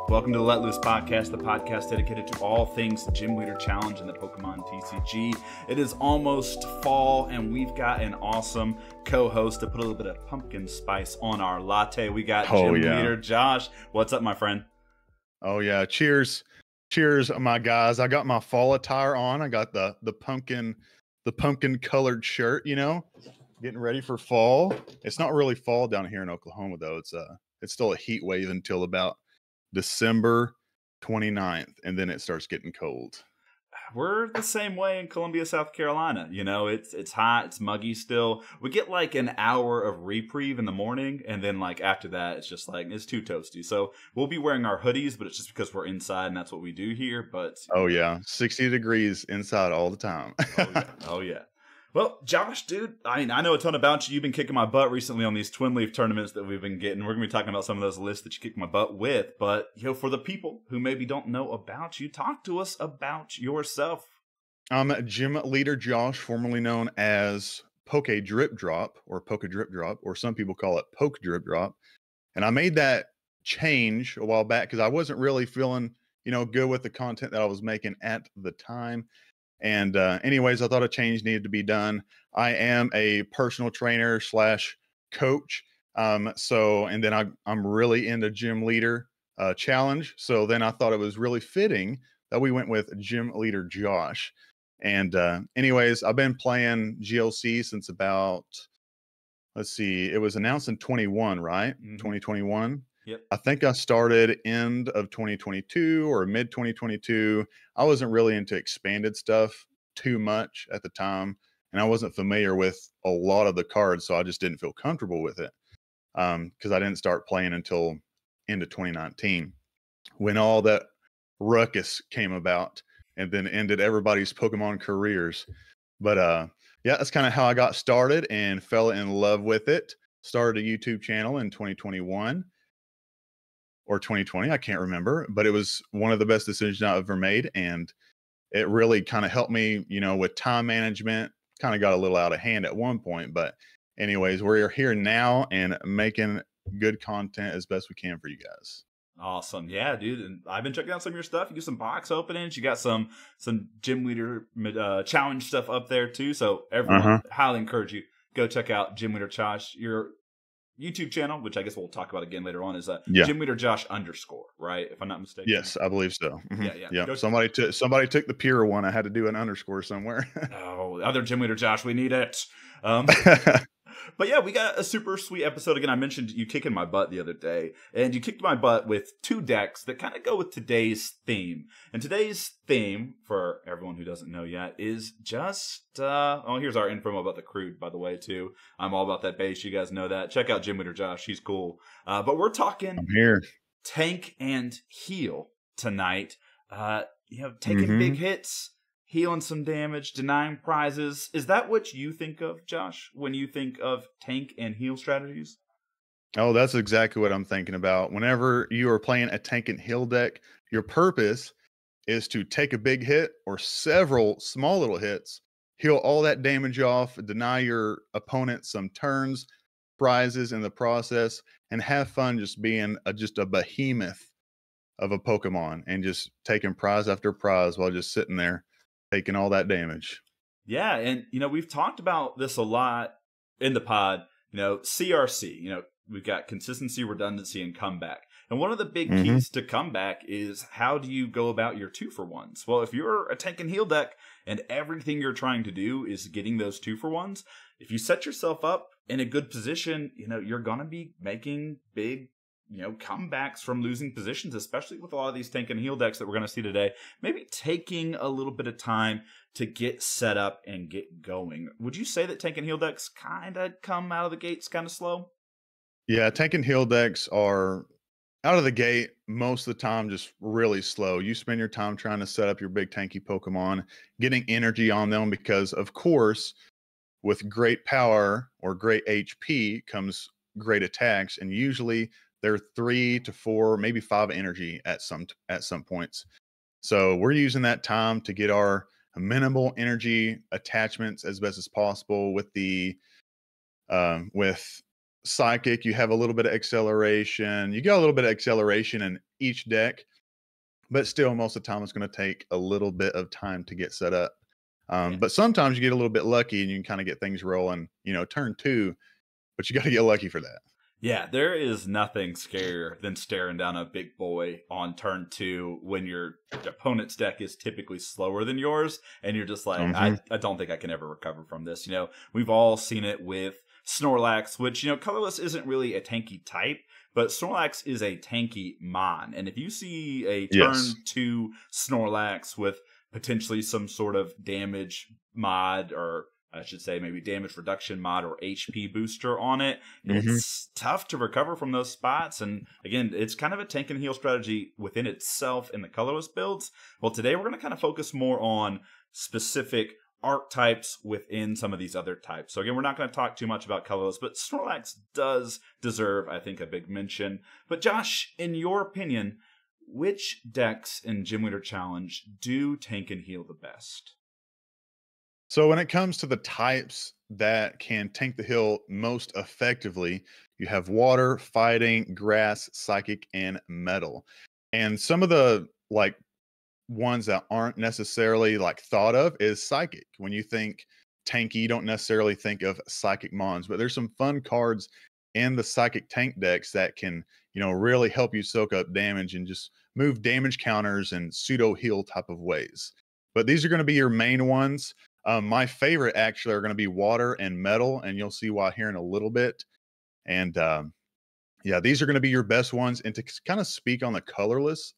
Welcome to the Let Loose Podcast, the podcast dedicated to all things Gym Leader Challenge and the Pokemon TCG. It is almost fall, and we've got an awesome co-host to put a little bit of pumpkin spice on our latte. We got Gym Leader Josh. What's up, my friend? Oh, yeah. Cheers. Cheers, my guys. I got my fall attire on. I got the pumpkin colored shirt, you know, getting ready for fall. It's not really fall down here in Oklahoma, though. It's still a heat wave until about December 29th, and then it starts getting cold. We're the same way in Columbia, South Carolina. You know, it's hot, it's muggy still. We get like an hour of reprieve in the morning, and then like after that, it's just like it's too toasty. So we'll be wearing our hoodies, but it's just because we're inside and that's what we do here. But oh yeah, 60 degrees inside all the time. Oh yeah. Well, Josh, dude, I know a ton about you. You've been kicking my butt recently on these Twin Leaf tournaments that we've been getting. We're going to be talking about some of those lists that you kicked my butt with. But, you know, for the people who maybe don't know about you, talk to us about yourself. I'm Gym Leader Josh, formerly known as Poke Drip Drop, or some people call it Poke Drip Drop. And I made that change a while back because I wasn't really feeling, good with the content that I was making at the time. And anyways, I thought a change needed to be done. I am a personal trainer / coach. And then I'm really into Gym Leader Challenge. So then I thought it was really fitting that we went with Gym Leader Josh. And anyways, I've been playing GLC since about, let's see, it was announced in 21, right? 2021. Yep. I think I started end of 2022 or mid 2022. I wasn't really into expanded stuff too much at the time, and I wasn't familiar with a lot of the cards, so I just didn't feel comfortable with it because I didn't start playing until end of 2019 when all that ruckus came about and then ended everybody's Pokemon careers. But yeah, that's kind of how I got started and fell in love with it. Started a YouTube channel in 2021. Or 2020, I can't remember, but it was one of the best decisions I've ever made. And it really kind of helped me, with time management. Kind of got a little out of hand at one point, but anyways, we're here now and making good content as best we can for you guys. Awesome. Yeah, dude. And I've been checking out some of your stuff. You do some box openings. You got some Gym Leader challenge stuff up there too. So everyone, highly encourage you, go check out Gym Leader Josh. Your YouTube channel, which I guess we'll talk about again later on, is Gym Leader Josh _ right? If I'm not mistaken. Yes, I believe so. Yeah. Somebody took the pure one. I had to do an underscore somewhere. Oh, other Gym Leader Josh, we need it. But yeah, we got a super sweet episode. Again, I mentioned you kicking my butt the other day, and you kicked my butt with 2 decks that kind of go with today's theme. And today's theme, for everyone who doesn't know yet, is just, here's our info about the Crude, by the way, too. I'm all about that base. You guys know that. Check out Gym Leader Josh. He's cool. But we're talking tank and heal tonight. Taking big hits, healing some damage, denying prizes. Is that what you think of, Josh, when you think of tank and heal strategies? Oh, that's exactly what I'm thinking about. Whenever you are playing a tank and heal deck, your purpose is to take a big hit or several small little hits, heal all that damage off, deny your opponent some turns, prizes in the process, and have fun just being just a behemoth of a Pokemon and just taking prize after prize while just sitting there taking all that damage. Yeah, and we've talked about this a lot in the pod. CRC, we've got consistency, redundancy, and comeback. And one of the big keys to comeback is how do you go about your 2-for-1s? Well, if you're a tank and heal deck and everything you're trying to do is getting those 2-for-1s, if you set yourself up in a good position, you're going to be making big comebacks from losing positions, especially with a lot of these tank and heal decks that we're going to see today. Maybe taking a little bit of time to get set up and get going. Would you say that tank and heal decks kind of come out of the gates kind of slow? Yeah, tank and heal decks are out of the gate most of the time just really slow. You spend your time trying to set up your big tanky Pokemon, getting energy on them because, of course, with great power or great HP comes great attacks, and usually they're 3 to 4, maybe 5 energy at some points. So we're using that time to get our minimal energy attachments as best as possible. With the with Psychic, you have a little bit of acceleration. You got a little bit of acceleration and each deck, but still most of the time it's going to take a little bit of time to get set up. Yeah. But sometimes you get a little bit lucky and you can kind of get things rolling, turn 2, but you got to get lucky for that. Yeah, there is nothing scarier than staring down a big boy on turn 2 when your opponent's deck is typically slower than yours, and you're just like, I don't think I can ever recover from this. We've all seen it with Snorlax, which, colorless isn't really a tanky type, but Snorlax is a tanky mon. And if you see a Yes. turn 2 Snorlax with potentially some sort of damage mod, or I should say maybe damage reduction mod or HP booster on it, it's tough to recover from those spots. And again, it's kind of a tank and heal strategy within itself in the colorless builds. Well, today we're going to kind of focus more on specific archetypes within some of these other types. So again, we're not going to talk too much about colorless, but Snorlax does deserve, I think, a big mention. But Josh, in your opinion, which decks in Gym Leader Challenge do tank and heal the best? So when it comes to the types that can tank the hill most effectively, you have water, fighting, grass, psychic, and metal. And some of the ones that aren't necessarily thought of is psychic. When you think tanky, you don't necessarily think of psychic mons, but there's some fun cards in the psychic tank decks that can, really help you soak up damage and just move damage counters and pseudo heal type of ways. But these are going to be your main ones. My favorite actually are going to be water and metal, and you'll see why here in a little bit. And yeah, these are going to be your best ones. And to kind of speak on the colorless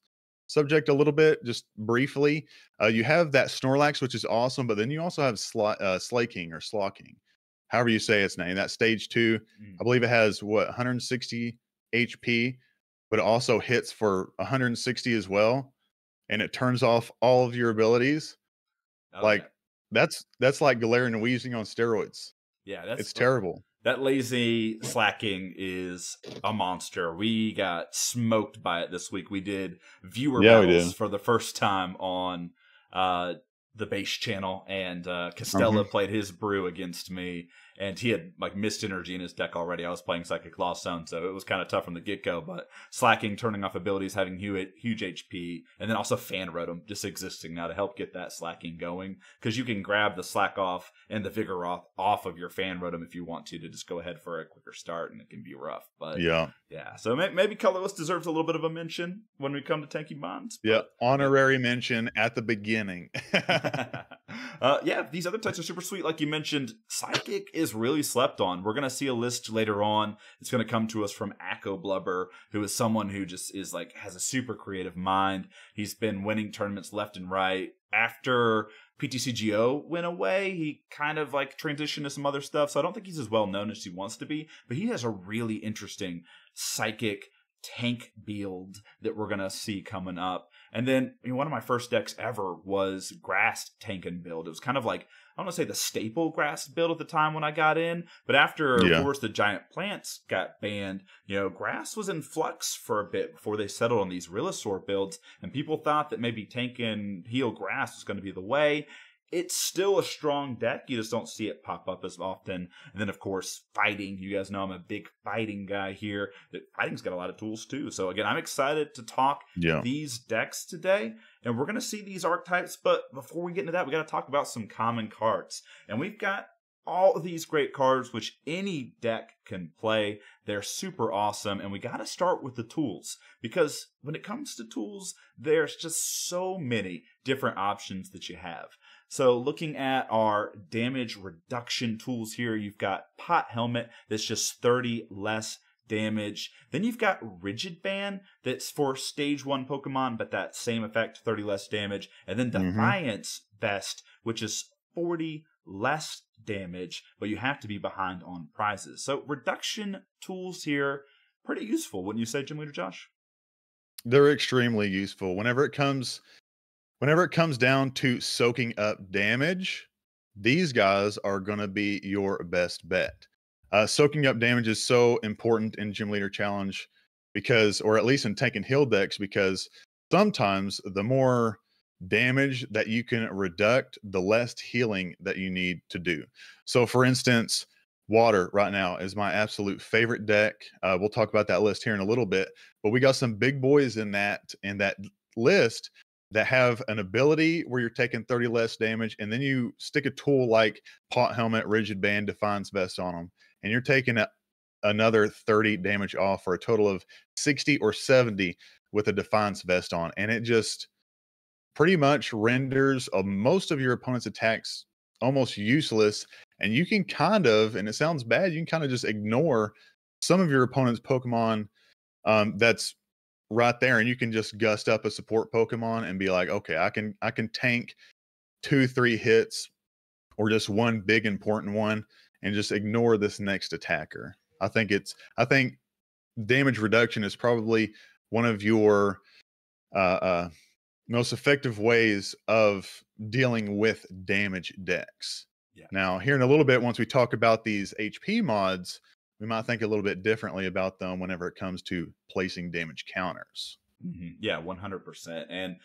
subject a little bit, just briefly, you have that Snorlax, which is awesome, but then you also have Slaking or Slocking, however you say its name. That stage 2, I believe it has 160 HP, but it also hits for 160 as well, and it turns off all of your abilities. Oh, yeah. That's like Galarian Weezing on steroids. Yeah, It's terrible. That lazy slacking is a monster. We got smoked by it this week. We did viewer battles for the first time on the base channel, and Costella played his brew against me, and he had missed energy in his deck already. I was playing Psychic Lost Zone, so it was kind of tough from the get-go, but slacking, turning off abilities, having huge HP, and then also Fan Rotom just existing now to help get that slacking going, because you can grab the slack off and the vigor off of your Fan Rotom if you want to just go ahead for a quicker start, and it can be rough. But yeah, so maybe colorless deserves a little bit of a mention when we come to tanky mons. Yeah, honorary mention at the beginning. Yeah, these other types are super sweet. Like you mentioned, Psychic is really slept on. We're going to see a list later on. It's going to come to us from Acco Blubber, who is someone who just is has a super creative mind. He's been winning tournaments left and right. After PTCGO went away, he kind of transitioned to some other stuff. So I don't think he's as well known as he wants to be, but he has a really interesting Psychic tank build that we're going to see coming up. And then one of my first decks ever was grass tank and build. It was kind of I don't want to say the staple grass build at the time when I got in, but after, of course, the giant plants got banned, grass was in flux for a bit before they settled on these Rillasaur builds, and people thought that maybe tank and heal grass was going to be the way. It's still a strong deck. You just don't see it pop up as often. And then, of course, fighting. You guys know I'm a big fighting guy here. Fighting's got a lot of tools, too. So, again, I'm excited to talk these decks today. And we're going to see these archetypes. But before we get into that, we got to talk about some common cards. And we've got all of these great cards, which any deck can play. They're super awesome. And we got to start with the tools. Because when it comes to tools, there's just so many different options that you have. So looking at our damage reduction tools here, you've got Pot Helmet that's just 30 less damage. Then you've got Rigid Band that's for stage 1 Pokemon, but that same effect, 30 less damage. And then Defiance Vest, which is 40 less damage, but you have to be behind on prizes. So reduction tools here, pretty useful, wouldn't you say, Gym Leader Josh? They're extremely useful. Whenever it comes down to soaking up damage, these guys are going to be your best bet. Soaking up damage is so important in Gym Leader Challenge because, or at least in tank and heal decks, because sometimes the more damage that you can reduct, the less healing that you need to do. So for instance, Water right now is my absolute favorite deck. We'll talk about that list here in a little bit, but we got some big boys in that list that have an ability where you're taking 30 less damage, and then you stick a tool like Pot Helmet, Rigid Band, Defiance Vest on them, and you're taking another 30 damage off for a total of 60 or 70 with a Defiance Vest on, and it just pretty much renders most of your opponent's attacks almost useless. And you can kind of, and it sounds bad, you can kind of just ignore some of your opponent's Pokemon that's right there, and you can just gust up a support Pokemon and be like, okay, I can tank 2-3 hits or just one big important one and just ignore this next attacker. I think damage reduction is probably one of your uh most effective ways of dealing with damage decks. Yeah. Now, here in a little bit, once we talk about these HP mods, we might think a little bit differently about them whenever it comes to placing damage counters. Yeah, 100%. And,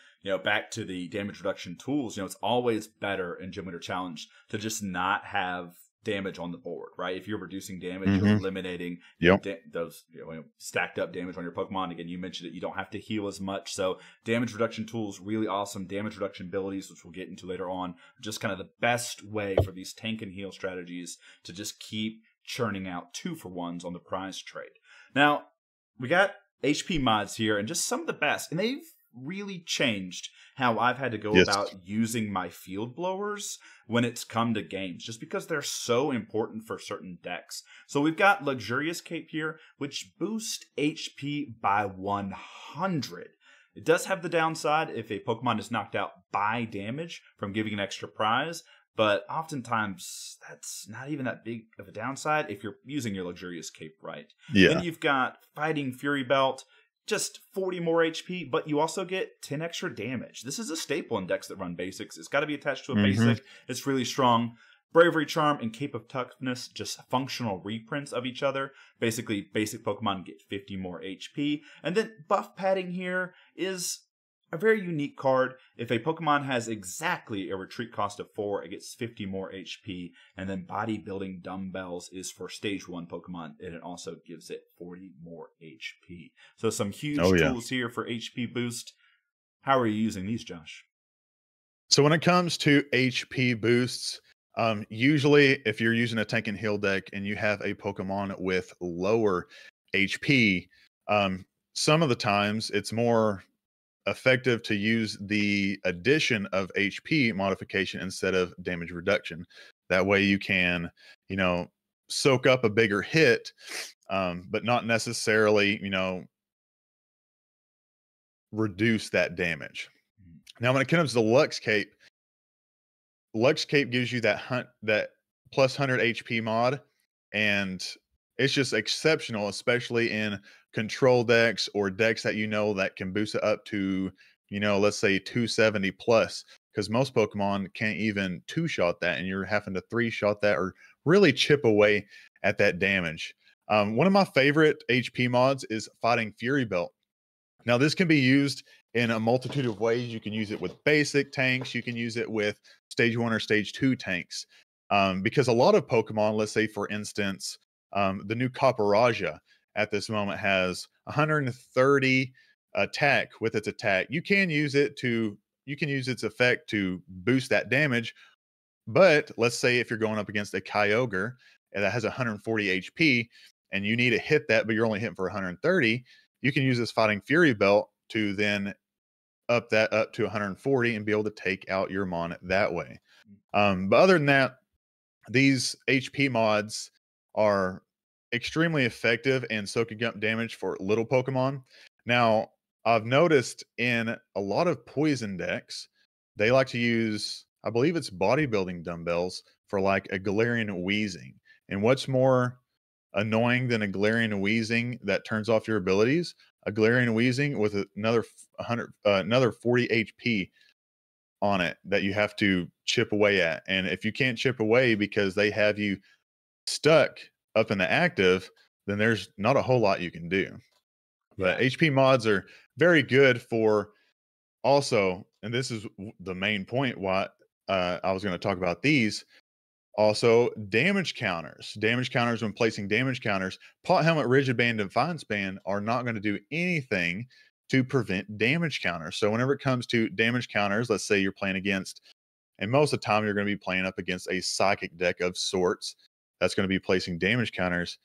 back to the damage reduction tools, it's always better in Gym Leader Challenge to just not have damage on the board, right? If you're reducing damage, you're eliminating Yep. those stacked up damage on your Pokemon. Again, you mentioned it, you don't have to heal as much. So damage reduction tools, really awesome. Damage reduction abilities, which we'll get into later on, just kind of the best way for these tank and heal strategies to just keep churning out 2-for-1s on the prize trade. Now, we got HP mods here and just some of the best, and they've really changed how I've had to go Yes. about using my field blowers when it's come to games, just because they're so important for certain decks. So we've got Luxurious Cape here, which boosts HP by 100. It does have the downside if a Pokemon is knocked out by damage from giving an extra prize, but oftentimes that's not even that big of a downside if you're using your Luxurious Cape right. Yeah. Then you've got Fighting Fury Belt, just 40 more HP, but you also get 10 extra damage. This is a staple in decks that run basics. It's got to be attached to a basic. It's really strong. Bravery Charm and Cape of Toughness, just functional reprints of each other. Basically, basic Pokemon get 50 more HP. And then buff padding here is a very unique card. If a Pokemon has exactly a retreat cost of 4, it gets 50 more HP. And then Bodybuilding Dumbbells is for Stage 1 Pokemon, and it also gives it 40 more HP. So some huge tools here for HP boost. How are you using these, Josh? So when it comes to HP boosts, usually if you're using a tank and heal deck and you have a Pokemon with lower HP, some of the times it's more effective to use the addition of HP modification instead of damage reduction. That way you can, soak up a bigger hit, but not necessarily, reduce that damage. Now, when it comes to Lux Cape gives you that plus 100 HP mod, and it's just exceptional, especially in control decks or decks that that can boost it up to, let's say 270 plus, because most Pokemon can't even 2-shot that, and you're having to 3-shot that or really chip away at that damage. One of my favorite HP mods is Fighting Fury Belt. Now, this can be used in a multitude of ways. You can use it with basic tanks. You can use it with Stage 1 or Stage 2 tanks. Because a lot of Pokemon, let's say, for instance, the new Copperajah at this moment has 130 attack with its attack. You can use its effect to boost that damage. But let's say if you're going up against a Kyogre that has 140 HP and you need to hit that, but you're only hitting for 130, you can use this Fighting Fury Belt to then up that up to 140 and be able to take out your Mon that way. But other than that, these HP mods are extremely effective in soaking up damage for little Pokemon. Now, I've noticed in a lot of poison decks, they like to use, I believe it's Bodybuilding Dumbbells for like a Galarian Wheezing. And what's more annoying than a Galarian Wheezing that turns off your abilities? A Galarian Wheezing with another 40 HP on it that you have to chip away at. And if you can't chip away because they have you stuck up in the active, then there's not a whole lot you can do. But HP mods are very good for also, and this is the main point why I was going to talk about these. Also, damage counters. Damage counters, when placing damage counters, pot helmet, rigid band, and fine span are not going to do anything to prevent damage counters. So whenever it comes to damage counters, let's say you're playing against, and most of the time you're going to be playing up against a psychic deck of sorts that's going to be placing damage counters.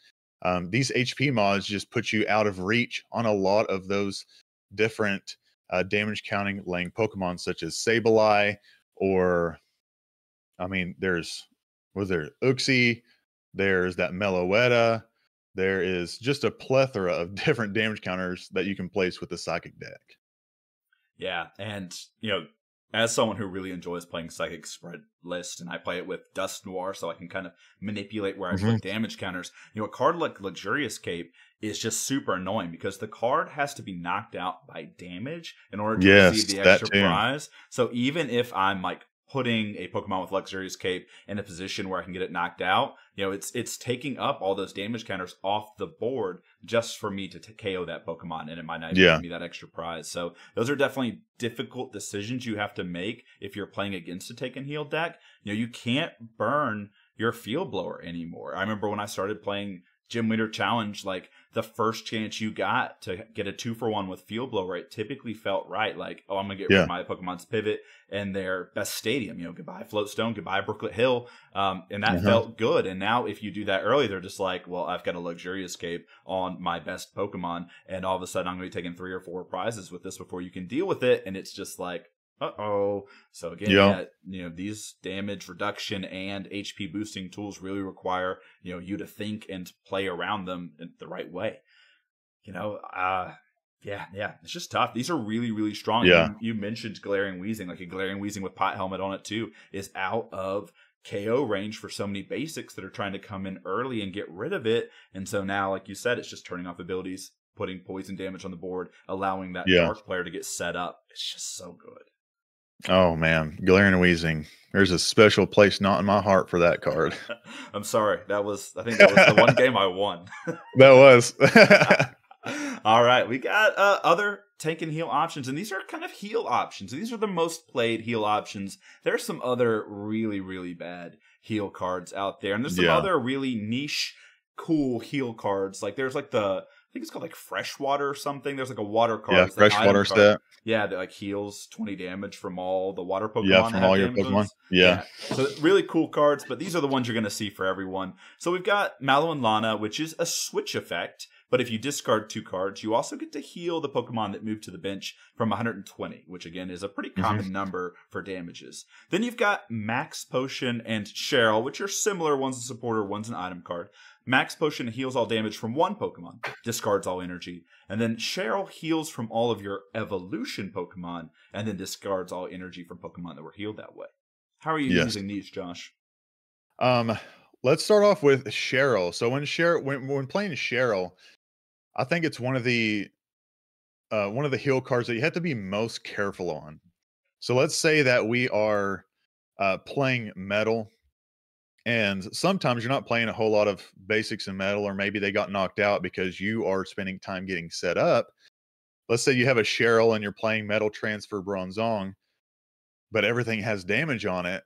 These HP mods just put you out of reach on a lot of those different damage counting laying Pokemon, such as Sableye, or I mean, was there Uxie, there's that Meloetta, there is just a plethora of different damage counters that you can place with the Psychic deck. Yeah, and as someone who really enjoys playing Psychic Spread List, and I play it with Dust Noir, so I can kind of manipulate where I put damage counters. A card like Luxurious Cape is just super annoying because the card has to be knocked out by damage in order to receive the extra prize. So even if I'm like putting a Pokemon with Luxurious Cape in a position where I can get it knocked out, it's taking up all those damage counters off the board just for me to KO that Pokemon, and it might not even give me that extra prize. So those are definitely difficult decisions you have to make if you're playing against a Take and Heal deck. You can't burn your Field Blower anymore. I remember when I started playing Gym Leader Challenge, like the first chance you got to get a 2-for-1 with Field Blower, it typically felt right. Like, oh, I'm going to get rid of my Pokemon's Pivot and their best stadium. Goodbye Floatstone, goodbye Brooklet Hill. And that felt good. And now if you do that early, they're just like, well, I've got a Luxurious Cape on my best Pokemon. And all of a sudden I'm going to be taking 3 or 4 prizes with this before you can deal with it. And it's just like, uh-oh. So again, these damage reduction and HP boosting tools really require, you to think and play around them in the right way. It's just tough. These are really, really strong. Yeah. You mentioned Glaring Weezing, like a Glaring Weezing with Pot Helmet on it too, is out of KO range for so many basics that are trying to come in early and get rid of it. And so now, like you said, it's just turning off abilities, putting poison damage on the board, allowing that dark player to get set up. It's just so good. Oh man, Glaring Weezing. There's a special place not in my heart for that card. I'm sorry. I think that was the one game I won. That was. All right. We got other tank and heal options, and these are kind of heal options. These are the most played heal options. There's some other really, really bad heal cards out there, and there's some other really niche, cool heal cards. Like there's like I think it's called like Freshwater or something. There's like a water card. Yeah, Freshwater set. Yeah, that like heals 20 damage from all the water Pokemon. Yeah, from all your Pokemon. Yeah. So really cool cards, but these are the ones you're going to see for everyone. So we've got Mallow and Lana, which is a switch effect. But if you discard 2 cards, you also get to heal the Pokemon that move to the bench from 120, which again is a pretty common number for damages. Then you've got Max Potion and Cheryl, which are similar. One's a supporter, one's an item card. Max Potion heals all damage from 1 Pokemon, discards all energy. And then Cheryl heals from all of your evolution Pokemon, and then discards all energy from Pokemon that were healed that way. How are you using these, Josh? Let's start off with Cheryl. So when playing Cheryl, I think it's one of the heal cards that you have to be most careful on. So let's say that we are playing Metal, and sometimes you're not playing a whole lot of basics in Metal, or maybe they got knocked out because you are spending time getting set up. Let's say you have a Cheryl and you're playing Metal Transfer Bronzong, but everything has damage on it.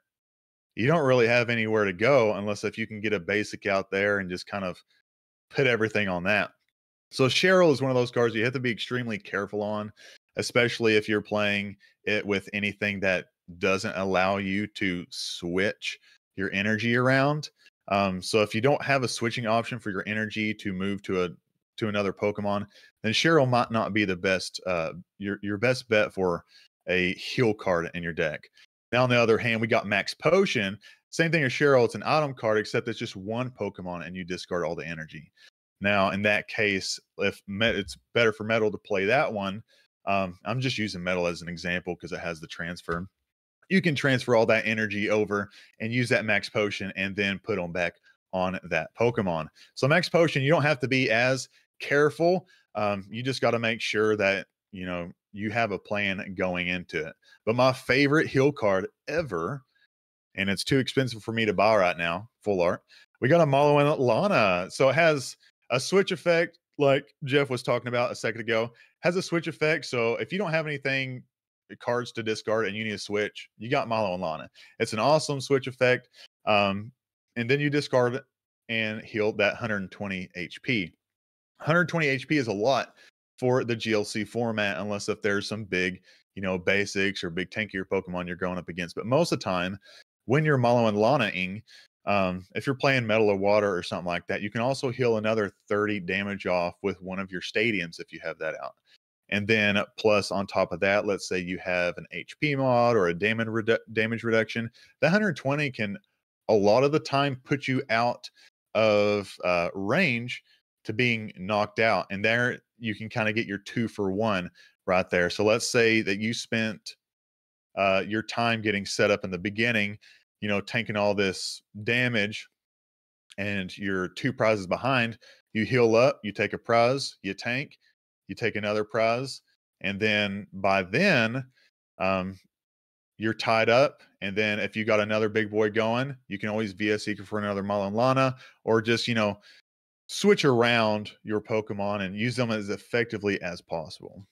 You don't really have anywhere to go unless if you can get a basic out there and just kind of put everything on that. So Cheryl is one of those cards you have to be extremely careful on, especially if you're playing it with anything that doesn't allow you to switch your energy around. So if you don't have a switching option for your energy to move to another Pokemon, then Cheryl might not be the best your best bet for a heal card in your deck. Now on the other hand, we got Max Potion. Same thing as Cheryl. It's an item card, except it's just 1 Pokemon and you discard all the energy. Now, in that case, if it's better for Metal to play that one, I'm just using Metal as an example because it has the transfer. You can transfer all that energy over and use that Max Potion and then put them back on that Pokemon. So Max Potion, you don't have to be as careful. You just got to make sure that, you have a plan going into it. But my favorite heal card ever, and it's too expensive for me to buy right now, full art, we got a Mallow and Lana. So it has a switch effect, like Jeff was talking about a second ago, has a switch effect. So if you don't have anything, cards to discard, and you need a switch, you got Mallow and Lana. It's an awesome switch effect. and then you discard it and heal that 120 HP. 120 HP is a lot for the GLC format, unless if there's some big, basics or big tankier Pokemon you're going up against. But most of the time, when you're Malo and Lana-ing, if you're playing Metal or Water or something like that, you can also heal another 30 damage off with one of your stadiums if you have that out. And then plus on top of that, let's say you have an HP mod or a damage reduction, the 120 can a lot of the time put you out of range to being knocked out. And there you can kind of get your 2-for-1 right there. So let's say that you spent your time getting set up in the beginning, tanking all this damage, and you're 2 prizes behind. You heal up, you take a prize, you tank, you take another prize, and then by then, you're tied up. And then if you got another big boy going, you can always VS Seeker for another Marlon Lana, or just, switch around your Pokemon and use them as effectively as possible.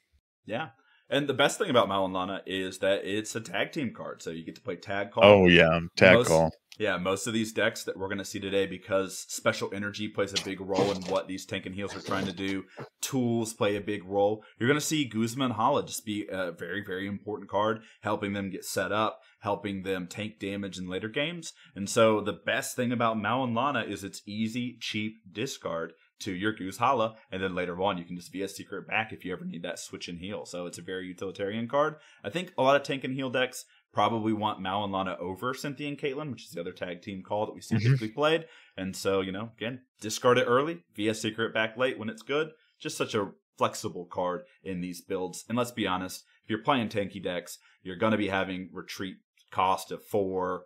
Yeah. And the best thing about Malon Lana is that it's a tag team card. So you get to play tag call. Oh, yeah. Tag call. Yeah, most of these decks that we're going to see today, because special energy plays a big role in what these tank and heals are trying to do. Tools play a big role. You're going to see Guzma and Hala just be a very, very important card, helping them get set up, helping them tank damage in later games. And so the best thing about Malon Lana is it's easy, cheap discard to your Goose Hala, and then later on you can just VS Secret back if you ever need that switch and heal. So it's a very utilitarian card. I think a lot of tank and heal decks probably want Mal and Lana over Cynthia and Caitlyn, which is the other tag team call that we see typically played. And so, again, discard it early, VS Secret back late when it's good. Just such a flexible card in these builds. And let's be honest, if you're playing tanky decks, you're going to be having retreat cost of 4,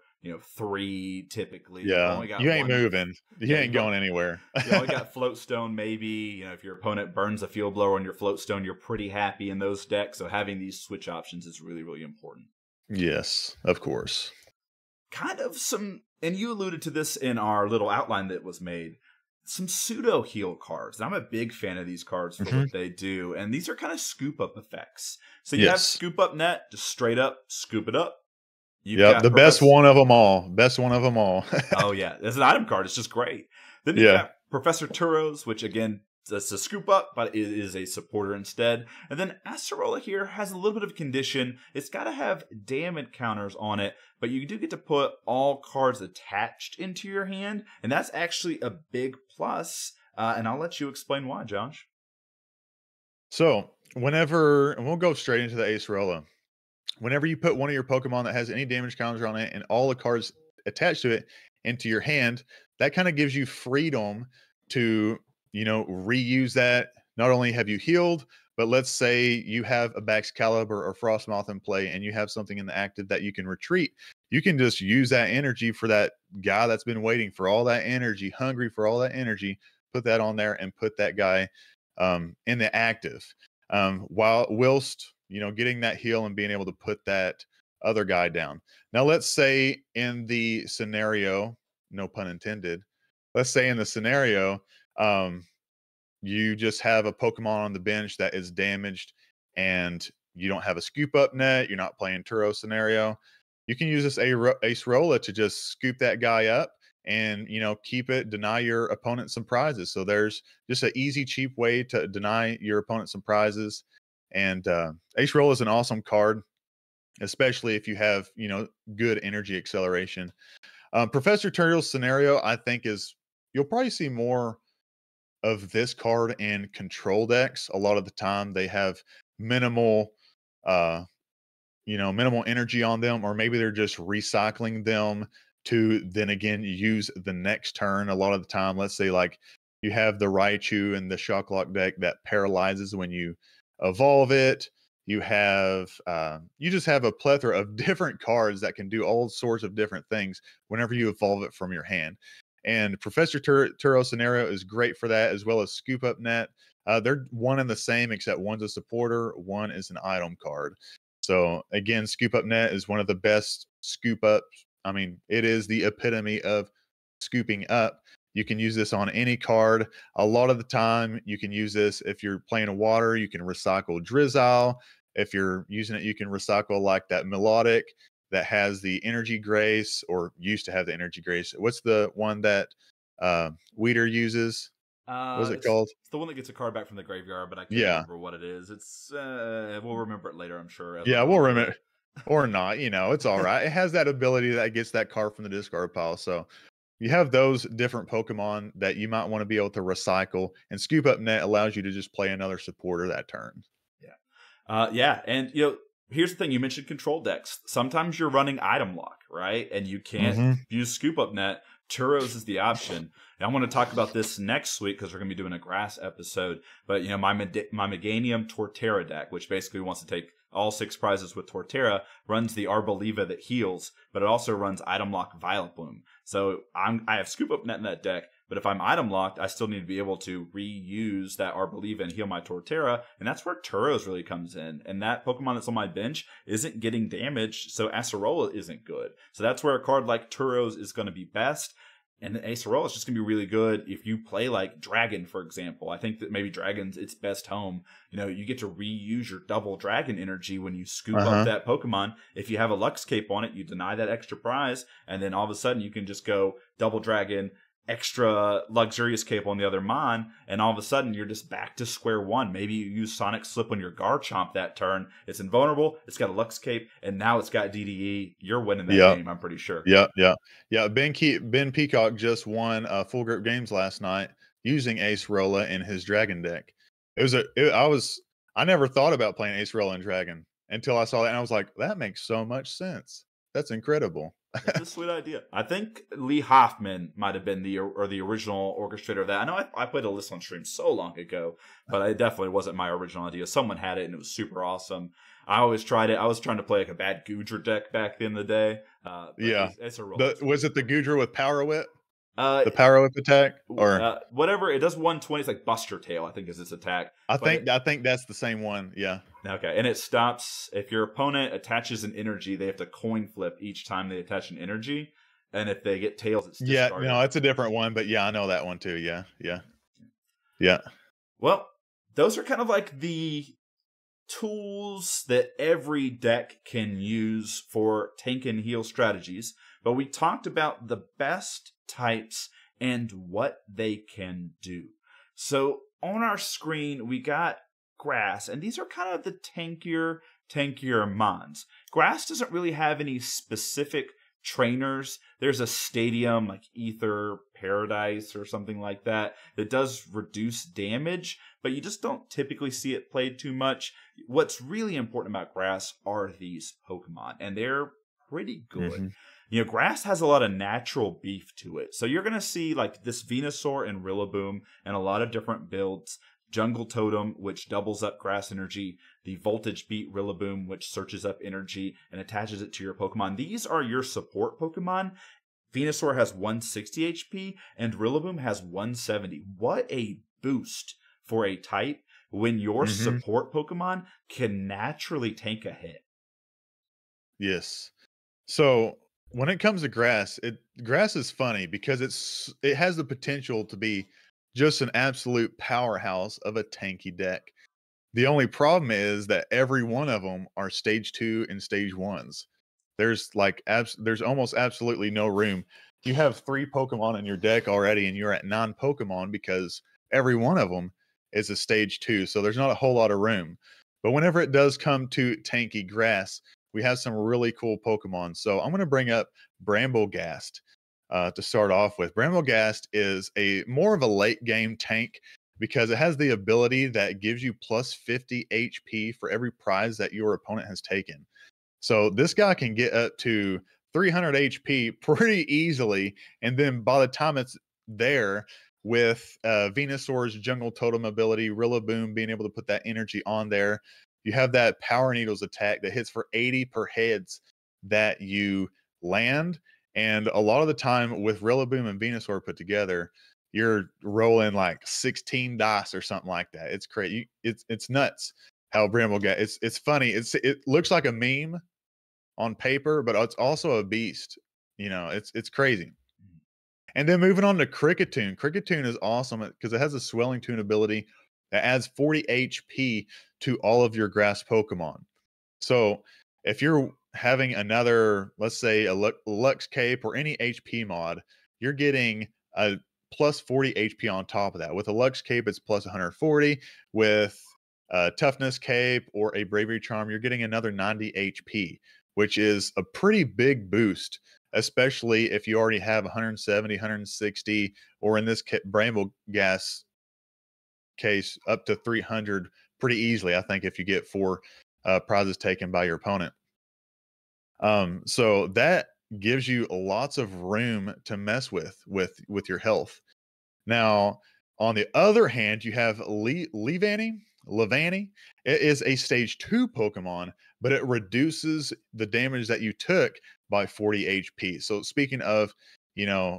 3 typically. Yeah, you ain't moving. You ain't going anywhere. You only got Float Stone, maybe. If your opponent burns a Field Blower on your Float Stone, you're pretty happy in those decks. So having these switch options is really, really important. Yes, of course. Kind of some, and you alluded to this in our little outline that was made, some Pseudoheal cards. And I'm a big fan of these cards for what they do. And these are kind of scoop up effects. So you have Scoop Up Net, just straight up scoop it up. Yep, the best one of them all. Best one of them all. Oh, yeah. It's an item card. It's just great. Then you got Professor Turos, which, again, it's a scoop up, but it is a supporter instead. And then Acerola here has a little bit of condition. It's got to have damage counters on it, but you do get to put all cards attached into your hand, and that's actually a big plus. And I'll let you explain why, Josh. So, and we'll go straight into the Acerola. Whenever you put one of your Pokemon that has any damage counters on it and all the cards attached to it into your hand, that kind of gives you freedom to, reuse that. Not only have you healed, but let's say you have a Baxcalibur or Frostmoth in play and you have something in the active that you can retreat. You can just use that energy for that guy that's been waiting for all that energy, hungry for all that energy, put that on there and put that guy in the active. Whilst getting that heal and being able to put that other guy down. Now, let's say in the scenario, no pun intended, let's say in the scenario, you just have a Pokemon on the bench that is damaged and you don't have a scoop up net, you're not playing Turo scenario. You can use this Acerola to just scoop that guy up and, keep it, deny your opponent some prizes. So there's just an easy, cheap way to deny your opponent some prizes. And Acerola is an awesome card, especially if you have, good energy acceleration. Professor Turtle's scenario, I think, you'll probably see more of this card in control decks. A lot of the time they have minimal energy on them, or maybe they're just recycling them to then again use the next turn. A lot of the time, let's say like you have the Raichu in the Shocklock deck that paralyzes when you evolve it. You just have a plethora of different cards that can do all sorts of different things whenever you evolve it from your hand. And Professor Turo scenario is great for that, as well as Scoop Up Net. They're one and the same, except one's a supporter, one is an item card. So again, Scoop Up Net is one of the best scoop ups. I mean, it is the epitome of scooping up. You can use this on any card. A lot of the time, you can use this if you're playing a water. You can recycle Drizzile. If you're using it, you can recycle like that Melodic. that has the energy grace, or used to have the energy grace. What's the one that Weeder uses? What's it called? It's the one that gets a card back from the graveyard, but I can't Yeah. remember what it is. It's we'll remember it later, I'm sure, as we're Yeah, going we'll through it. remember, or not, it's all right. It has that ability that gets that card from the discard pile. So you have those different Pokemon that you might want to be able to recycle, and Scoop Up Net allows you to just play another supporter that turn. Yeah. Yeah, and here's the thing: you mentioned control decks. Sometimes you're running item lock, right? And you can't use Scoop Up Net. Turos is the option. And I want to talk about this next week because we're going to be doing a grass episode. But my Meganium Torterra deck, which basically wants to take all 6 prizes with Torterra, runs the Arboliva that heals, but it also runs item lock Violet Bloom. So I have Scoop Up Net in that deck. But if I'm item locked, I still need to be able to reuse that Arboliva and heal my Torterra, and that's where Turos really comes in. And that Pokemon that's on my bench isn't getting damaged, so Acerola isn't good. So that's where a card like Turos is going to be best. And then Acerola is just going to be really good if you play like Dragon, for example. I think that maybe Dragon's its best home. You get to reuse your double Dragon energy when you scoop up that Pokemon. If you have a Lux Cape on it, you deny that extra prize, and then all of a sudden you can just go double Dragon, extra luxurious cape on the other Mon, and all of a sudden you're just back to square one. Maybe you use Sonic Slip on your Garchomp that turn. It's invulnerable, it's got a Lux Cape, and now it's got DDE. You're winning that game, I'm pretty sure. Yeah. Ben Peacock just won Full Grip Games last night using Acerola in his Dragon deck. I never thought about playing Acerola and Dragon until I saw that, and I was like, that makes so much sense. That's incredible. It's a sweet idea. I think Lee Hoffman might have been the original orchestrator of that. I know I played a list on stream so long ago, but it definitely wasn't my original idea. Someone had it, and it was super awesome. I always tried it. I was trying to play like a bad Goodra deck back in the day. Yeah. It's a Was it the Goodra with Power Whip? The Power Whip attack? Or whatever. It does 120. It's like Buster Tail, I think, is its attack. I think that's the same one. Yeah. Okay. And it stops if your opponent attaches an energy, they have to coin flip each time they attach an energy. And if they get tails, it's discarded. No, it's a different one, but yeah, I know that one too. Yeah. Well, those are kind of like the tools that every deck can use for tank and heal strategies. But we talked about the best types and what they can do. So on our screen, we got Grass, and these are kind of the tankier Mons. Grass doesn't really have any specific trainers. There's a stadium like Ether Paradise or something like that does reduce damage, but you just don't typically see it played too much. What's really important about Grass are these Pokemon, and they're pretty good. Grass has a lot of natural beef to it. So you're going to see like this Venusaur and Rillaboom and a lot of different builds. Jungle Totem, which doubles up grass energy. The Voltage Beat Rillaboom, which searches up energy and attaches it to your Pokemon. These are your support Pokemon. Venusaur has 160 HP and Rillaboom has 170. What a boost for a type when your support Pokemon can naturally tank a hit. Yes. So when it comes to Grass, Grass is funny because it has the potential to be just an absolute powerhouse of a tanky deck. The only problem is that every one of them are stage 2 and stage 1s. There's there's almost absolutely no room. You have 3 Pokemon in your deck already, and you're at 9 Pokemon because every one of them is a stage 2. So there's not a whole lot of room. But whenever it does come to tanky Grass, we have some really cool Pokemon. So I'm going to bring up Bramblegast to start off with. Bramblegast is more of a late game tank because it has the ability that gives you plus 50 HP for every prize that your opponent has taken. So this guy can get up to 300 HP pretty easily. And then by the time it's there, with Venusaur's Jungle Totem ability, Rillaboom being able to put that energy on there, you have that Power Needles attack that hits for 80 per heads that you land. And a lot of the time with Rillaboom and Venusaur put together, you're rolling like 16 dice or something like that. It's crazy. It's nuts how Bramblegast. It's funny. It looks like a meme on paper, but it's also a beast. It's crazy. And then moving on to Cricketune. Cricketune is awesome because it has a Swelling Tune ability that adds 40 HP to all of your grass Pokemon. So if you're having another, let's say, a Lux Cape or any HP mod, you're getting a plus 40 HP on top of that. With a Lux Cape, it's plus 140. With a Toughness Cape or a Bravery Charm, you're getting another 90 HP, which is a pretty big boost, especially if you already have 170, 160, or in this Bramble Gas case, up to 300 pretty easily, I think, if you get 4 prizes taken by your opponent. So that gives you lots of room to mess with your health. Now, on the other hand, you have Levani. It is a stage 2 Pokemon, but it reduces the damage that you took by 40 HP. So speaking of,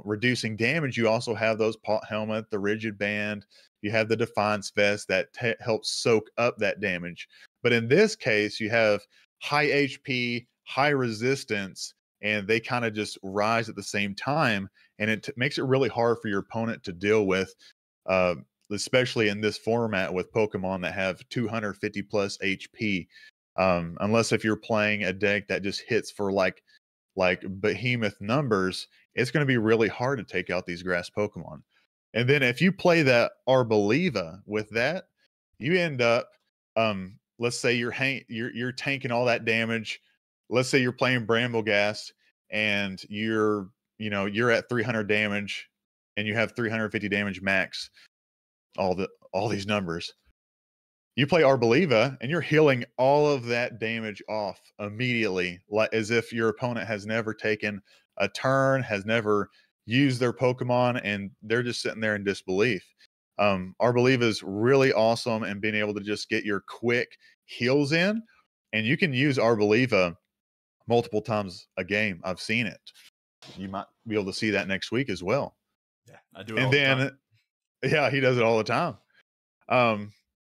reducing damage, you also have those Pot Helmet, the Rigid Band, you have the Defiance Vest that helps soak up that damage. But in this case, you have high HP, high resistance, and they kind of just rise at the same time. And it makes it really hard for your opponent to deal with, especially in this format with Pokemon that have 250 plus HP. Unless if you're playing a deck that just hits for like behemoth numbers, it's going to be really hard to take out these grass Pokemon. And then if you play that Arboliva with that, you end up, let's say you're tanking all that damage. Let's say you're playing Bramble Gas and you're at 300 damage and you have 350 damage max, all these numbers. You play Arboliva and you're healing all of that damage off immediately, like as if your opponent has never taken a turn, has never used their Pokemon, and they're just sitting there in disbelief. Arboliva is really awesome in being able to just get your quick heals in, and you can use Arboliva multiple times a game. I've seen it. You might be able to see that next week as well. Yeah, I do it all the time. Yeah, he does it all the time.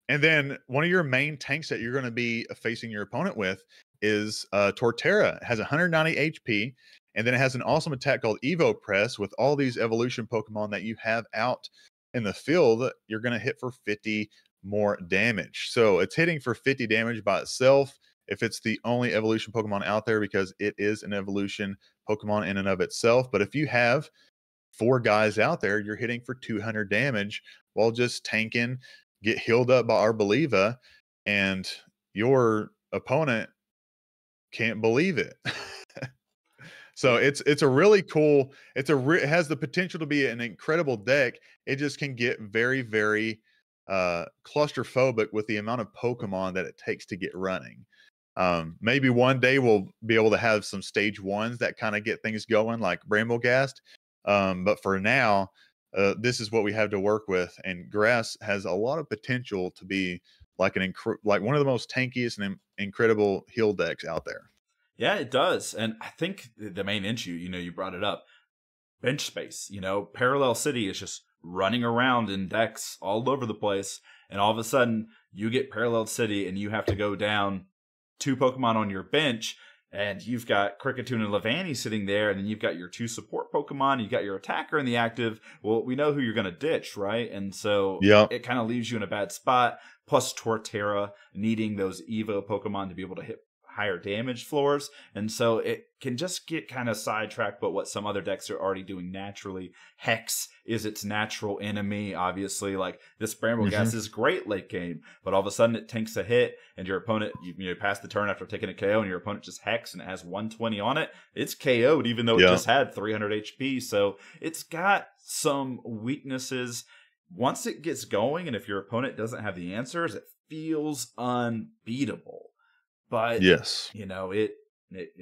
And then one of your main tanks that you're going to be facing your opponent with is Torterra. It has 190 HP, and then it has an awesome attack called Evo Press. With all these evolution Pokemon that you have out in the field, you're going to hit for 50 more damage. So it's hitting for 50 damage by itself if it's the only evolution Pokemon out there, because it is an evolution Pokemon in and of itself. But if you have 4 guys out there, you're hitting for 200 damage while just tanking, get healed up by Arboliva, and your opponent can't believe it. So Yeah. it's a really cool, it has the potential to be an incredible deck. It just can get very, very claustrophobic with the amount of Pokemon that it takes to get running. Maybe one day we'll be able to have some stage 1s that kind of get things going, like Bramblegast. But for now, this is what we have to work with, and grass has a lot of potential to be like one of the most tankiest and incredible heal decks out there. Yeah, it does. And I think the main issue, you brought it up, bench space. Parallel City is just running around in decks all over the place, and all of a sudden you get Parallel City and you have to go down 2 Pokemon on your bench, and you've got Kricketune and Levani sitting there, and then you've got your 2 support Pokemon, you've got your attacker in the active. Well, we know who you're going to ditch, right? And so it kind of leaves you in a bad spot. Plus Torterra needing those Evo Pokemon to be able to hit higher damage floors, and so it can just get kind of sidetracked. But what some other decks are already doing naturally, Hex is its natural enemy. Obviously, like this Bramble Gas is great late game, but all of a sudden it tanks a hit, and your opponent, you pass the turn after taking a KO, and your opponent just Hex and it has 120 on it. It's KO'd even though it just had 300 HP. So it's got some weaknesses. Once it gets going, and if your opponent doesn't have the answers, it feels unbeatable. But yes, it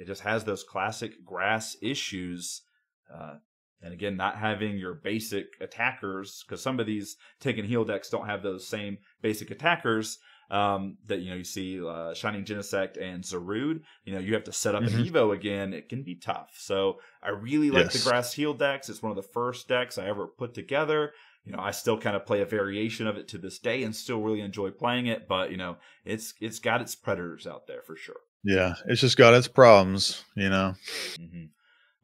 just has those classic grass issues, and again, not having your basic attackers, because some of these tank and heal decks don't have those same basic attackers that you see Shining Genesect and Zarude. You have to set up an Evo again. It can be tough. So I really like the grass heal decks. It's one of the first decks I ever put together. I still kind of play a variation of it to this day and still really enjoy playing it, but it's got its predators out there for sure. Yeah, it's just got its problems,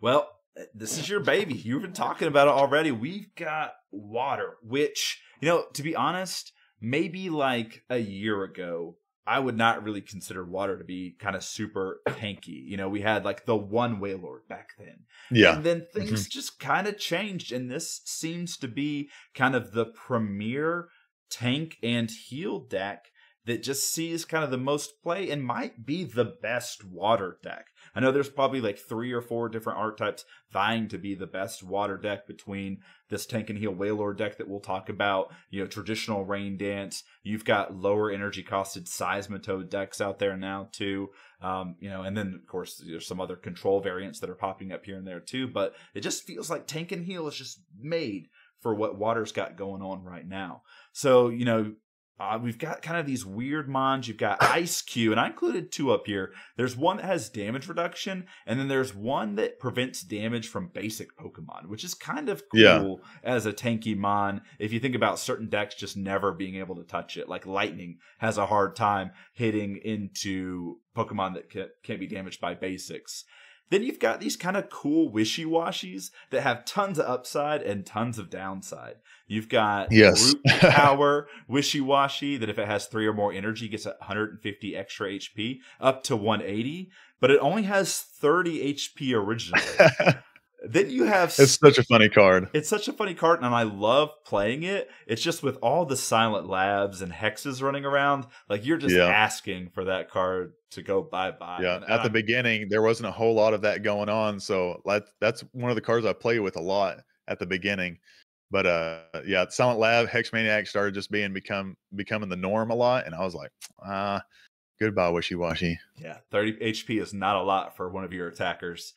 Well, this is your baby. You've been talking about it already. We've got Water, which, to be honest, maybe like a year ago, I would not really consider water to be kind of super tanky. We had like the one Wailord back then. Yeah. And then things just kind of changed. And this seems to be kind of the premier tank and heal deck that just sees kind of the most play and might be the best water deck. I know there's probably like 3 or 4 different archetypes vying to be the best water deck between this tank and heal Wailord deck that we'll talk about, traditional Rain Dance. You've got lower energy costed Seismitoad decks out there now too. And then of course there's some other control variants that are popping up here and there too, but it just feels like tank and heal is just made for what water's got going on right now. So, we've got kind of these weird mons. You've got Ice Q, and I included 2 up here. There's one that has damage reduction, and then there's one that prevents damage from basic Pokemon, which is kind of cool as a tanky mon. If you think about certain decks just never being able to touch it, like Lightning has a hard time hitting into Pokemon that can't be damaged by basics. Then you've got these kind of cool wishy-washies that have tons of upside and tons of downside. You've got Root Power Wishy-Washy that if it has 3 or more energy gets 150 extra HP up to 180, but it only has 30 HP originally. Then you have... It's such a funny card. It's such a funny card, and I love playing it. It's just with all the Silent Labs and Hexes running around, like you're just asking for that card to go bye-bye. Yeah, at the beginning, there wasn't a whole lot of that going on, so that's one of the cards I play with a lot at the beginning. But Silent Lab, Hex Maniac started just becoming the norm a lot, and I was like, goodbye, Wishy-Washy. Yeah, 30 HP is not a lot for one of your attackers.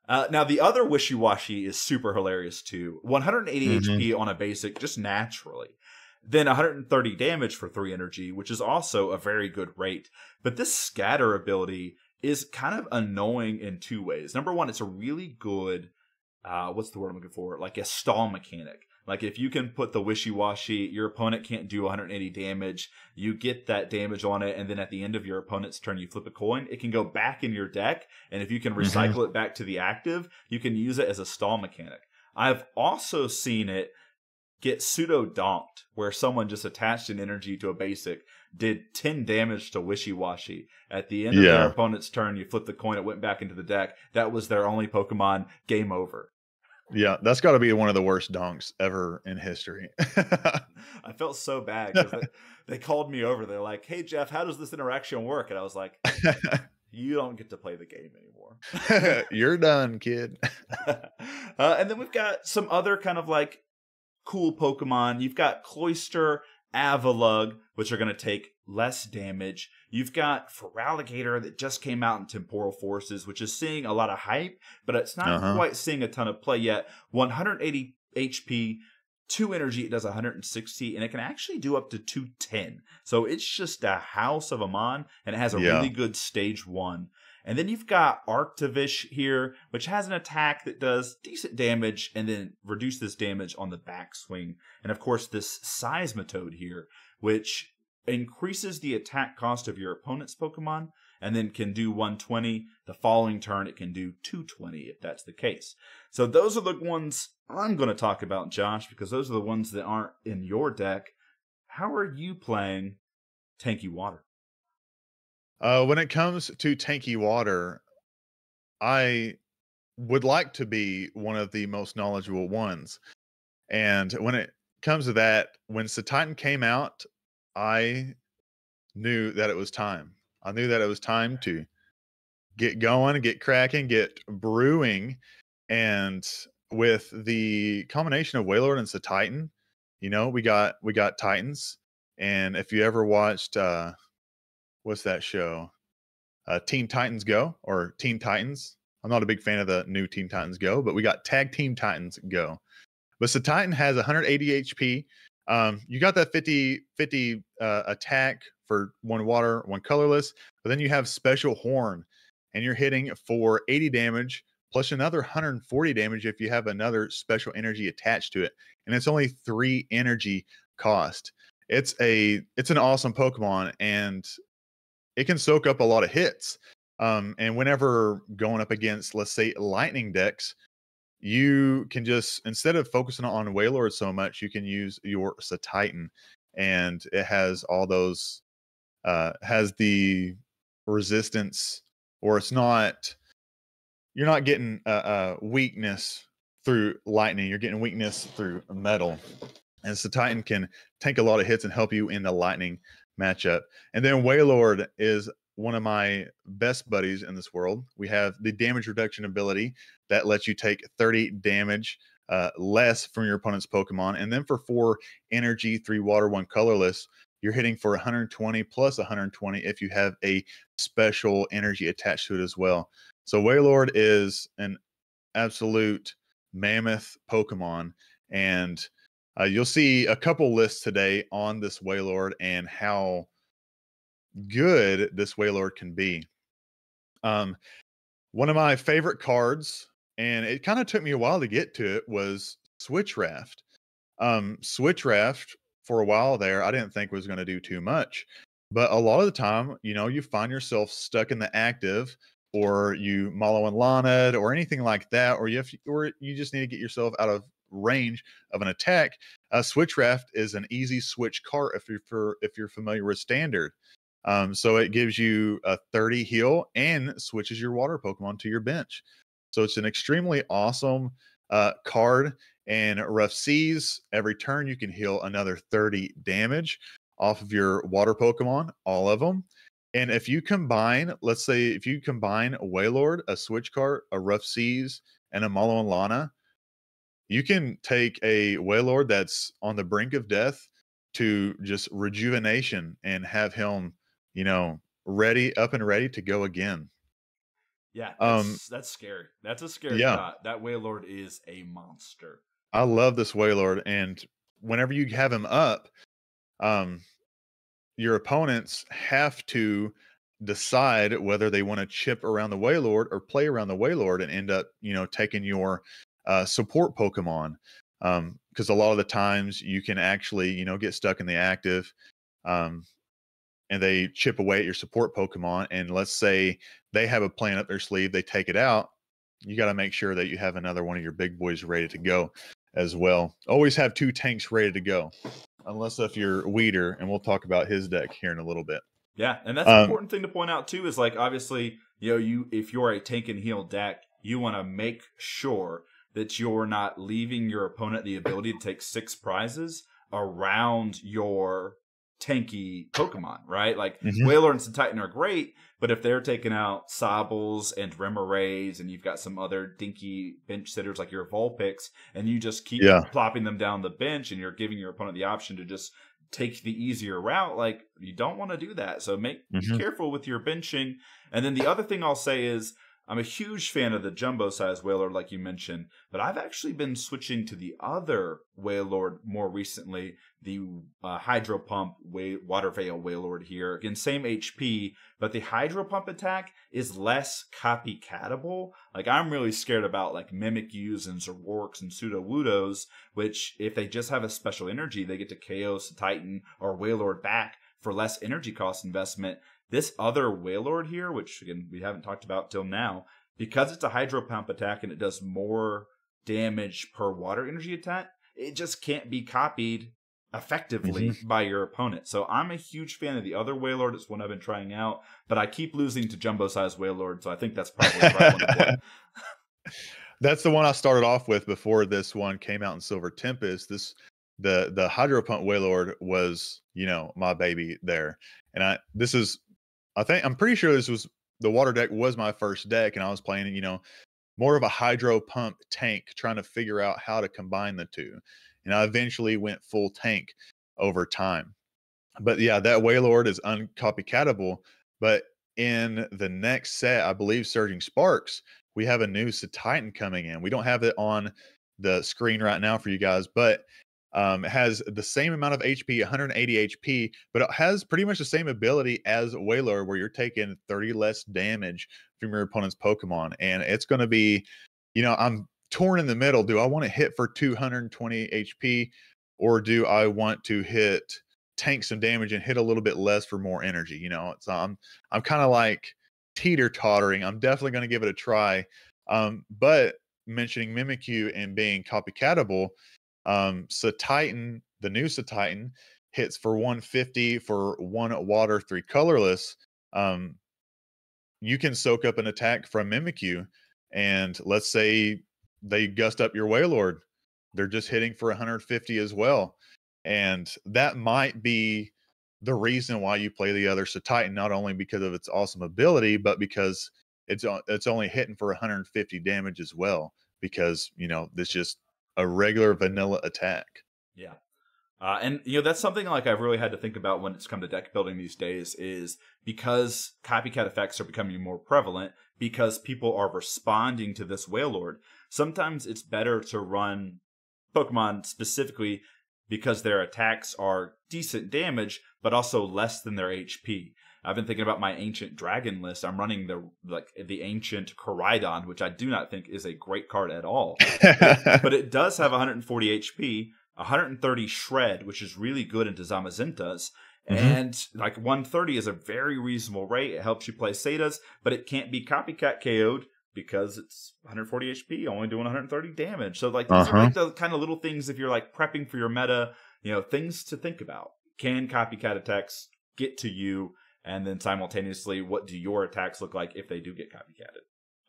Now, the other Wishy-Washy is super hilarious, too. 180 HP on a basic, just naturally. Then 130 damage for 3 energy, which is also a very good rate. But this scatter ability is kind of annoying in 2 ways. Number one, it's a really good, what's the word I'm looking for? Like a stall mechanic. Like if you can put the Wishy-Washy, your opponent can't do 180 damage, you get that damage on it, and then at the end of your opponent's turn, you flip a coin, it can go back in your deck, and if you can recycle it back to the active, you can use it as a stall mechanic. I've also seen it get pseudo-donked, where someone just attached an energy to a basic, did 10 damage to Wishy-Washy. At the end of their opponent's turn, you flip the coin, it went back into the deck. That was their only Pokemon, game over. Yeah, that's got to be one of the worst donks ever in history. I felt so bad because they called me over. They're like, "Hey, Jeff, how does this interaction work?" And I was like, "You don't get to play the game anymore. You're done, kid." And then we've got some other kind of like cool Pokemon. You've got Cloyster, Avalugg, which are going to take less damage. You've got Feraligatr that just came out in Temporal Forces, which is seeing a lot of hype, but it's not quite seeing a ton of play yet. 180 HP, 2 energy, it does 160, and it can actually do up to 210. So it's just a house of a mon, and it has a really good stage 1. And then you've got Arctovish here, which has an attack that does decent damage and then reduces damage on the backswing. And of course, this Seismitoad here, which increases the attack cost of your opponent's Pokemon and then can do 120. The following turn, it can do 220 if that's the case. So those are the ones I'm going to talk about, Josh, because those are the ones that aren't in your deck. How are you playing Tanky Water? When it comes to Tanky Water, I would like to be one of the most knowledgeable ones. And when it comes to that, when Satitan came out, I knew that it was time. I knew that it was time to get going, get cracking, get brewing. And with the combination of Wailord and Satitan, we got Titans. And if you ever watched what's that show? Teen Titans Go or Teen Titans. I'm not a big fan of the new Teen Titans Go, but we got Tag Team Titans Go. But Satitan has 180 HP. You got that 50 attack for 1 water, 1 colorless, but then you have Special Horn, and you're hitting for 80 damage plus another 140 damage if you have another special energy attached to it, and it's only 3 energy cost. It's an awesome Pokemon, and it can soak up a lot of hits. And whenever going up against, let's say, lightning decks, you can just, instead of focusing on Wailord so much, you can use your Satitan, and it has all those has the resistance, or it's not, you're not getting weakness through lightning, you're getting weakness through metal. And so Titan can take a lot of hits and help you in the lightning matchup. And then Wailord is one of my best buddies in this world. We have the damage reduction ability that lets you take 30 damage less from your opponent's Pokemon. And then for 4 energy, 3 water, 1 colorless, you're hitting for 120 plus 120 if you have a special energy attached to it as well. So Wailord is an absolute mammoth Pokemon. And you'll see a couple lists today on this Wailord and how good this Wailord can be. One of my favorite cards, and it kind of took me a while to get to it, was Switch Raft. Switch Raft, for a while there, I didn't think was going to do too much. But a lot of the time, you find yourself stuck in the active, or you Malo and Lana, or anything like that, or you just need to get yourself out of range of an attack. Switch Raft is an easy switch card if you're familiar with Standard. So it gives you a 30 heal and switches your water Pokemon to your bench. So it's an extremely awesome card. And Rough Seas, every turn you can heal another 30 damage off of your water Pokemon, all of them. And if you combine, let's say, if you combine a Wailord, a Switch Cart, a Rough Seas, and a Malo and Lana, you can take a Wailord that's on the brink of death to just rejuvenation and have him, ready, up and ready to go again. Yeah, Um, that's scary. That's a scary yeah, thought. That Wailord is a monster. I love this Wailord, and whenever you have him up, um, your opponents have to decide whether they want to chip around the Wailord or play around the Wailord and end up, taking your support Pokemon. Because a lot of the times you can actually, get stuck in the active, um, and they chip away at your support Pokemon. And let's say they have a plan up their sleeve, they take it out. You got to make sure that you have another one of your big boys ready to go as well. Always have 2 tanks ready to go, unless if you're Weeder, and we'll talk about his deck here in a little bit. Yeah, and that's an Um, important thing to point out too. Is like obviously, if you're a tank and heal deck, you want to make sure that you're not leaving your opponent the ability to take 6 prizes around your tanky Pokemon, right? Like mhm, Wailord and Titan are great, but if they're taking out Sobbles and Remorays and you've got some other dinky bench sitters like your Vulpix, and you just keep yeah. plopping them down the bench and you're giving your opponent the option to just take the easier route, like you don't want to do that. So be Mhm. careful with your benching. And then the other thing I'll say is I'm a huge fan of the jumbo size Wailord, like you mentioned, but I've actually been switching to the other Wailord more recently, the Hydro Pump Water Veil Wailord here. Again, same HP, but the Hydro Pump attack is less copycatable. Like I'm really scared about like Mimikyus and Zoroarks and Sudowoodos, which if they just have a special energy, they get to KO Titan or Wailord back for less energy cost investment. This other Wailord here, which again we haven't talked about till now, because it's a Hydro Pump attack and it does more damage per water energy attack, it just can't be copied Mhm. effectively by your opponent. So I'm a huge fan of the other Wailord. It's one I've been trying out, but I keep losing to jumbo size Wailord, so I think that's probably the right one to play. That's the one I started off with before this one came out in Silver Tempest. The Hydro Pump Wailord was, my baby there. And I'm pretty sure this was the water deck was my first deck, and I was playing, more of a Hydro Pump tank, trying to figure out how to combine the two. And I eventually went full tank over time. But yeah, that Wailord is uncopycatable. But in the next set, I believe Surging Sparks, we have a new Titan coming in. We don't have it on the screen right now for you guys, but it has the same amount of HP, 180 HP, but it has pretty much the same ability as Wailord, where you're taking 30 less damage from your opponent's Pokemon. And it's going to be, I'm torn in the middle. Do I want to hit for 220 HP, or do I want to tank some damage and hit a little bit less for more energy? So I'm kind of like teeter tottering. I'm definitely going to give it a try. But mentioning Mimikyu and being copycatable, Titan, the new Titan, hits for 150 for 1 water, 3 colorless, um, you can soak up an attack from Mimikyu, and let's say they gust up your Wailord, they're just hitting for 150 as well. And that might be the reason why you play the other Titan, not only because of its awesome ability, but because it's only hitting for 150 damage as well, because it's just a regular vanilla attack. Yeah. And that's something like I've really had to think about when it's come to deck building these days, is because copycat effects are becoming more prevalent, because people are responding to this Wailord. Sometimes it's better to run Pokemon specifically because their attacks are decent damage, but also less than their HP. I've been thinking about my Ancient Dragon list. I'm running the Ancient Koraidon, which I do not think is a great card at all. But it does have 140 HP, 130 Shred, which is really good into Zamazintas. And like 130 is a very reasonable rate. It helps you play Setas, but it can't be copycat KO'd because it's 140 HP, only doing 130 damage. So like these are like the kind of little things, if you're like prepping for your meta, things to think about. Can copycat attacks get to you? And then simultaneously, what do your attacks look like if they do get copycatted?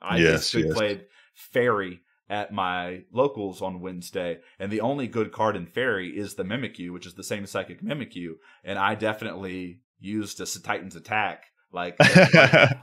I basically played Fairy at my locals on Wednesday, and the only good card in Fairy is the Mimikyu, which is the same Psychic Mimikyu, and I definitely used a Titan's attack. Like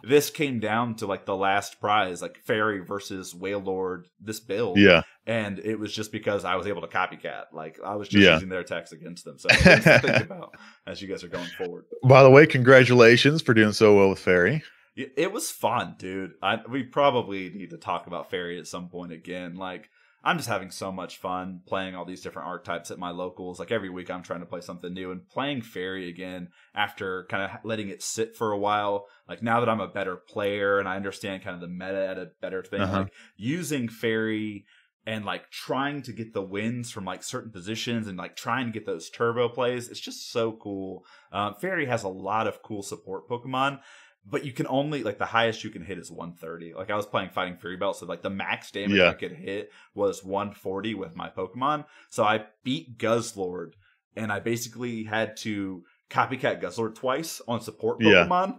this came down to like the last prize, like Fairy versus Wailord, this build. Yeah. And it was just because I was able to copycat. Like I was just using their attacks against them. So things to think about as you guys are going forward. By the way, congratulations for doing so well with Fairy. It was fun, dude. We probably need to talk about Fairy at some point again. Like, I'm just having so much fun playing all these different archetypes at my locals. Like, every week I'm trying to play something new, and playing Fairy again after kind of letting it sit for a while. Like, now that I'm a better player and I understand kind of the meta at a better thing, like using Fairy and like trying to get the wins from like certain positions and like trying to get those turbo plays, it's just so cool. Fairy has a lot of cool support Pokemon. But you can only, like, the highest you can hit is 130. Like, I was playing Fighting Fury Belt, so, like, the max damage I could hit was 140 with my Pokemon. So I beat Guzzlord, and I basically had to copycat Guzzlord twice on support Pokemon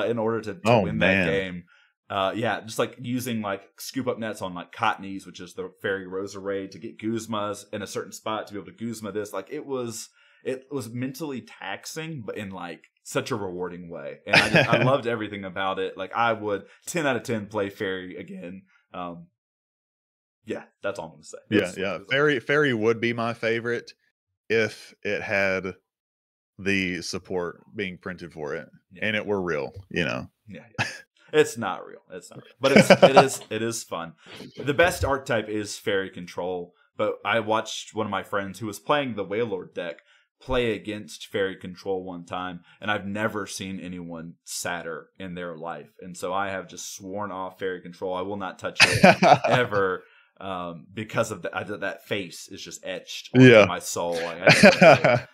in order to win that game. Just, like, using, like, scoop up nets on, like, Cottonese, which is the Fairy Roserade, to get Guzmas in a certain spot to be able to Guzma this. Like, it was mentally taxing, but in, like, such a rewarding way. And I loved everything about it. Like, I would 10 out of 10 play Fairy again. That's all I'm going to say. Fairy would be my favorite if it had the support being printed for it and it were real, It's not real. But it is fun. The best archetype is Fairy Control, but I watched one of my friends who was playing the Wailord deck play against Fairy Control one time, and I've never seen anyone sadder in their life. And so I have just sworn off Fairy Control. I will not touch it ever, because of that face is just etched onto my soul. Like,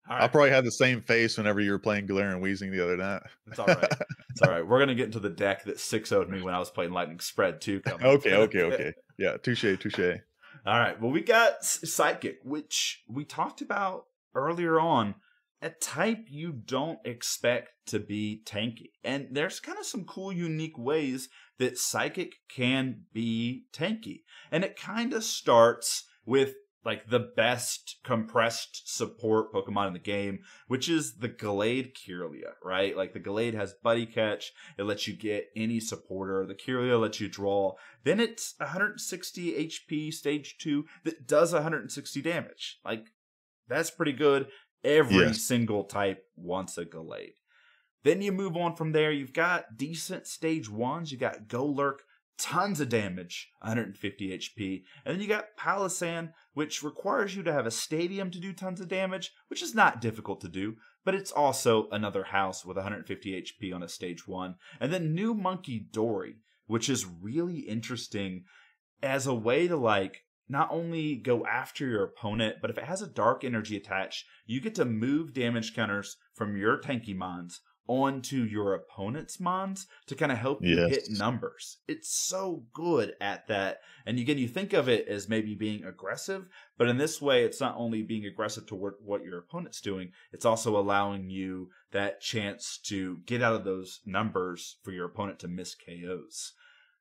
I probably had the same face whenever you were playing Galarian Weezing the other night. It's all right. It's all right. We're going to get into the deck that 6-0'd me when I was playing Lightning Spread too. Okay. Yeah, touche. All right. Well, we got Psychic, which we talked about earlier on. A type you don't expect to be tanky. And there's kind of some cool, unique ways that Psychic can be tanky. And it kind of starts with like the best compressed support Pokemon in the game, which is the Gallade Kirlia, right? Like the Gallade has Buddy Catch. It lets you get any supporter. The Kirlia lets you draw. Then it's 160 HP stage 2 that does 160 damage. Like, that's pretty good. Every single type wants a Gallade. Then you move on from there. You've got decent stage 1s. You got Golurk, tons of damage, 150 HP. And then you got Palossand, which requires you to have a stadium to do tons of damage, which is not difficult to do, but it's also another house with 150 HP on a stage 1. And then New Monkey Dory, which is really interesting as a way to like not only go after your opponent, but if it has a dark energy attached, you get to move damage counters from your Tankymons onto your opponent's mons to kind of help you hit Yes. numbers. It's so good at that. And again, you think of it as maybe being aggressive, but in this way, it's not only being aggressive toward what your opponent's doing, it's also allowing you that chance to get out of those numbers for your opponent to miss KOs.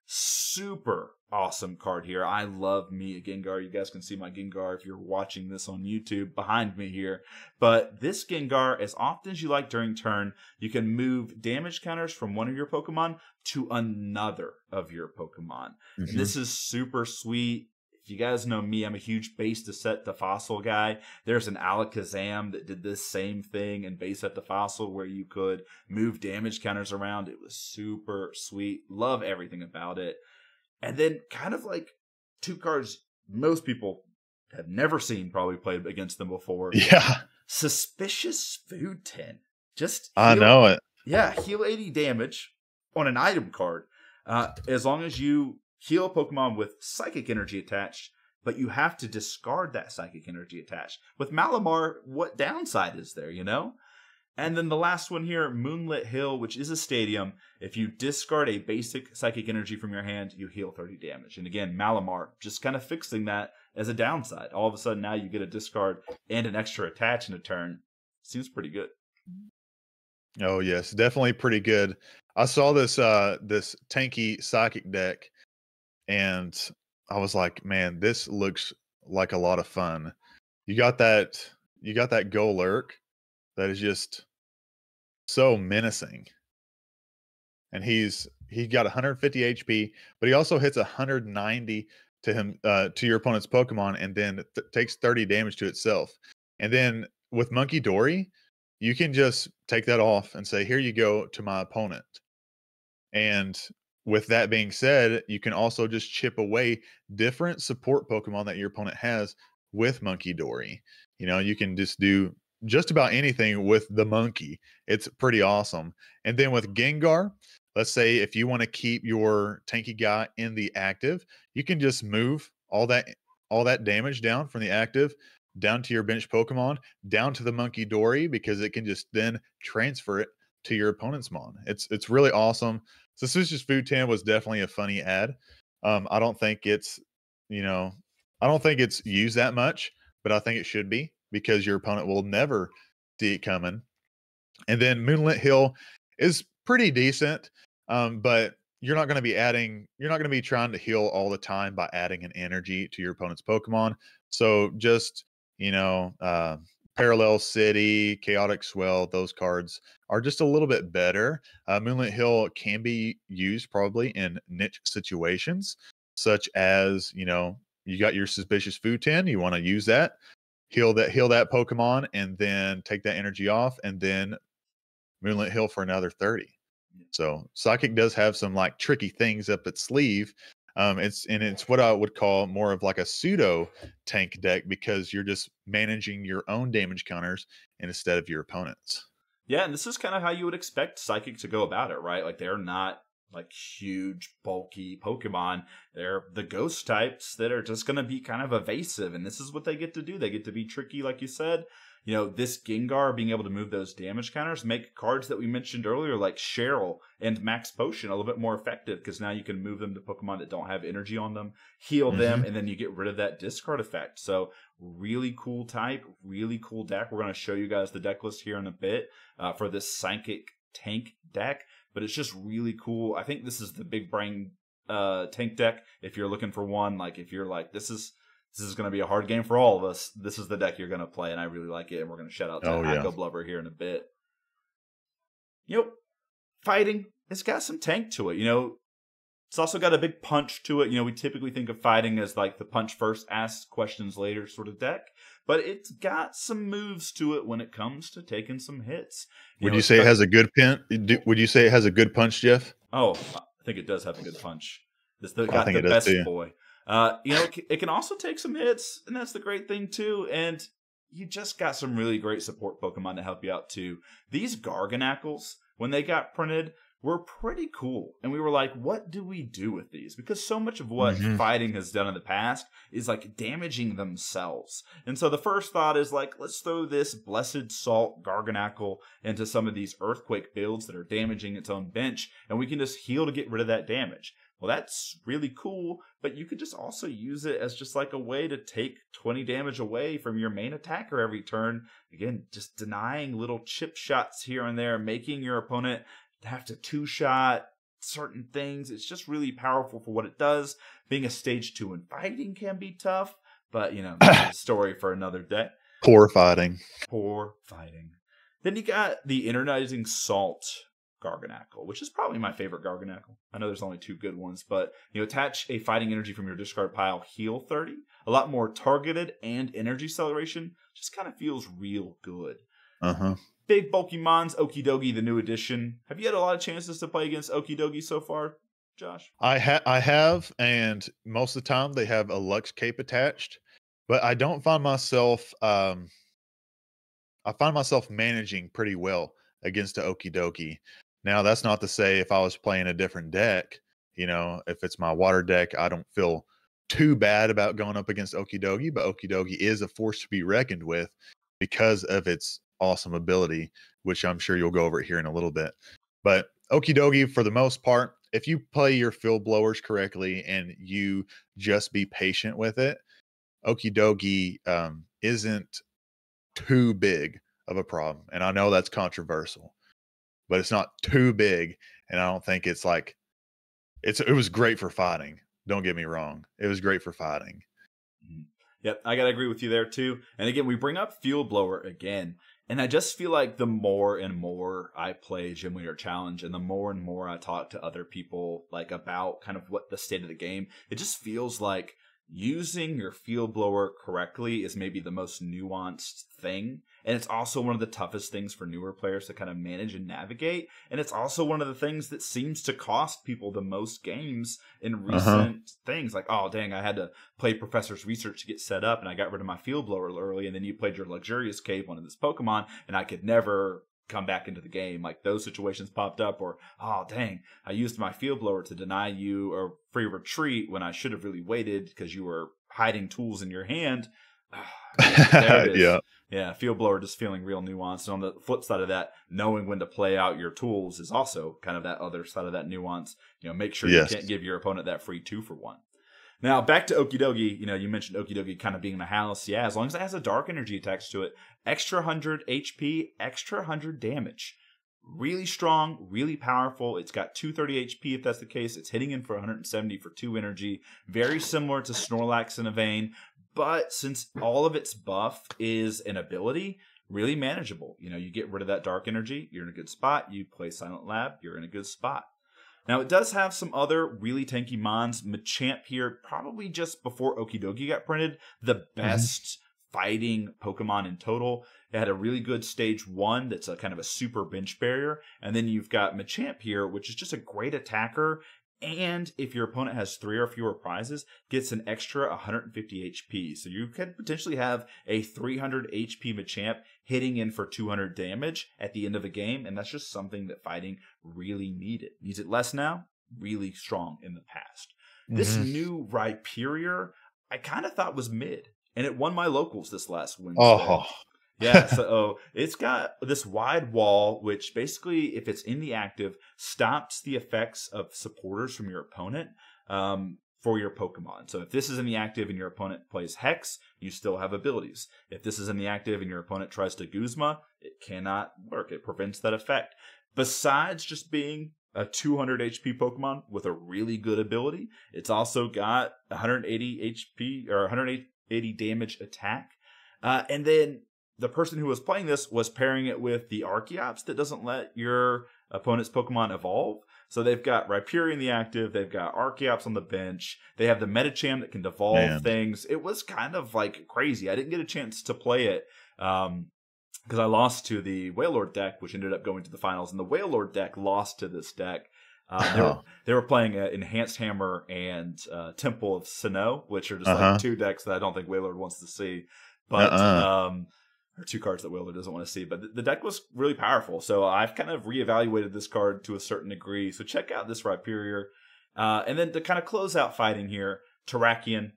Super awesome card here. I love me a Gengar. You guys can see my Gengar if you're watching this on YouTube behind me here. But this Gengar, as often as you like during turn, you can move damage counters from one of your Pokemon to another of your Pokemon. And this is super sweet. If you guys know me, I'm a huge base to set the fossil guy. There's an Alakazam that did this same thing in base set the fossil where you could move damage counters around. It was super sweet. Love everything about it. And then kind of like two cards most people have never seen, probably played against them before. Yeah. Suspicious Food Tin. Just I know it. Yeah, heal 80 damage on an item card. As long as you heal a Pokemon with Psychic Energy attached, but you have to discard that Psychic Energy attached. With Malamar, what downside is there, you know? And then the last one here, Moonlit Hill, which is a stadium. If you discard a basic Psychic Energy from your hand, you heal 30 damage. And again, Malamar, just kind of fixing that as a downside. All of a sudden, now you get a discard and an extra attach in a turn. Seems pretty good. Oh, yes. Definitely pretty good. I saw this this tanky Psychic deck, and I was like, man, this looks like a lot of fun. You got that Golurk that is just so menacing. And he got 150 HP, but he also hits 190 to him to your opponent's Pokemon, and then takes 30 damage to itself. And then with Monkey Dory, you can just take that off and say, here you go to my opponent. And with that being said, you can also just chip away different support Pokemon that your opponent has with Monkey Dory. You know, you can just do just about anything with the monkey. It's pretty awesome. And then with Gengar, let's say if you want to keep your tanky guy in the active, you can just move all that damage down from the active down to your bench Pokemon, down to the Monkey Dory, because it can just then transfer it to your opponent's mon. It's really awesome. Suspicious Food Tin was definitely a funny ad. I don't think it's, I don't think it's used that much, but I think it should be, because your opponent will never see it coming. And then Moonlit Hill is pretty decent, but you're not going to be trying to heal all the time by adding an energy to your opponent's Pokemon. So just, Parallel City, Chaotic Swell, those cards are just a little bit better. Moonlit Hill can be used probably in niche situations, such as, you got your Suspicious Food Tin, you want to use that, heal that Pokemon, and then take that energy off, and then Moonlit Hill for another 30. So Psychic does have some like tricky things up its sleeve. It's what I would call more of like a pseudo tank deck, because you're just managing your own damage counters instead of your opponent's. Yeah, and this is kind of how you would expect Psychic to go about it, right? Like, they're not like huge, bulky Pokemon. They're the ghost types that are just going to be kind of evasive, and this is what they get to do. They get to be tricky, like you said. This Gengar being able to move those damage counters make cards that we mentioned earlier, like Cheryl and Max Potion, a little bit more effective, because now you can move them to Pokemon that don't have energy on them, heal them, and then you get rid of that discard effect. So really cool type, really cool deck. We're going to show you guys the deck list here in a bit for this Psychic tank deck, but it's just really cool. I think this is the big brain tank deck. If you're looking for one, like if you're like, this is going to be a hard game for all of us, this is the deck you're going to play, and I really like it, and we're going to shout out to Echo Blubber here in a bit. Fighting, it's got some tank to it. It's also got a big punch to it. We typically think of fighting as like the punch first, ask questions later sort of deck, but it's got some moves to it when it comes to taking some hits. Would you say it has a good pin? Would you say it has a good punch, Jeff? Oh, I think it does have a good punch. It's got the best boy. It can also take some hits, and that's the great thing too. And you just got some really great support Pokemon to help you out too. These Garganacles, when they got printed, were pretty cool. And we were like, what do we do with these? Because so much of what Mm-hmm. fighting has done in the past is like damaging themselves. And so the first thought is like, let's throw this Blessed Salt Garganacle into some of these Earthquake builds that are damaging its own bench, and we can just heal to get rid of that damage. Well, that's really cool, but you could just also use it as just like a way to take 20 damage away from your main attacker every turn. Again, just denying little chip shots here and there, making your opponent have to two-shot certain things. It's just really powerful for what it does. Being a stage 2 in fighting can be tough, but, you know, that's a story for another day. Poor fighting. Poor fighting. Then you got the Energizing Salt Garganacle, which is probably my favorite Garganacle. I know there's only 2 good ones, but you attach a fighting energy from your discard pile, heal 30. A lot more targeted and energy acceleration. Just kind of feels real good. Uh-huh. Big bulky mons, Okidogi, the new edition. Have you had a lot of chances to play against Okidogi so far, Josh? I have, and most of the time they have a Lux Cape attached, but I don't find myself I find myself managing pretty well against the Okidogi. Now, that's not to say if I was playing a different deck, you know, if it's my water deck, I don't feel too bad about going up against Okidogi, but Okidogi is a force to be reckoned with because of its awesome ability, which I'm sure you'll go over it here in a little bit. But Okidogi, for the most part, if you play your field blowers correctly and you just be patient with it, Okidogi isn't too big of a problem. And I know that's controversial, but it's not too big. And I don't think it's like it was great for fighting. Don't get me wrong. It was great for fighting. Yep, I gotta agree with you there too. And again, we bring up Field Blower again. And I just feel like the more and more I play Gym Leader Challenge and the more and more I talk to other people like about kind of what the state of the game, it just feels like using your Field Blower correctly is maybe the most nuanced thing. And it's also one of the toughest things for newer players to kind of manage and navigate. And it's also one of the things that seems to cost people the most games in recent things. Like, oh, dang, I had to play Professor's Research to get set up and I got rid of my Field Blower early. And then you played your Luxurious Cave, one of this Pokemon, and I could never come back into the game. Like those situations popped up, or, oh, dang, I used my Field Blower to deny you a free retreat when I should have really waited because you were hiding tools in your hand. There it is. Yeah, Field Blower just feeling real nuanced. And on the flip side of that, knowing when to play out your tools is also kind of that other side of that nuance. You know, make sure you can't give your opponent that free 2-for-1. Now, back to Okidogi. You know, you mentioned Okidogi kind of being in the house. Yeah, as long as it has a dark energy attached to it, extra 100 HP, extra 100 damage. Really strong, really powerful. It's got 230 HP if that's the case. It's hitting in for 170 for 2 energy. Very similar to Snorlax in a vein. But since all of its buff is an ability, really manageable. You know, you get rid of that dark energy, you're in a good spot. You play Silent Lab, you're in a good spot. Now, it does have some other really tanky mons. Machamp here, probably just before Okidogi got printed, the best fighting Pokemon in total. It had a really good stage 1 that's a kind of a super bench barrier. And then you've got Machamp here, which is just a great attacker. And if your opponent has 3 or fewer prizes, gets an extra 150 HP. So you could potentially have a 300 HP Machamp hitting in for 200 damage at the end of a game. And that's just something that fighting really needed. Needs it less now, really strong in the past. This new Rhyperior, I kind of thought was mid. And it won my locals this last Wednesday. Yeah, so it's got this wide wall, which basically, if it's in the active, stops the effects of supporters from your opponent for your Pokemon. So if this is in the active and your opponent plays Hex, you still have abilities. If this is in the active and your opponent tries to Guzma, it cannot work. It prevents that effect. Besides just being a 200 HP Pokemon with a really good ability, it's also got 180 HP or 180 damage attack. And then the person who was playing this was pairing it with the Archeops that doesn't let your opponent's Pokemon evolve. So they've got Rhyperior in the active, they've got Archeops on the bench, they have the Medicham that can devolve things. It was kind of like crazy. I didn't get a chance to play it because I lost to the Wailord deck, which ended up going to the finals, and the Wailord deck lost to this deck. They were playing Enhanced Hammer and Temple of Sinnoh, which are just like 2 decks that I don't think Wailord wants to see. But or 2 cards that Wheeler doesn't want to see. But the deck was really powerful, so I've kind of reevaluated this card to a certain degree. So check out this Rhyperior. And then to kind of close out fighting here, Terrakion,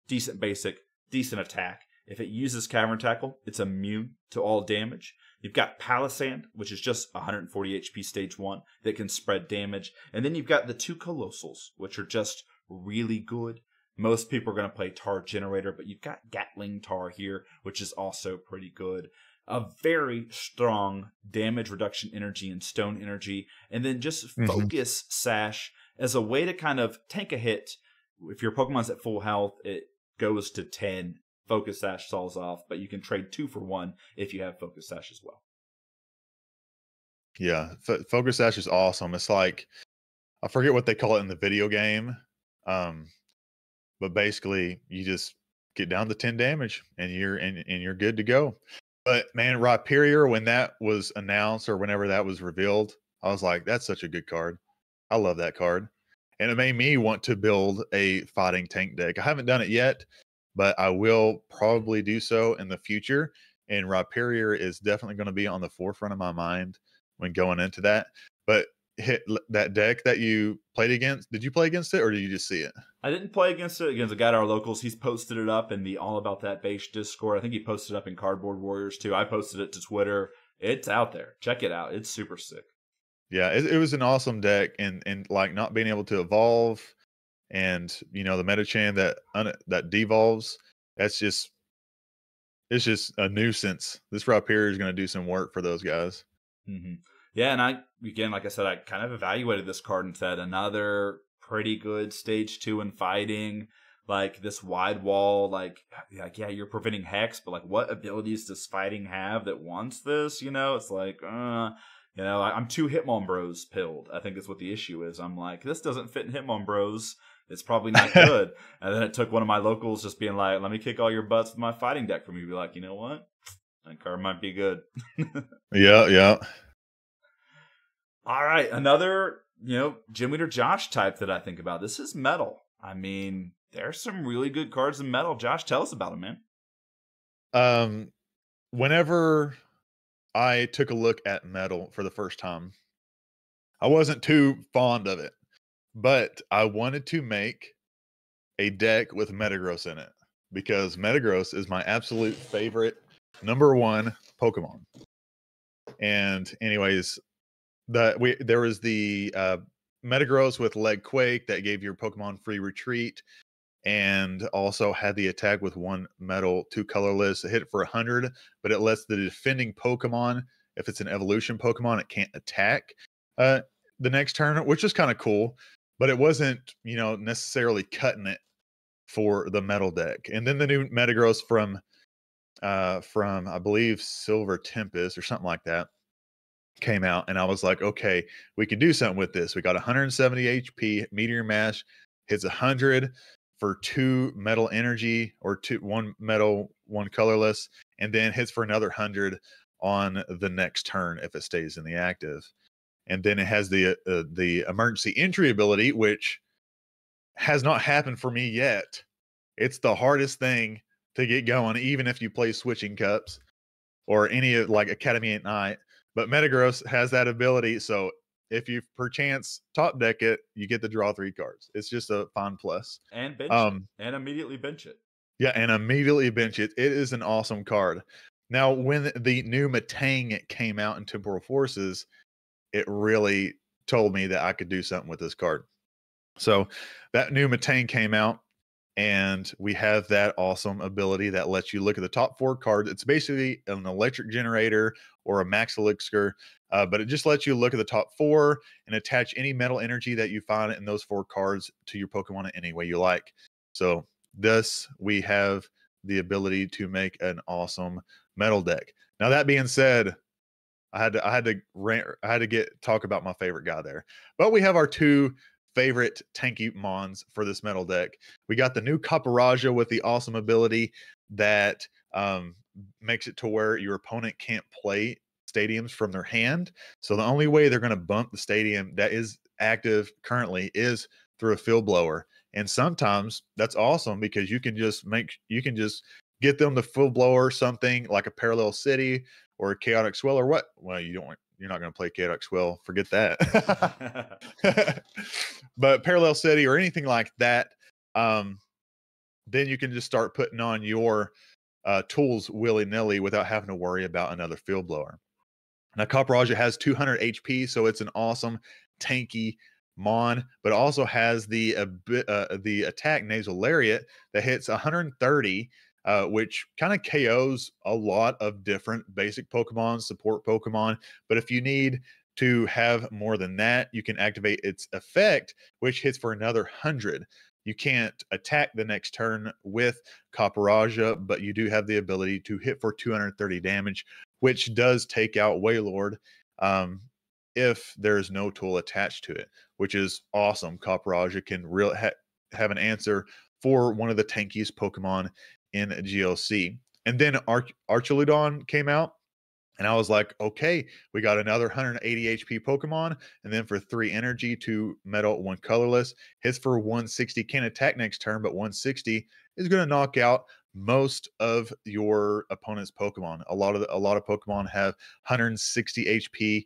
decent basic, decent attack. If it uses Cavern Tackle, it's immune to all damage. You've got Palisand, which is just 140 HP stage 1 that can spread damage. And then you've got the 2 Colossals, which are just really good. Most people are going to play Tar Generator, but you've got Gatling Tar here, which is also pretty good. A very strong damage reduction energy and stone energy. And then just Focus Sash as a way to kind of tank a hit. If your Pokemon's at full health, it goes to 10. Focus Sash falls off, but you can trade 2 for 1 if you have Focus Sash as well. Yeah, Focus Sash is awesome. It's like, I forget what they call it in the video game, but basically you just get down to 10 damage and you're good to go. But man, Rhyperior, when that was announced or whenever that was revealed, I was like, that's such a good card. I love that card. And it made me want to build a fighting tank deck. I haven't done it yet, but I will probably do so in the future. And Rhyperior is definitely going to be on the forefront of my mind when going into that. But hit that deck that you played against, did you play against it or did you just see it? I didn't play against it. Against a guy at our locals. He's posted it up in the All About That Base Discord. I think he posted it up in Cardboard Warriors too. I posted it to Twitter. It's out there. Check it out. It's super sick. Yeah, it was an awesome deck, and like not being able to evolve, and you know the Metachan that devolves. It's just a nuisance. This Rhyperior is going to do some work for those guys. Mm-hmm. Yeah, and like I said, I kind of evaluated this card and said another pretty good stage 2 in fighting. Like this wide wall, like yeah, you're preventing Hex, but like what abilities does fighting have that wants this? You know, it's like you know, I'm too Hitmonbros pilled. I think that's what the issue is. I'm like, this doesn't fit in Hitmonbros. It's probably not good. And then it took one of my locals just being like, let me kick all your butts with my fighting deck for me to be like, you know what? That card might be good. Yeah. All right. Another, Gym Leader Josh type that I think about. This is Metal. I mean, there's some really good cards in Metal. Josh, tell us about them, man. Whenever I took a look at Metal for the first time, I wasn't too fond of it, but I wanted to make a deck with Metagross in it because Metagross is my absolute favorite #1 Pokemon. And anyways, there was the Metagross with Leg Quake that gave your Pokemon free retreat, and also had the attack with 1 metal, 2 colorless. It hit for 100, but it lets the defending Pokemon, if it's an evolution Pokemon, it can't attack the next turn, which is kind of cool. But it wasn't, necessarily cutting it for the metal deck. And then the new Metagross from I believe Silver Tempest or something like that came out, and I was like, okay, we can do something with this. We got 170 HP, Meteor Mash, hits 100 for 2 metal energy, or 1 metal, 1 colorless, and then hits for another 100 on the next turn if it stays in the active. And then it has the emergency entry ability, which has not happened for me yet. It's the hardest thing to get going, even if you play Switching Cups or any of like Academy at Night. But Metagross has that ability, so if you perchance top deck it, you get to draw 3 cards. It's just a fun plus. And bench it. And immediately bench it. Yeah, and immediately bench it. It is an awesome card. Now, when the new Metang came out in Temporal Forces, it really told me that I could do something with this card. So that new Metang came out, and we have that awesome ability that lets you look at the top 4 cards. It's basically an electric generator or a max elixir, but it just lets you look at the top 4 and attach any metal energy that you find in those 4 cards to your Pokemon in any way you like. So thus we have the ability to make an awesome metal deck. Now that being said, I had to talk about my favorite guy there, but we have our 2 favorite tanky mons for this metal deck. We got the new Caparaja with the awesome ability that makes it to where your opponent can't play stadiums from their hand. So the only way they're going to bump the stadium that is active currently is through a field blower. And sometimes that's awesome because you can just get them the full blower or something like a Parallel City or a Chaotic Swell or what. Well, you're not going to play Chaotic Swell. Forget that. But Parallel City or anything like that, then you can just start putting on your tools willy-nilly without having to worry about another field blower. Now, Copper has 200 HP, so it's an awesome tanky mon, but also has the attack Nasal Lariat that hits 130, which kind of KOs a lot of different basic Pokemon, support Pokemon. But if you need to have more than that, you can activate its effect, which hits for another 100. You can't attack the next turn with Copperaja, but you do have the ability to hit for 230 damage, which does take out Wailord if there's no tool attached to it, which is awesome. Copperaja can have an answer for one of the tankiest Pokemon in GLC. And then Archaludon came out, and I was like, okay, we got another 180 HP Pokemon. And then for 3 energy, 2 metal, 1 colorless. Hits for 160. Can't attack next turn, but 160 is going to knock out most of your opponent's Pokemon. A lot of Pokemon have 160 HP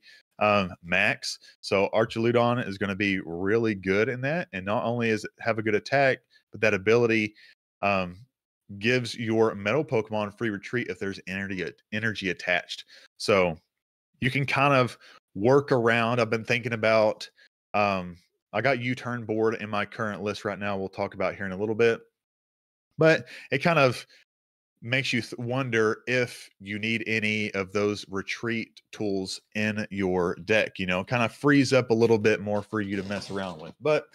max. So Archaludon is going to be really good in that. And not only is it have a good attack, but that ability gives your metal Pokemon free retreat if there's energy attached. So you can kind of work around. I've been thinking about, I got U-turn board in my current list right now. We'll talk about here in a little bit, but it kind of makes you wonder if you need any of those retreat tools in your deck, kind of frees up a little bit more for you to mess around with. But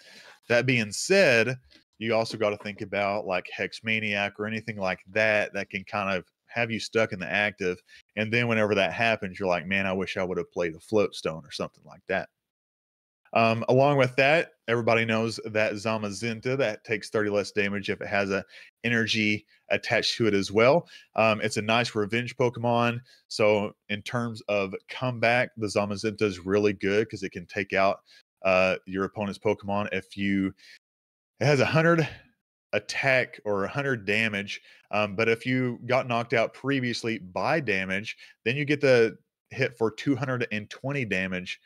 that being said, you also got to think about like Hex Maniac or anything like that can kind of have you stuck in the active. And then whenever that happens, you're like, man, I wish I would have played a Float Stone or something like that. Along with that, everybody knows that Zamazenta, that takes 30 less damage if it has a energy attached to it as well. It's a nice revenge Pokemon. So in terms of comeback, the Zamazenta is really good because it can take out your opponent's Pokemon. It has 100 attack or 100 damage, but if you got knocked out previously by damage, then you get the hit for 220 damage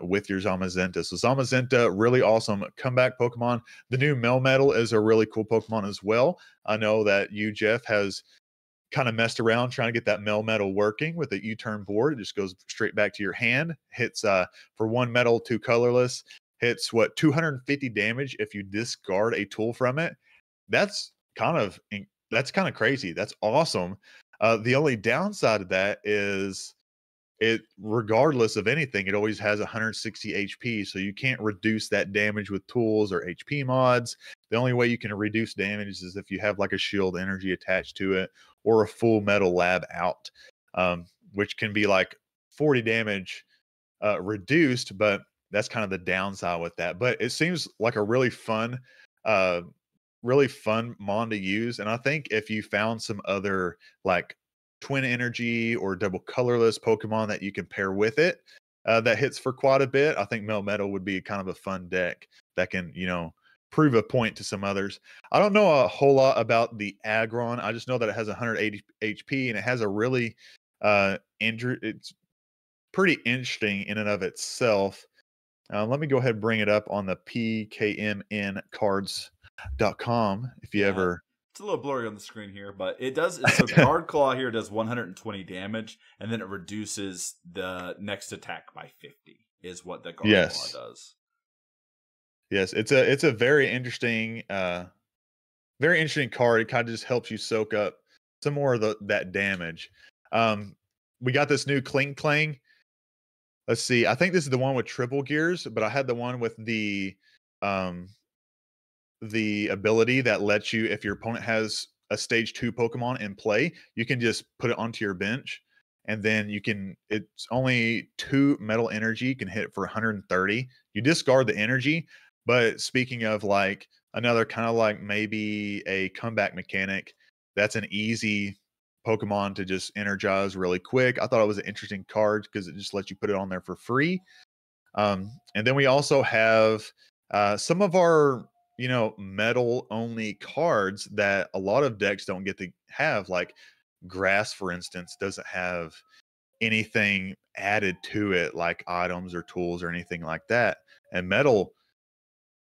with your Zamazenta. So Zamazenta, really awesome comeback Pokemon. The new Melmetal is a really cool Pokemon as well. I know that you, Jeff, has kind of messed around trying to get that Melmetal working with the U-turn board. It just goes straight back to your hand. Hits for 1 metal, 2 colorless. Hits 250 damage if you discard a tool from it. That's kind of crazy. That's awesome. The only downside of that is regardless of anything, it always has 160 HP. So you can't reduce that damage with tools or HP mods. The only way you can reduce damage is if you have like a shield energy attached to it or a full metal lab out, which can be like 40 damage reduced, but that's kind of the downside with that. But it seems like a really fun mon to use. And I think if you found some other like twin energy or double colorless Pokemon that you can pair with it, that hits for quite a bit, I think Melmetal would be kind of a fun deck that can, prove a point to some others. I don't know a whole lot about the Aggron. I just know that it has 180 HP and it has a really it's pretty interesting in and of itself. Let me go ahead and bring it up on the pkmncards.com if you ever. It's a little blurry on the screen here, but it does. So Guard Claw here does 120 damage, and then it reduces the next attack by 50. Is what the Guard Claw does. Yes, it's a very interesting card. It kind of just helps you soak up some more of that damage. We got this new Kling Clang. Let's see. I think this is the one with triple gears, but I had the one with the ability that lets you, if your opponent has a stage 2 Pokemon in play, you can just put it onto your bench, and then it's only 2 metal energy. You can hit for 130. You discard the energy, but speaking of like another kind of like maybe a comeback mechanic, that's an easy Pokemon to just energize really quick. I thought it was an interesting card because it just lets you put it on there for free. And then we also have some of our metal only cards that a lot of decks don't get to have. Like grass, for instance, doesn't have anything added to it, like items or tools or anything like that. And metal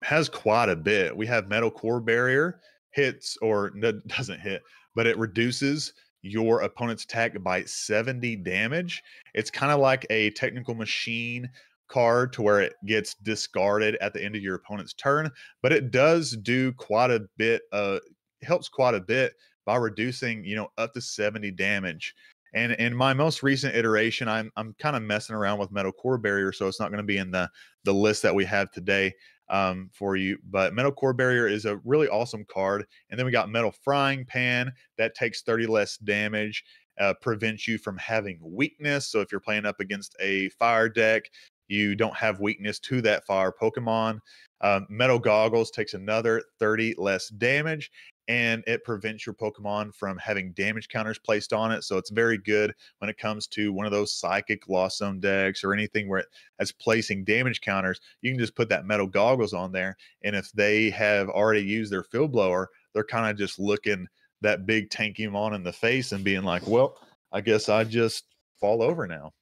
has quite a bit. We have metal core barrier, hits or doesn't hit, but it reduces your opponent's attack by 70 damage. It's kind of like a technical machine card to where it gets discarded at the end of your opponent's turn, but it does do quite a bit, helps quite a bit by reducing, up to 70 damage. And in my most recent iteration, I'm kind of messing around with metal core barrier, so it's not going to be in the list that we have today for you. But metal core barrier is a really awesome card. And then we got metal frying pan that takes 30 less damage, prevents you from having weakness. So if you're playing up against a fire deck, you don't have weakness to that fire Pokemon. Metal goggles takes another 30 less damage, and it prevents your Pokemon from having damage counters placed on it. So it's very good when it comes to one of those psychic lost zone decks or anything where it's placing damage counters. You can just put that metal goggles on there, and if they have already used their field blower, they're kind of just looking that big tanky mon in the face and being like, well, I guess I just fall over now.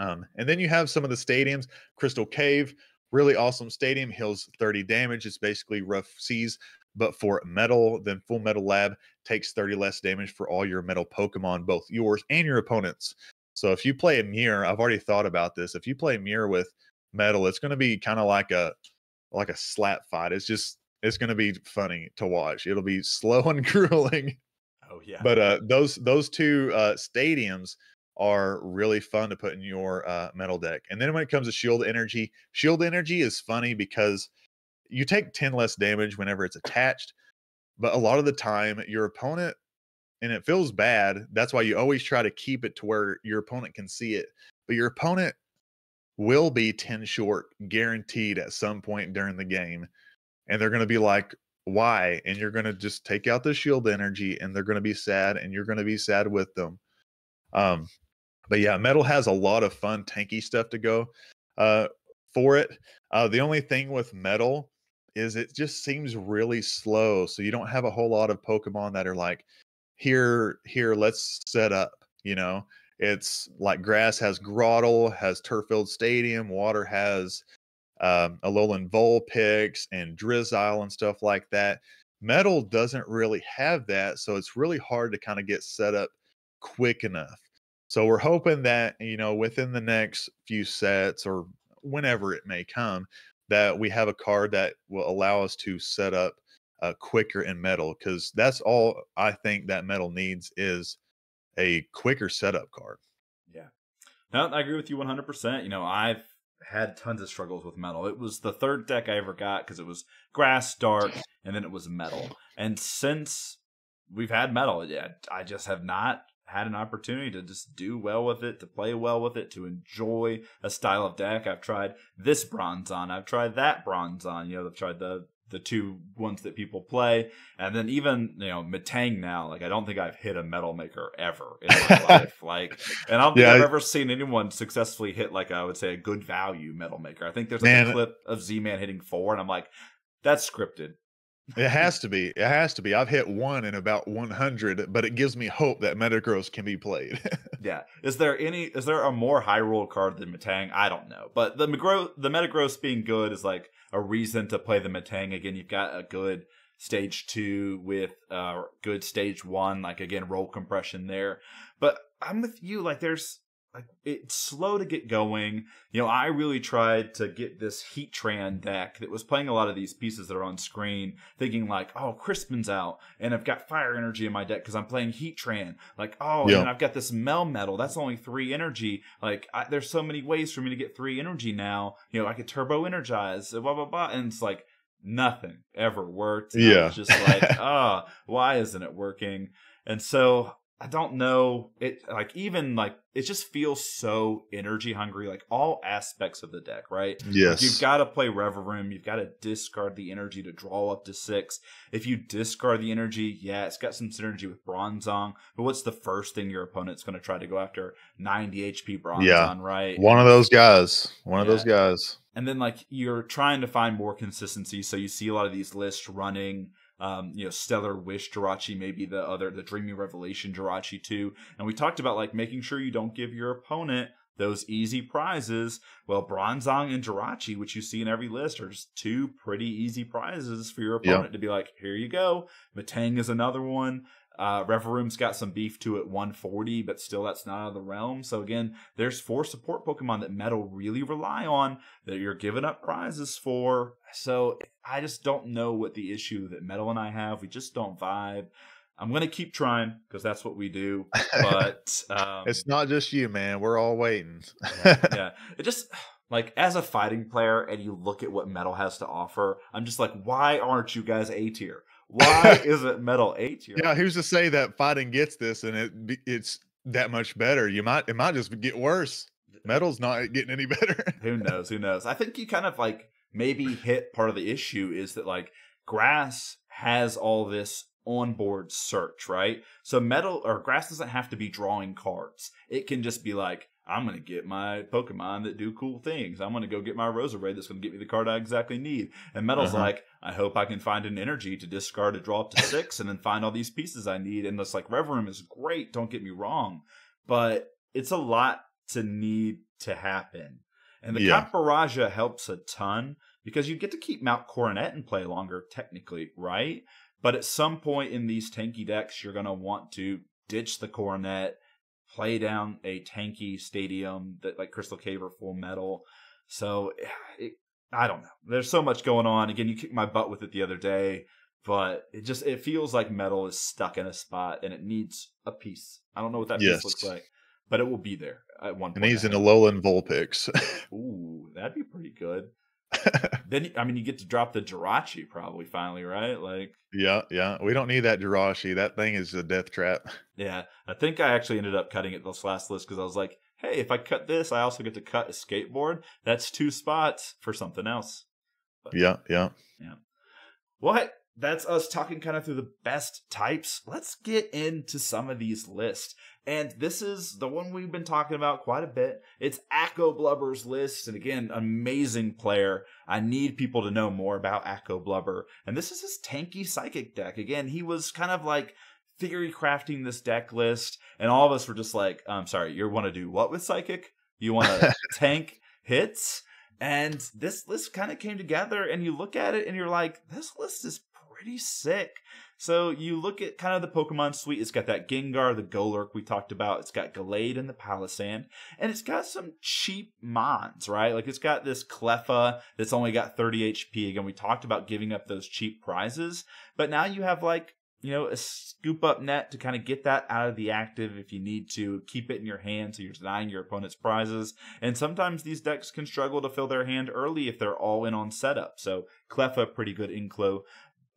And then you have some of the stadiums. Crystal Cave, really awesome stadium, heals 30 damage. It's basically rough seas, but for metal. Then Full Metal Lab takes 30 less damage for all your metal Pokemon, both yours and your opponents. So if you play a mirror, I've already thought about this. If you play a mirror with metal, it's going to be kind of like a slap fight. It's going to be funny to watch. It'll be slow and grueling. Oh yeah. But those two stadiums are really fun to put in your metal deck. And then when it comes to shield energy is funny because you take 10 less damage whenever it's attached, but a lot of the time your opponent, and it feels bad, that's why you always try to keep it to where your opponent can see it, but your opponent will be 10 short guaranteed at some point during the game, and they're going to be like, why? And you're going to just take out the shield energy, and they're going to be sad, and you're going to be sad with them. But yeah, metal has a lot of fun tanky stuff to go for it. The only thing with metal is it just seems really slow. So you don't have a whole lot of Pokemon that are like, here, let's set up. It's like grass has Grotle, has Turffield Stadium, water has Alolan Vulpix and Drizzile and stuff like that. Metal doesn't really have that, so it's really hard to kind of get set up quick enough. So we're hoping that, within the next few sets or whenever it may come, that we have a card that will allow us to set up quicker in metal, because that's all I think that metal needs is a quicker setup card. Yeah. No, I agree with you 100%. I've had tons of struggles with metal. It was the third deck I ever got because it was grass, dark, and then it was metal. And since we've had metal, yeah, I just have not had an opportunity to just do well with it, to play well with it, to enjoy a style of deck. I've tried this Bronzong, I've tried that Bronzong, I've tried the two ones that people play, and then even Metang now. Like, I don't think I've hit a metal maker ever in my life. Like, and I don't think I've ever seen anyone successfully hit, like, I would say, a good value metal maker. I think there's like a clip of Z-Man hitting 4, and I'm like, that's scripted. It has to be. I've hit 1 in about 100, but it gives me hope that Metagross can be played. Yeah. Is there a more high roll card than Metang? I don't know. But the Metagross being good is like a reason to play the Metang. Again, you've got a good stage 2 with good stage 1, like, again, roll compression there. But I'm with you, like, it's slow to get going. I really tried to get this Heatran deck that was playing a lot of these pieces that are on screen, thinking like, oh, Crispin's out, and I've got fire energy in my deck because I'm playing Heatran. Like, oh, and I've got this Melmetal. That's only 3 energy. Like, there's so many ways for me to get 3 energy now. I could Turbo Energize, blah, blah, blah. And it's like, nothing ever worked. Yeah. I was just like, why isn't it working? And so I don't know. It like even like it just feels so energy hungry, like all aspects of the deck, right? Like you've Yes. got to play Reverum, you've got to discard the energy to draw up to 6. If you discard the energy, yeah, it's got some synergy with Bronzong, but what's the first thing your opponent's going to try to go after? 90 HP Yeah. Bronzong, right? One of those guys. One of Yeah, those guys. and then like you're trying to find more consistency, so you see a lot of these lists running Stellar Wish Jirachi, maybe the Dreamy Revelation Jirachi too. And we talked about like making sure you don't give your opponent those easy prizes. Well, Bronzong and Jirachi, which you see in every list, are just 2 pretty easy prizes for your Yep. opponent to be like, here you go. Matang is another one. Reverum's got some beef to it, 140, but still that's not out of the realm. So again, there's 4 support Pokemon that Metal really rely on that you're giving up prizes for. So I just don't know what the issue that Metal and I have. We just don't vibe. I'm going to keep trying because that's what we do. But It's not just you, man. We're all waiting. yeah. It just like as a fighting player and you look at what Metal has to offer, I'm just like, why aren't you guys A tier? Why isn't Metal A tier? Yeah, who's to say that fighting gets this and it's that much better? It might just get worse. Metal's not getting any better. Who knows? Who knows? I think you kind of like maybe hit part of the issue is that like Grass has all this onboard search, right? So Metal or Grass doesn't have to be drawing cards. It can just be like, I'm going to get my Pokemon that do cool things. I'm going to go get my Roserade that's going to get me the card I exactly need. And Metal's like, I hope I can find an energy to discard to draw up to 6 and then find all these pieces I need. And it's like, Reverum is great, don't get me wrong. But it's a lot to need to happen. And the Yeah. Camparaja helps a ton because you get to keep Mount Coronet in play longer, technically, right? But at some point in these tanky decks, you're going to want to ditch the Coronet, play down a tanky stadium that like Crystal Cave or Full Metal. So I don't know. There's so much going on. Again, you kicked my butt with it the other day, but it feels like Metal is stuck in a spot and it needs a piece. I don't know what that piece looks like, but it will be there at one point. And he's in Alolan Vulpix. Ooh, that'd be pretty good. Then I mean, you get to drop the Jirachi probably finally, right? Like, yeah. We don't need that Jirachi. That thing is a death trap. Yeah, I think I actually ended up cutting it this last list because I was like, hey, if I cut this, I also get to cut a skateboard. That's 2 spots for something else. But, Yeah. Well, hey, that's us talking kind of through the best types. Let's get into some of these lists. And this is the one we've been talking about quite a bit. It's Acco Blubber's list. And again, amazing player. I need people to know more about Acco Blubber. And this is his tanky psychic deck. Again, he was kind of like theory crafting this deck list. And all of us were just like, I'm sorry, you want to do what with psychic? You want to tank hits? And this list kind of came together and you look at it and you're like, this list is pretty sick. So you look at kind of the Pokemon suite. It's got that Gengar, the Golurk we talked about. It's got Gallade and the Palisand. And it's got some cheap mons, right? Like it's got this Cleffa that's only got 30 HP. Again, we talked about giving up those cheap prizes. But now you have like, a scoop up net to kind of get that out of the active if you need to. Keep it in your hand so you're denying your opponent's prizes. And sometimes these decks can struggle to fill their hand early if they're all in on setup. So Cleffa, pretty good Inclo.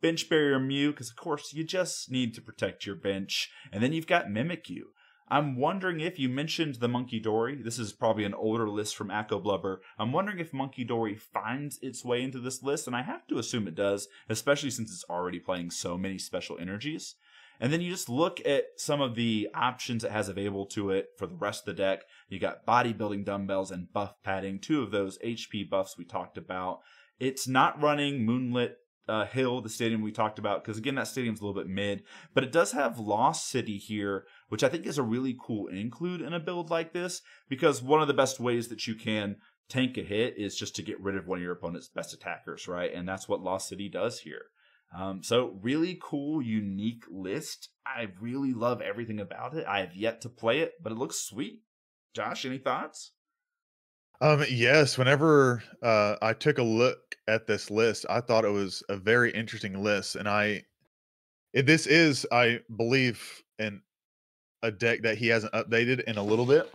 Bench Barrier Mew, because of course you just need to protect your bench. And then you've got Mimikyu. I'm wondering if you mentioned the Monkey Dory. This is probably an older list from Acco Blubber. I'm wondering if Monkey Dory finds its way into this list, and I have to assume it does, especially since it's already playing so many special energies. And then you just look at some of the options it has available to it for the rest of the deck. You got bodybuilding dumbbells and buff padding, 2 of those HP buffs we talked about. It's not running Moonlit Hill, the stadium we talked about, because again, that stadium's a little bit mid, but it does have Lost City here, which I think is a really cool include in a build like this, because one of the best ways that you can tank a hit is just to get rid of one of your opponent's best attackers, right? And that's what Lost City does here. So really cool, unique list. I really love everything about it. I have yet to play it, but it looks sweet. Josh, any thoughts? Yes, whenever I took a look at this list, I thought it was a very interesting list. And this is, I believe, a deck that he hasn't updated in a little bit.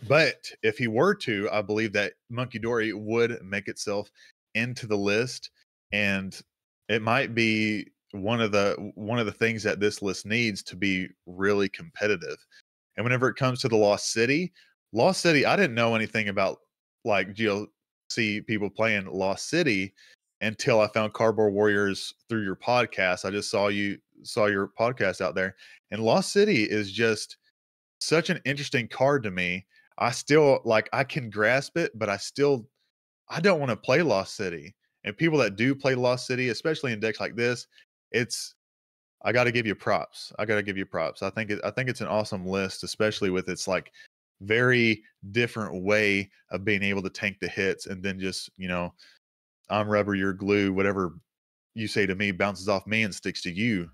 But if he were to, I believe that Monkey Dory would make itself into the list. And it might be one of the things that this list needs to be really competitive. And whenever it comes to the Lost City, I didn't know anything about like GLC people playing Lost City until I found Cardboard Warriors through your podcast. I just saw your podcast out there, and Lost City is just such an interesting card to me. I still like I can grasp it, but I don't want to play Lost City. And people that do play Lost City, especially in decks like this, it's I got to give you props. I got to give you props. I think it's an awesome list, especially with its like very different way of being able to tank the hits and then just, I'm rubber, you're glue, whatever you say to me bounces off me and sticks to you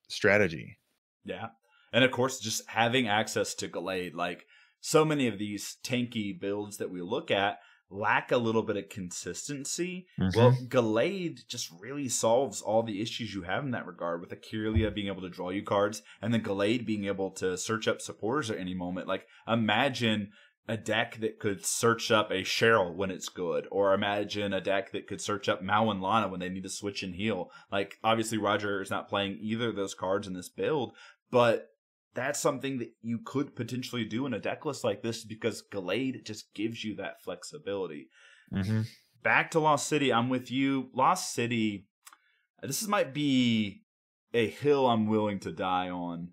strategy. Yeah. And of course, just having access to Gallade, like so many of these tanky builds that we look at lack a little bit of consistency. Well, Gallade just really solves all the issues you have in that regard, with Akiria being able to draw you cards and then Gallade being able to search up supporters at any moment. Like, imagine a deck that could search up a Cheryl when it's good, or imagine a deck that could search up Mao and Lana when they need to switch and heal. Like, obviously Roger is not playing either of those cards in this build, but that's something that you could potentially do in a deck list like this, because Gallade just gives you that flexibility. Back to Lost City, I'm with you. Lost City, this might be a hill I'm willing to die on.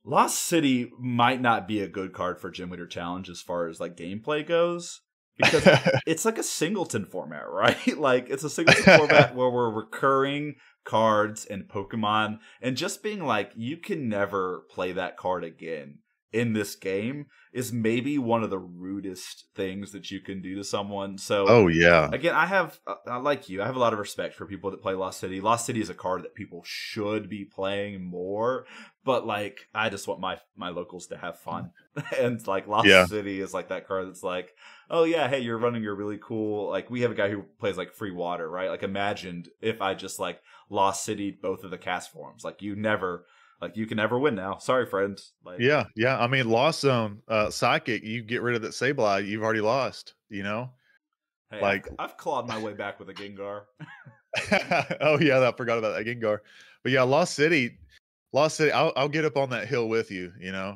Lost City might not be a good card for Gym Leader Challenge as far as like gameplay goes, because it's like a singleton format, right? Like, it's a singleton format where we're recurring cards and Pokemon, and just being like, you can never play that card again in this game is maybe one of the rudest things that you can do to someone. So, oh yeah, again, I like you. I have a lot of respect for people that play Lost City. Lost City is a card that people should be playing more, but like, I just want my locals to have fun. And like, Lost City is like that card that's like, oh yeah, hey, you're running your really cool, like, we have a guy who plays like free water, right? Like, imagined if I just like Lost City both of the cast forms. Like, you can never win now. Sorry, friend. Like, yeah. I mean, Lost Zone, Psychic, you get rid of that Sableye, you've already lost, hey, like I've clawed my way back with a Gengar. oh yeah, I forgot about that Gengar. But yeah, Lost City, I'll get up on that hill with you.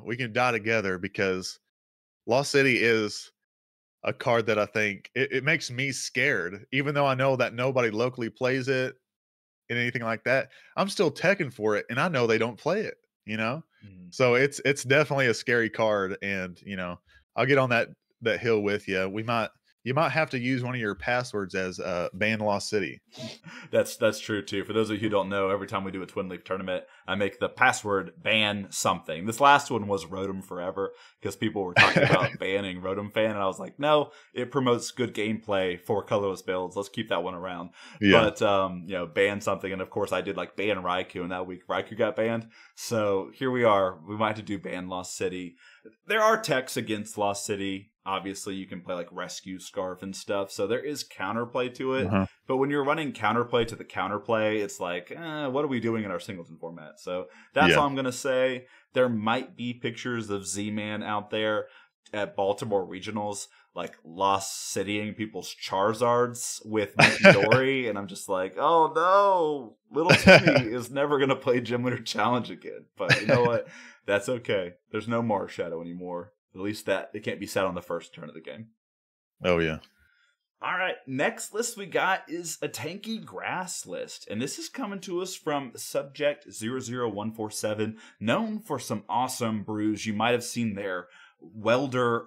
We can die together, because Lost City is a card that I think it makes me scared, even though I know that nobody locally plays it and anything like that. I'm still teching for it, and I know they don't play it. So it's definitely a scary card, and I'll get on that hill with you. You might have to use one of your passwords as ban Lost City. That's true too. For those of you who don't know, every time we do a Twin Leaf tournament, I make the password ban something. This last one was Rotom Forever, because people were talking about banning Rotom Fan, and I was like, no, it promotes good gameplay for colorless builds. Let's keep that one around. Yeah. But ban something, and of course I did like ban Raikou, and that week Raikou got banned. So here we are. We might have to do ban Lost City. There are techs against Lost City. Obviously, you can play like Rescue Scarf and stuff, so there is counterplay to it. But when you're running counterplay to the counterplay, it's like, what are we doing in our singleton format? So that's all I'm going to say. There might be pictures of Z-Man out there at Baltimore Regionals, like Lost Citying people's Charizards with Midori, and I'm just like, oh no, little Timmy is never going to play Gym Leader Challenge again. But you know what? That's okay. There's no Marshadow anymore. At least that it can't be set on the first turn of the game. Oh yeah. All right, next list we got is a tanky grass list, and this is coming to us from Subject00147, known for some awesome brews. You might have seen their Welder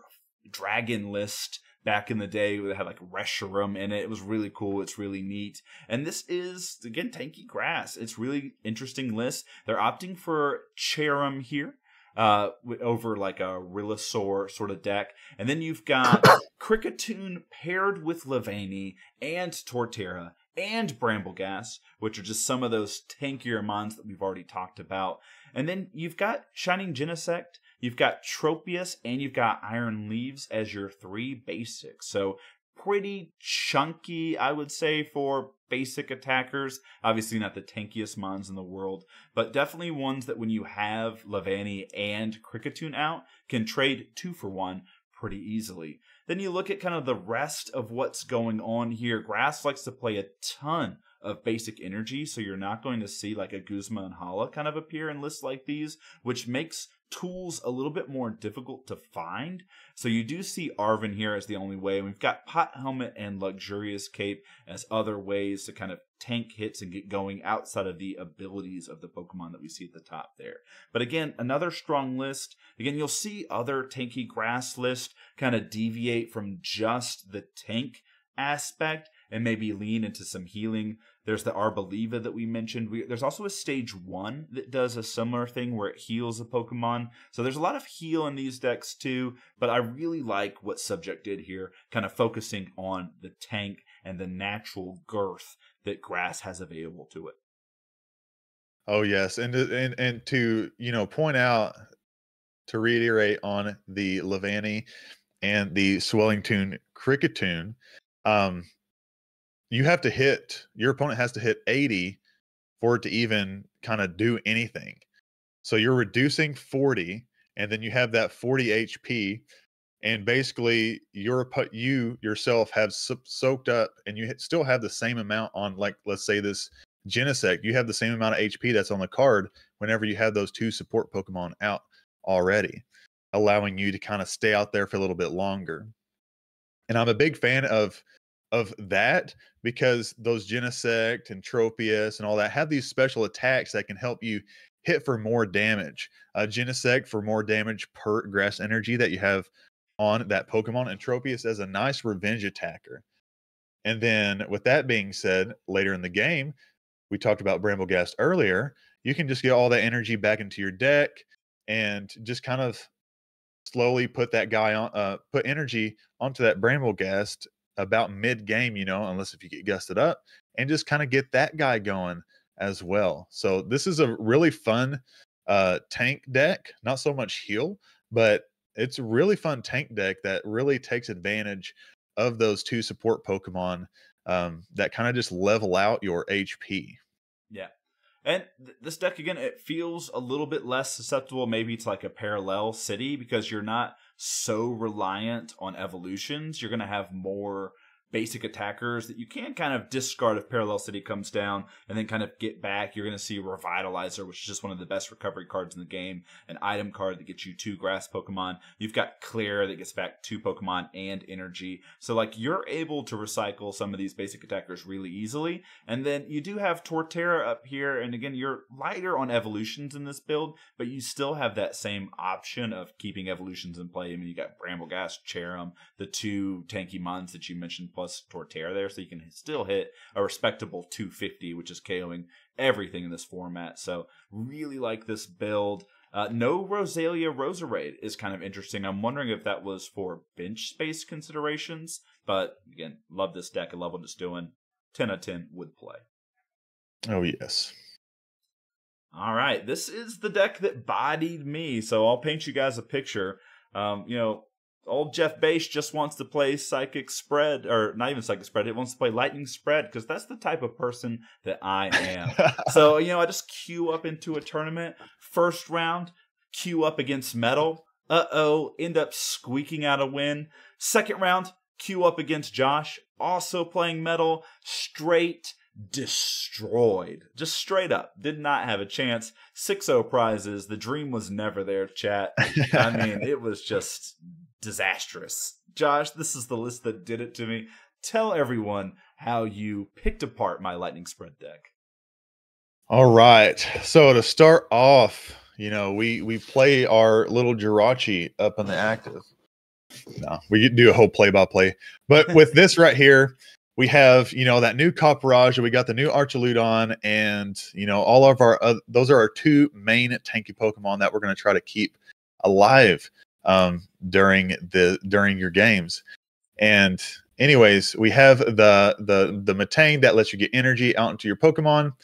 Dragon list back in the day where they had like Reshiram in it. It was really cool. It's really neat. And this is, again, tanky grass. It's really interesting list. They're opting for Cherim here. Over like a Rillasaur sort of deck. And then you've got Kricketune paired with Leavanny and Torterra and Brambleghast, which are just some of those tankier mons that we've already talked about. And then you've got Shining Genesect, you've got Tropius, and you've got Iron Leaves as your three basics. So pretty chunky, I would say, for basic attackers. Obviously not the tankiest mons in the world, but definitely ones that when you have Leavanny and Kricketune out, can trade 2 for 1 pretty easily. Then you look at kind of the rest of what's going on here. Grass likes to play a ton of basic energy, so you're not going to see like a Guzma and Hala kind of appear in lists like these, which makes tools a little bit more difficult to find. So you do see Arven here as the only way. We've got Pot Helmet and Luxurious Cape as other ways to kind of tank hits and get going outside of the abilities of the Pokemon that we see at the top there. But again, another strong list. Again, you'll see other tanky grass lists kind of deviate from just the tank aspect and maybe lean into some healing. There's the Arboliva that we mentioned. There's also a stage 1 that does a similar thing where it heals a Pokemon. So there's a lot of heal in these decks too, but I really like what Subject did here, kind of focusing on the tank and the natural girth that grass has available to it. Oh yes, and to point out, to reiterate on the Levani and the Swellington Cricketune, you have to hit, your opponent has to hit 80 for it to even kind of do anything. So you're reducing 40, and then you have that 40 HP, and basically you yourself have soaked up, and you still have the same amount on, like, let's say this Genesect, you have the same amount of HP that's on the card whenever you have those 2 support Pokemon out already, allowing you to kind of stay out there for a little bit longer. And I'm a big fan of that, because those Genesect and Tropius and all that have these special attacks that can help you hit for more damage. Genesect for more damage per grass energy that you have on that Pokemon, and Tropius as a nice revenge attacker. And then with that being said, later in the game, we talked about Bramblegast earlier, you can just get all that energy back into your deck and just kind of slowly put that guy on, put energy onto that Bramblegast about mid-game, unless if you get gusted up, and just kind of get that guy going as well. So this is a really fun tank deck, not so much heal, but it's a really fun tank deck that really takes advantage of those 2 support Pokemon that kind of just level out your HP. Yeah. And this deck, again, it feels a little bit less susceptible maybe to like a Parallel City, because you're not so reliant on evolutions. You're going to have more basic attackers that you can kind of discard if Parallel City comes down and then kind of get back. You're going to see Revitalizer, which is just one of the best recovery cards in the game, an item card that gets you 2 grass Pokemon. You've got Clear that gets back 2 Pokemon and energy. So like you're able to recycle some of these basic attackers really easily. And then you do have Torterra up here. And again, you're lighter on evolutions in this build, but you still have that same option of keeping evolutions in play. I mean, you got Bramblegast, Cherim, the 2 tanky mons that you mentioned, plus Torterra there, so you can still hit a respectable 250, which is KOing everything in this format. So really like this build. No Rosalia Roserade is kind of interesting. I'm wondering if that was for bench space considerations, but again, love this deck. I love what it's doing. 10 out of 10 would play. Oh yes. All right, this is the deck that bodied me, so I'll paint you guys a picture. Old Jeff Bache just wants to play Psychic Spread, or not even Psychic Spread, it wants to play Lightning Spread, because that's the type of person that I am. So, I just queue up into a tournament. First round, queue up against Metal. End up squeaking out a win. Second round, queue up against Josh, also playing Metal. Straight destroyed. Just straight up. Did not have a chance. 6-0 prizes. The dream was never there, chat. I mean, it was just disastrous. Josh, this is the list that did it to me. Tell everyone how you picked apart my Lightning Spread deck. All right. So to start off, we play our little Jirachi up in the active. No, we do a whole play-by-play. But with this right here, we have, that new Copperaja, we got the new Archaludon, and, all of our, those are our 2 main tanky Pokemon that we're going to try to keep alive during your games. And anyways, we have the Metang that lets you get energy out into your Pokemon,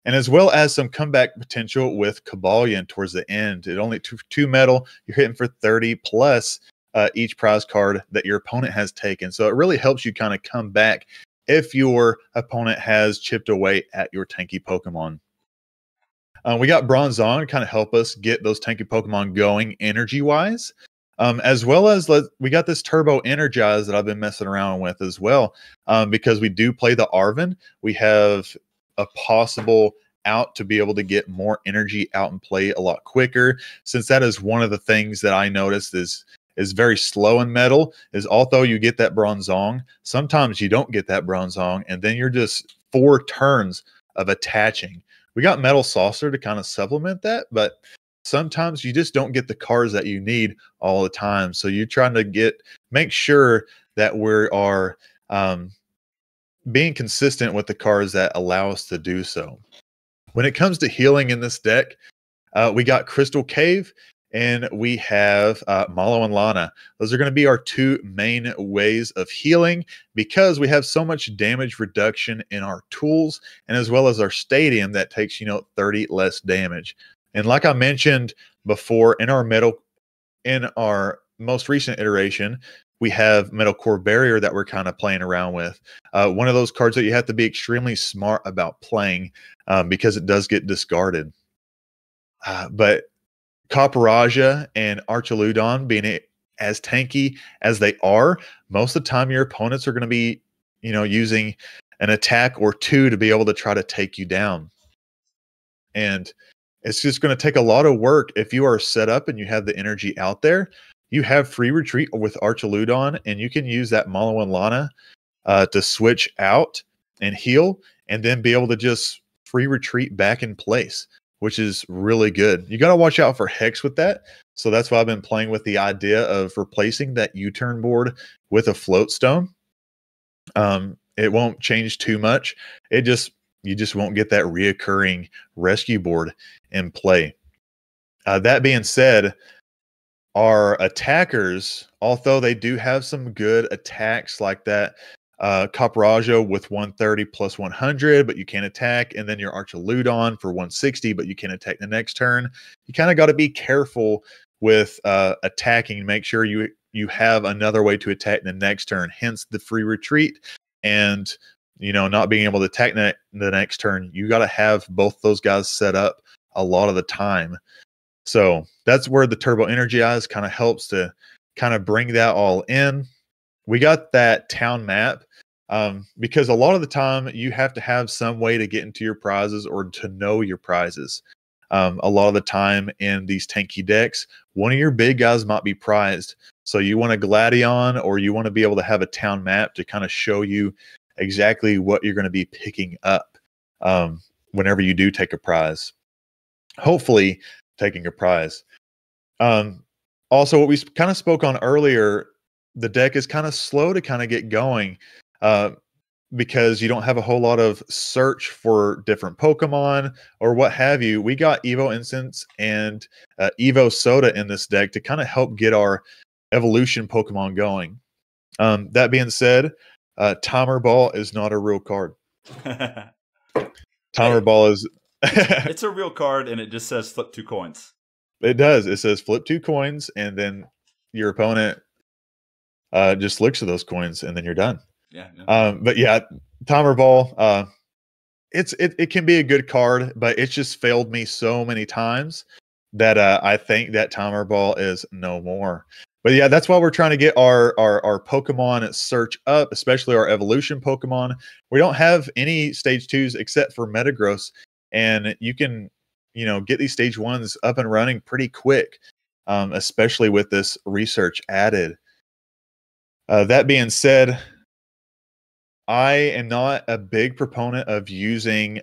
and as well as some comeback potential with Cobalion towards the end. It only 2 metal, you're hitting for 30 plus each prize card that your opponent has taken. So it really helps you kind of come back if your opponent has chipped away at your tanky Pokemon. We got Bronzong to kind of help us get those tanky Pokemon going energy-wise. As well as we got this Turbo Energize that I've been messing around with as well, because we do play the Arven. We have a possible out to be able to get more energy out and play a lot quicker, since that is one of the things that I noticed is very slow in metal, is although you get that bronzong, sometimes you don't get that bronzong, and then you're just 4 turns of attaching. We got metal saucer to kind of supplement that, but sometimes you just don't get the cards that you need all the time. So you're trying to make sure that we are being consistent with the cards that allow us to do so. When it comes to healing in this deck, we got Crystal Cave and we have Malo and Lana. Those are going to be our 2 main ways of healing, because we have so much damage reduction in our tools and as well as our stadium that takes 30 less damage. And like I mentioned before, in our most recent iteration, we have Metal Core Barrier that we're kind of playing around with. One of those cards that you have to be extremely smart about playing, because it does get discarded. But Copper and Archaludon being as tanky as they are, most of the time your opponents are going to be, using an attack or 2 to be able to try to take you down. And it's just going to take a lot of work. If you are set up and you have the energy out there, you have free retreat with Archaludon, and you can use that Malo and Lana to switch out and heal, and then be able to just free retreat back in place, which is really good. You got to watch out for Hex with that. So that's why I've been playing with the idea of replacing that U-turn board with a float stone. It won't change too much. You just won't get that reoccurring rescue board in play. That being said, our attackers, although they do have some good attacks like that, Caporaggio with 130 plus 100, but you can't attack, and then your Archaludon for 160, but you can't attack the next turn. You kind of got to be careful with attacking. Make sure you have another way to attack the next turn, hence the free retreat, and not being able to attack the next turn. You got to have both those guys set up a lot of the time. So that's where the Turbo Energize kind of helps to kind of bring that all in. We got that town map because a lot of the time you have to have some way to get into your prizes or to know your prizes. A lot of the time in these tanky decks, one of your big guys might be prized. So you want a Gladion, or you want to be able to have a town map to kind of show you exactly what you're going to be picking up whenever you do take a prize. Hopefully taking a prize. Also, what we kind of spoke on earlier, the deck is kind of slow to kind of get going because you don't have a whole lot of search for different Pokemon or what have you. We got Evo Instance and Evo Soda in this deck to kind of help get our evolution Pokemon going. That being said, Timer Ball is not a real card. Timer Ball is... It's a real card, and it just says flip 2 coins. It does. It says flip 2 coins, and then your opponent just looks at those coins, and then you're done. Yeah. No. But yeah, Timer Ball, it can be a good card, but it's just failed me so many times that I think that Timer Ball is no more. But yeah, that's why we're trying to get our Pokemon search up, especially our evolution Pokemon. We don't have any stage 2s except for Metagross, and you can get these stage 1s up and running pretty quick, especially with this research added. That being said, I am not a big proponent of using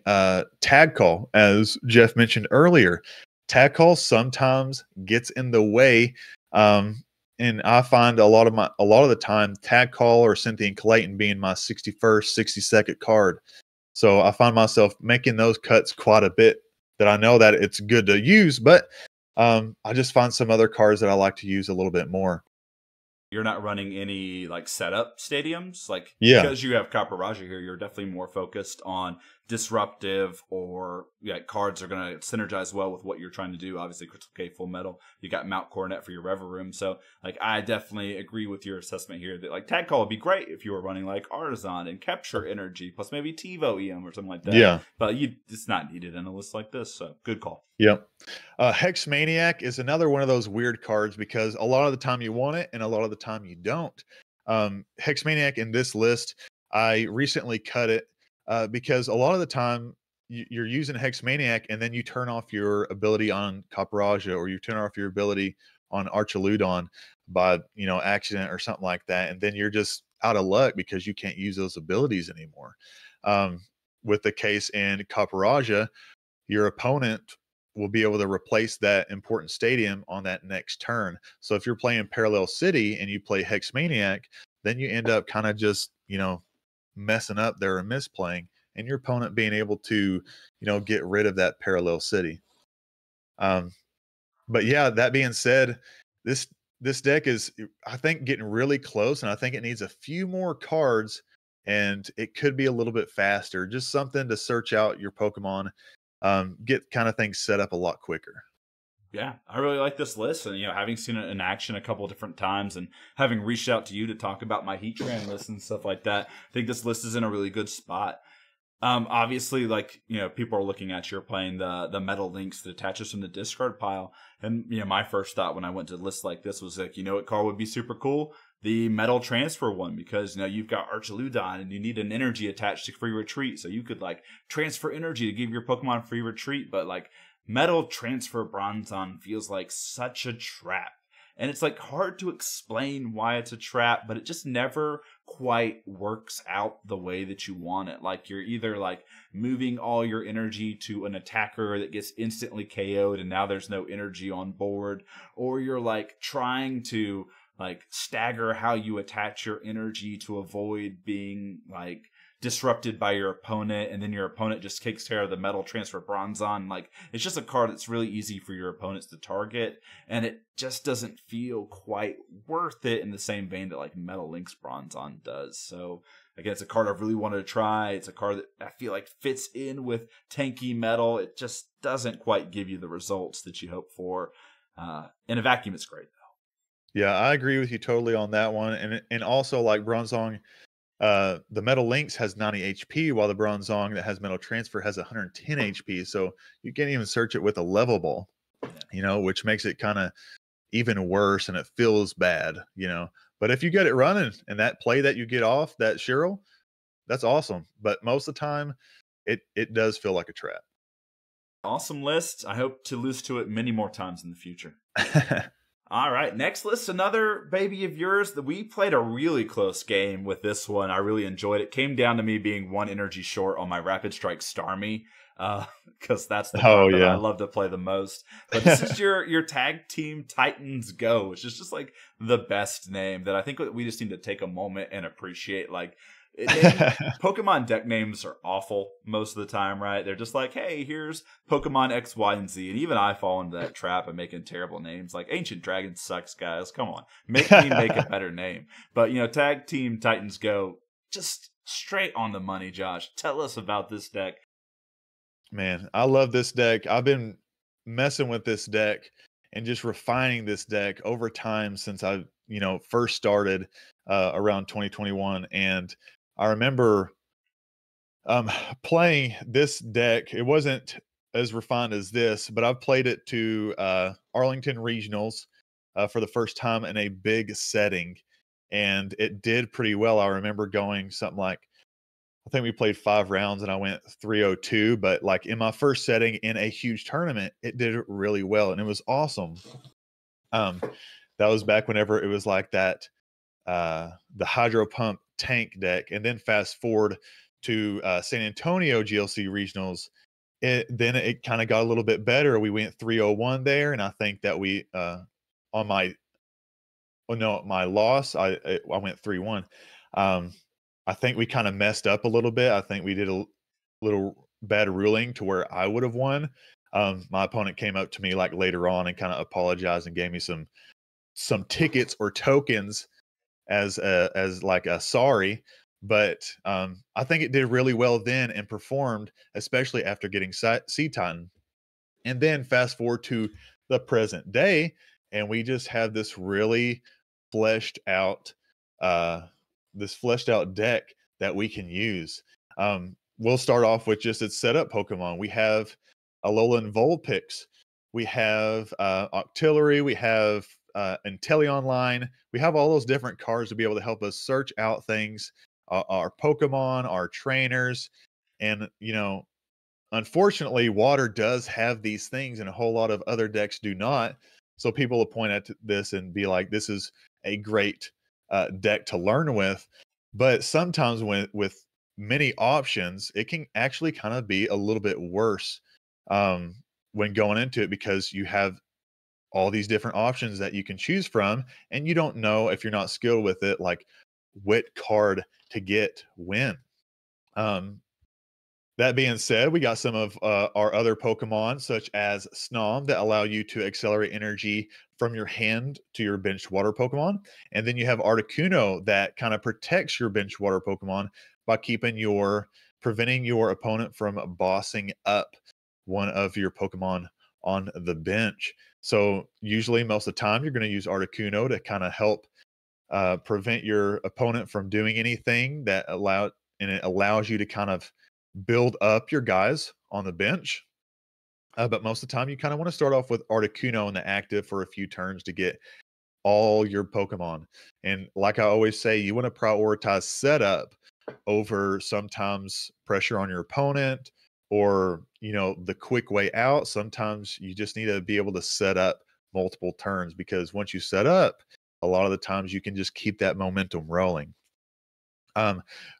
tag call, as Jeff mentioned earlier. Tag call sometimes gets in the way, and I find a lot of the time tag call or Cynthian Clayton being my 61st, 62nd card. So I find myself making those cuts quite a bit. That I know that it's good to use, but I just find some other cards that I like to use a little bit more. You're not running any like setup stadiums, because you have Caporaggio here. You're definitely more focused on disruptive, or cards are going to synergize well with what you're trying to do. Obviously, Crystal Cave, Full Metal. You got Mount Coronet for your Rever Room. So I definitely agree with your assessment here that tag call would be great if you were running Artisan and Capture Energy plus maybe TiVo EM or something like that. Yeah, but it's not needed in a list like this. So good call. Yep. Hex Maniac is another one of those weird cards because a lot of the time you want it and a lot of the time you don't. Hex Maniac in this list, I recently cut it because a lot of the time you're using Hexmaniac, and then you turn off your ability on Caparajah, or you turn off your ability on Archaludon by, you know, accident or something like that, and then you're just out of luck because you can't use those abilities anymore. Um, with the case in Caparajah, your opponent will be able to replace that important stadium on that next turn. So if you're playing Parallel City and you play Hexmaniac, then you end up kind of just, you know, messing up there and misplaying, and your opponent being able to, you know, get rid of that Parallel City. But yeah, that being said, this this deck is, I think, getting really close, and I think it needs a few more cards, and it could be a little bit faster. Just something to search out your Pokemon, get kind of things set up a lot quicker. Yeah, I really like this list, and having seen it in action a couple of different times, and having reached out to you to talk about my Heatran list and stuff like that, I think this list is in a really good spot. Obviously, like, people are looking at you're playing the metal links that attaches from the discard pile, and my first thought when I went to lists like this was like, what card would be super cool? The metal transfer one, because you've got Archaludon and you need an energy attached to free retreat, so you could like transfer energy to give your Pokemon free retreat, but like metal transfer Bronzong feels like such a trap. And it's like hard to explain why it's a trap, but it just never quite works out the way that you want it. Like you're either like moving all your energy to an attacker that gets instantly KO'd and now there's no energy on board, or you're like trying to like stagger how you attach your energy to avoid being like disrupted by your opponent, and then your opponent just takes care of the metal transfer Bronzong. Like, it's just a card that's really easy for your opponents to target, and it just doesn't feel quite worth it in the same vein that like Metal Link's Bronzong does. So again, it's a card I've really wanted to try. It's a card that I feel like fits in with tanky metal. It just doesn't quite give you the results that you hope for. In a vacuum, it's great though. Yeah, I agree with you totally on that one. And also, like, Bronzong, the Metal Lynx has 90 HP, while the Bronzong that has Metal Transfer has 110 HP. So you can't even search it with a level ball, which makes it kind of even worse, and it feels bad, But if you get it running and that play that you get off that Cheryl, that's awesome. But most of the time, it does feel like a trap. Awesome list. I hope to lose to it many more times in the future. All right, next list, another baby of yours. That we played a really close game with this one. I really enjoyed it. Came down to me being one energy short on my Rapid Strike Starmie, because that's the card that I love to play the most. But this is your tag team Titans Go, which is just like the best name that I think we just need to take a moment and appreciate. Like, Pokemon deck names are awful most of the time, right? They're just like, hey, here's Pokemon X, Y, and Z. And even I fall into that trap of making terrible names. Like, Ancient Dragon sucks, guys. Come on. Make me make a better name. But, Tag Team Titans Go, just straight on the money, Josh. Tell us about this deck. Man, I love this deck. I've been messing with this deck and just refining this deck over time since I, first started around 2021. And I remember playing this deck. It wasn't as refined as this, but I've played it to Arlington Regionals for the first time in a big setting, and it did pretty well. I remember going something like, I think we played 5 rounds and I went 302, but like in my first setting in a huge tournament, it did really well and it was awesome. That was back whenever it was like that, the Hydro Pump tank deck. And then fast forward to San Antonio GLC Regionals, then it kind of got a little bit better. We went 301 there, and I think that we on my my loss, I went 3-1. I think we kind of messed up a little bit. I think we did a little bad ruling to where I would have won. My opponent came up to me like later on and kind of apologized and gave me some tickets or tokens as like a sorry. But I think it did really well then and performed, especially after getting Sea Titan. And then fast forward to the present day, and we just have this really fleshed out deck that we can use. We'll start off with just its setup Pokemon. We have Alolan Vulpix. We have Octillery. We have Inteleon line. We have all those different cards to be able to help us search out things, our Pokemon, our trainers, and unfortunately, water does have these things, and a whole lot of other decks do not. So people will point at this and be like, "This is a great deck to learn with." But sometimes, with many options, it can actually kind of be a little bit worse um, when going into it, because you have all these different options that you can choose from, and you don't know, if you're not skilled with it, like what card to get when. Um, that being said, we got some of our other Pokemon, such as Snom, that allow you to accelerate energy from your hand to your benched water Pokemon. And then you have Articuno that kind of protects your benched water Pokemon by preventing your opponent from bossing up one of your Pokemon on the bench. So usually, most of the time, you're going to use Articuno to kind of help prevent your opponent from doing anything and it allows you to kind of build up your guys on the bench. But most of the time, you kind of want to start off with Articuno in the active for a few turns to get all your Pokemon. And like I always say, you want to prioritize setup over sometimes pressure on your opponent, or, the quick way out. Sometimes you just need to be able to set up multiple turns, because once you set up, a lot of the times you can just keep that momentum rolling.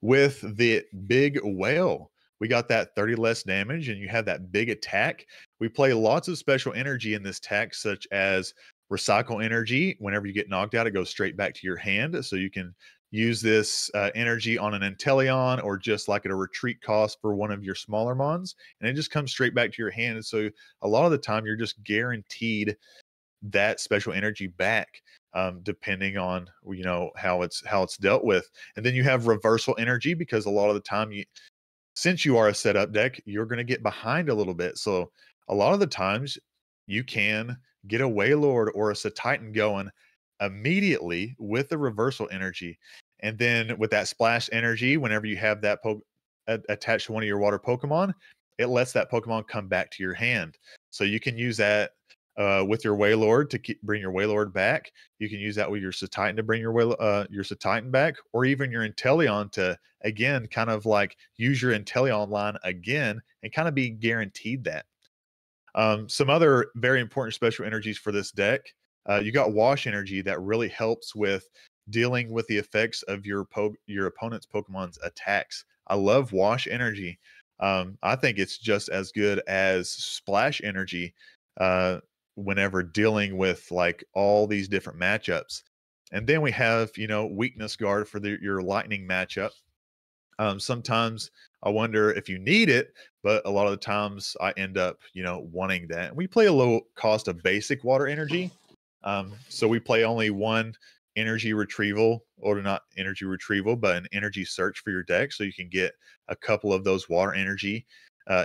With the big whale, we got that 30 less damage, and you have that big attack. We play lots of special energy in this tech, such as recycle energy. Whenever you get knocked out, it goes straight back to your hand. So you can use this energy on an Inteleon, or just like at a retreat cost for one of your smaller mons, and it just comes straight back to your hand. And so a lot of the time, you're just guaranteed that special energy back, depending on how it's dealt with. And then you have reversal energy, because a lot of the time, since you are a setup deck, you're going to get behind a little bit. So a lot of the times, you can get a Wailord or a Titan going immediately with the reversal energy. And then with that splash energy, whenever you have that attached to one of your water Pokemon, it lets that Pokemon come back to your hand. So you can use that with your Wailord to bring your Wailord back. You can use that with your Titan to bring your Titan back, or even your Inteleon to, again, kind of like use your Inteleon line again and kind of be guaranteed that. Some other very important special energies for this deck. You got Wash Energy that really helps with dealing with the effects of your opponent's Pokemon's attacks. I love Wash Energy. I think it's just as good as Splash Energy whenever dealing with like all these different matchups. And then we have, Weakness Guard for your Lightning matchup. Sometimes I wonder if you need it, but a lot of the times I end up, wanting that. We play a low cost of basic water energy. So we play only one energy retrieval, or not energy retrieval, but an energy search for your deck. So you can get a couple of those water energy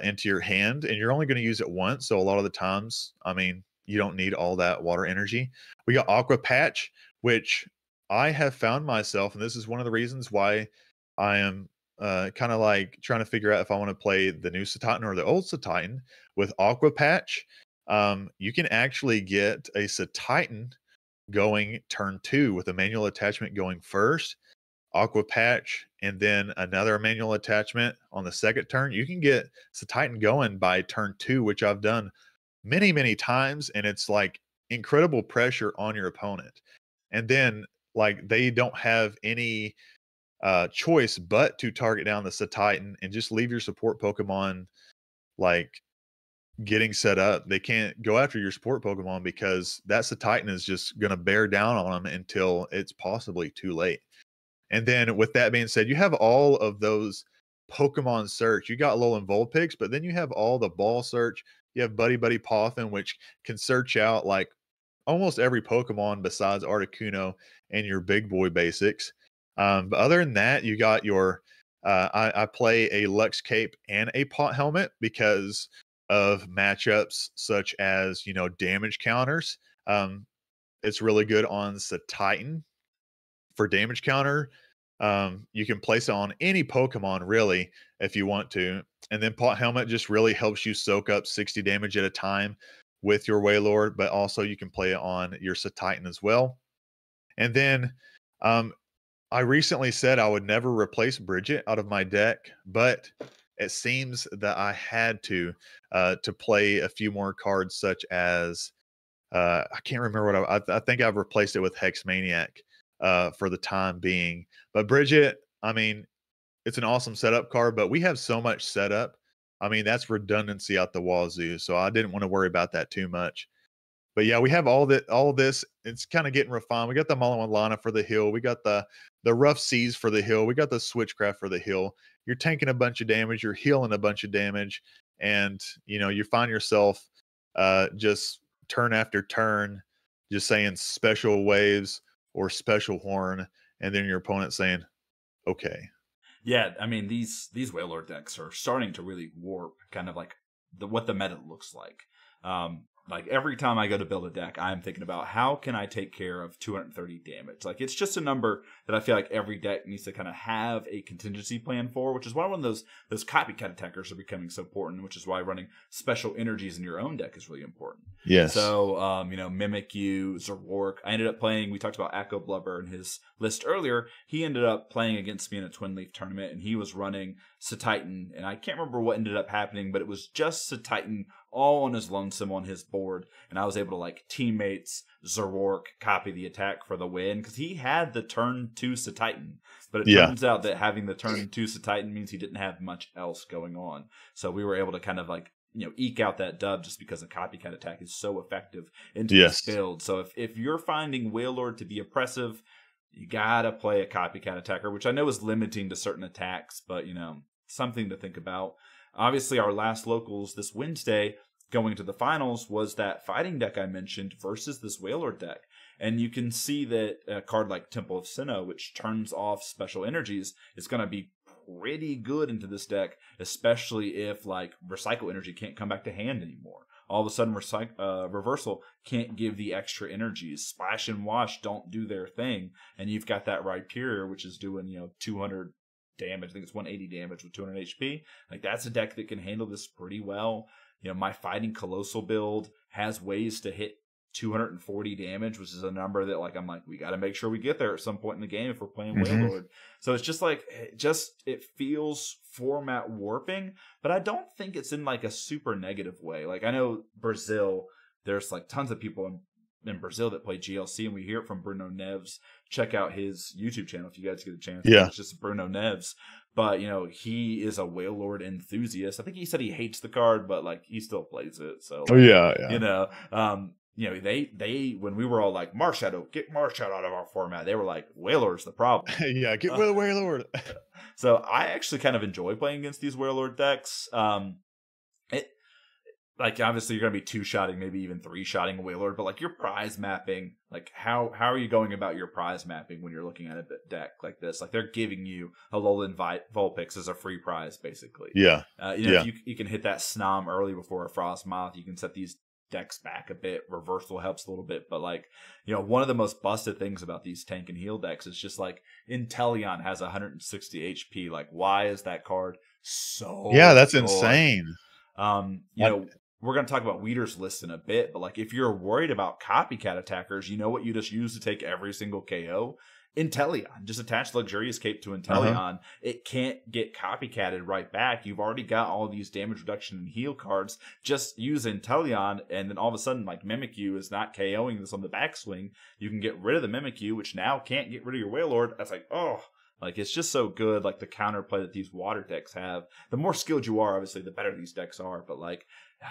into your hand, and you're only going to use it once. So a lot of the times, you don't need all that water energy. We got Aqua Patch, which I have found myself, and this is one of the reasons why I am kind of like trying to figure out if I want to play the new Titan or the old Titan with Aqua Patch. You can actually get a Titan going turn 2 with a manual attachment going first, Aqua Patch, and then another manual attachment on the second turn. You can get Titan going by turn 2, which I've done many, many times, and it's like incredible pressure on your opponent. And then, like, they don't have any choice but to target down the Titan and just leave your support Pokemon like getting set up. They can't go after your support Pokemon, because that Titan is just going to bear down on them until it's possibly too late. And then, with that being said, you have all of those Pokemon search. You got Alolan Vulpix, but then you have all the ball search. You have Buddy Buddy Poffin, which can search out like almost every Pokemon besides Articuno and your big boy basics. But other than that, you got your I play a Lux Cape and a Pot Helmet because of matchups such as, damage counters. It's really good on Titan for damage counter. You can place it on any Pokemon really if you want to. And then Pot Helmet just really helps you soak up 60 damage at a time with your Wailord, but also you can play it on your Titan as well. And then I recently said I would never replace Bridget out of my deck, but it seems that I had to play a few more cards, such as I can't remember what I think I've replaced it with Hex Maniac for the time being. But Bridget, I mean, it's an awesome setup card, but we have so much setup. I mean, that's redundancy out the wazoo. So I didn't want to worry about that too much. But yeah, we have all this. It's kind of getting refined. We got the Mullen Lana for the hill. We got the rough seas for the hill. We got the switchcraft for the hill. You're tanking a bunch of damage. You're healing a bunch of damage, and you find yourself just turn after turn, just saying special waves or special horn, and then your opponent saying, "Okay." Yeah, I mean these Whalelord decks are starting to really warp kind of like what the meta looks like. Like every time I go to build a deck, I'm thinking about how can I take care of 230 damage. Like it's just a number that I feel like every deck needs to kind of have a contingency plan for, which is why one of those copycat attackers are becoming so important, which is why running special energies in your own deck is really important. Yes. So, Mimic You, Zerork. I ended up playing, we talked about Echo Blubber in his list earlier. He ended up playing against me in a Twin Leaf tournament, and he was running Satitan. And I can't remember what ended up happening, but it was just Satitan all on his lonesome on his board. And I was able to, like, teammates, Zerork, copy the attack for the win, because he had the turn 2 Satitan. But it turns out that having the turn 2 Satitan means he didn't have much else going on. So we were able to kind of, like, eke out that dub just because a copycat attack is so effective into this build. So if you're finding Whalelord to be oppressive, you gotta play a copycat attacker, which I know is limiting to certain attacks, but something to think about. Obviously, our last locals this Wednesday going to the finals was that fighting deck I mentioned versus this Whalelord deck. And you can see that a card like Temple of Sinnoh, which turns off special energies, is going to be pretty good into this deck, especially if like Recycle Energy can't come back to hand anymore. All of a sudden, Reversal can't give the extra energies. Splash and Wash don't do their thing, and you've got that Rhyperior, which is doing 200 damage. I think it's 180 damage with 200 HP. Like that's a deck that can handle this pretty well. My Fighting Colossal build has ways to hit 240 damage, which is a number that we got to make sure we get there at some point in the game if we're playing Whalelord. So it's just it feels format warping, but I don't think it's in like a super negative way. Like I know Brazil, there's like tons of people in Brazil that play GLC, and we hear it from Bruno Neves. Check out his YouTube channel if you guys get a chance. Yeah, it's just Bruno Neves. But he is a Whalelord enthusiast. I think he said he hates the card, but like he still plays it. So they when we were all like Marshadow, get Marshadow out of our format, they were like Whalelord's the problem. Yeah, get rid of Whalelord. So I actually kind of enjoy playing against these Whalelord decks. Obviously you're going to be 2-shotting, maybe even 3-shotting a Whalelord, but like your prize mapping, like how are you going about your prize mapping when you're looking at a deck like this? Like they're giving you a Alolan Vulpix as a free prize, basically. Yeah. If you can hit that Snom early before a Frostmoth, you can set these decks back a bit. Reversal helps a little bit, but one of the most busted things about these tank and heal decks is just like Inteleon has 160 HP. Like, why is that card so? Yeah, that's good? insane. We're going to talk about Weeder's list in a bit, but like if you're worried about copycat attackers, you know what you just use to take every single KO? Inteleon. Just attach Luxurious Cape to Inteleon. It can't get copycatted right back. You've already got all these damage reduction and heal cards. Just use Inteleon, and then all of a sudden, like Mimikyu is not KOing this on the backswing. You can get rid of the Mimikyu, which now can't get rid of your Whalelord. That's like, oh. Like, it's just so good, like, the counterplay that these water decks have. The more skilled you are, obviously, the better these decks are. But, like,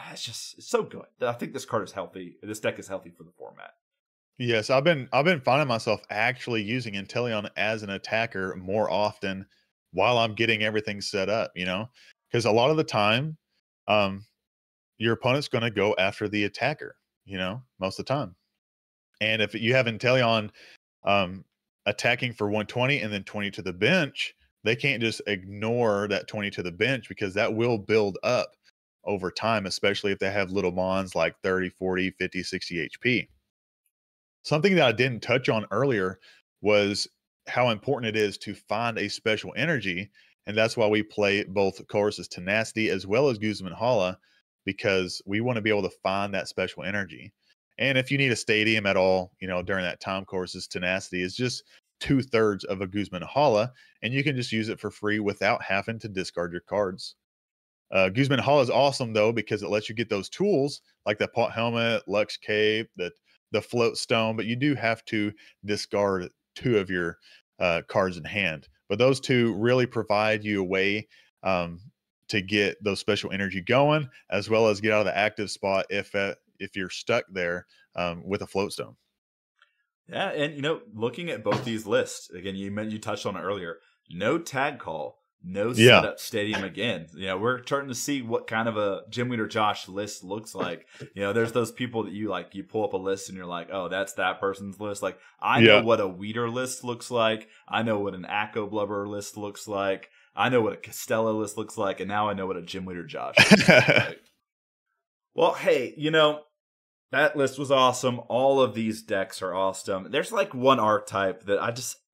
it's so good. I think this card is healthy. This deck is healthy for the format. Yes, I've been finding myself actually using Inteleon as an attacker more often while I'm getting everything set up, because a lot of the time, your opponent's going to go after the attacker, most of the time. And if you have Inteleon attacking for 120 and then 20 to the bench, they can't just ignore that 20 to the bench because that will build up over time, especially if they have little mons like 30, 40, 50, 60 HP. Something that I didn't touch on earlier was how important it is to find a special energy. And that's why we play both Chorus's Tenacity as well as Guzman Hala, because we want to be able to find that special energy. And if you need a stadium at all, during that time, Chorus's Tenacity is just 2/3 of a Guzman Hala, and you can just use it for free without having to discard your cards. Guzman Hall is awesome though because it lets you get those tools like the pot helmet, Lux cape, the float stone, but you do have to discard 2 of your cards in hand. But those 2 really provide you a way to get those special energy going, as well as get out of the active spot if you're stuck there with a float stone. Yeah, and looking at both these lists again, you touched on it earlier. No tag call, no setup stadium again. We're starting to see what kind of a Gym Leader Josh list looks like. There's those people that you pull up a list and you're like, oh, that's that person's list. Like I know what a Weeder list looks like. I know what an Acco Blubber list looks like. I know what a Costello list looks like, and now I know what a Gym Leader Josh looks like. Well, hey, that list was awesome. All of these decks are awesome. There's one archetype that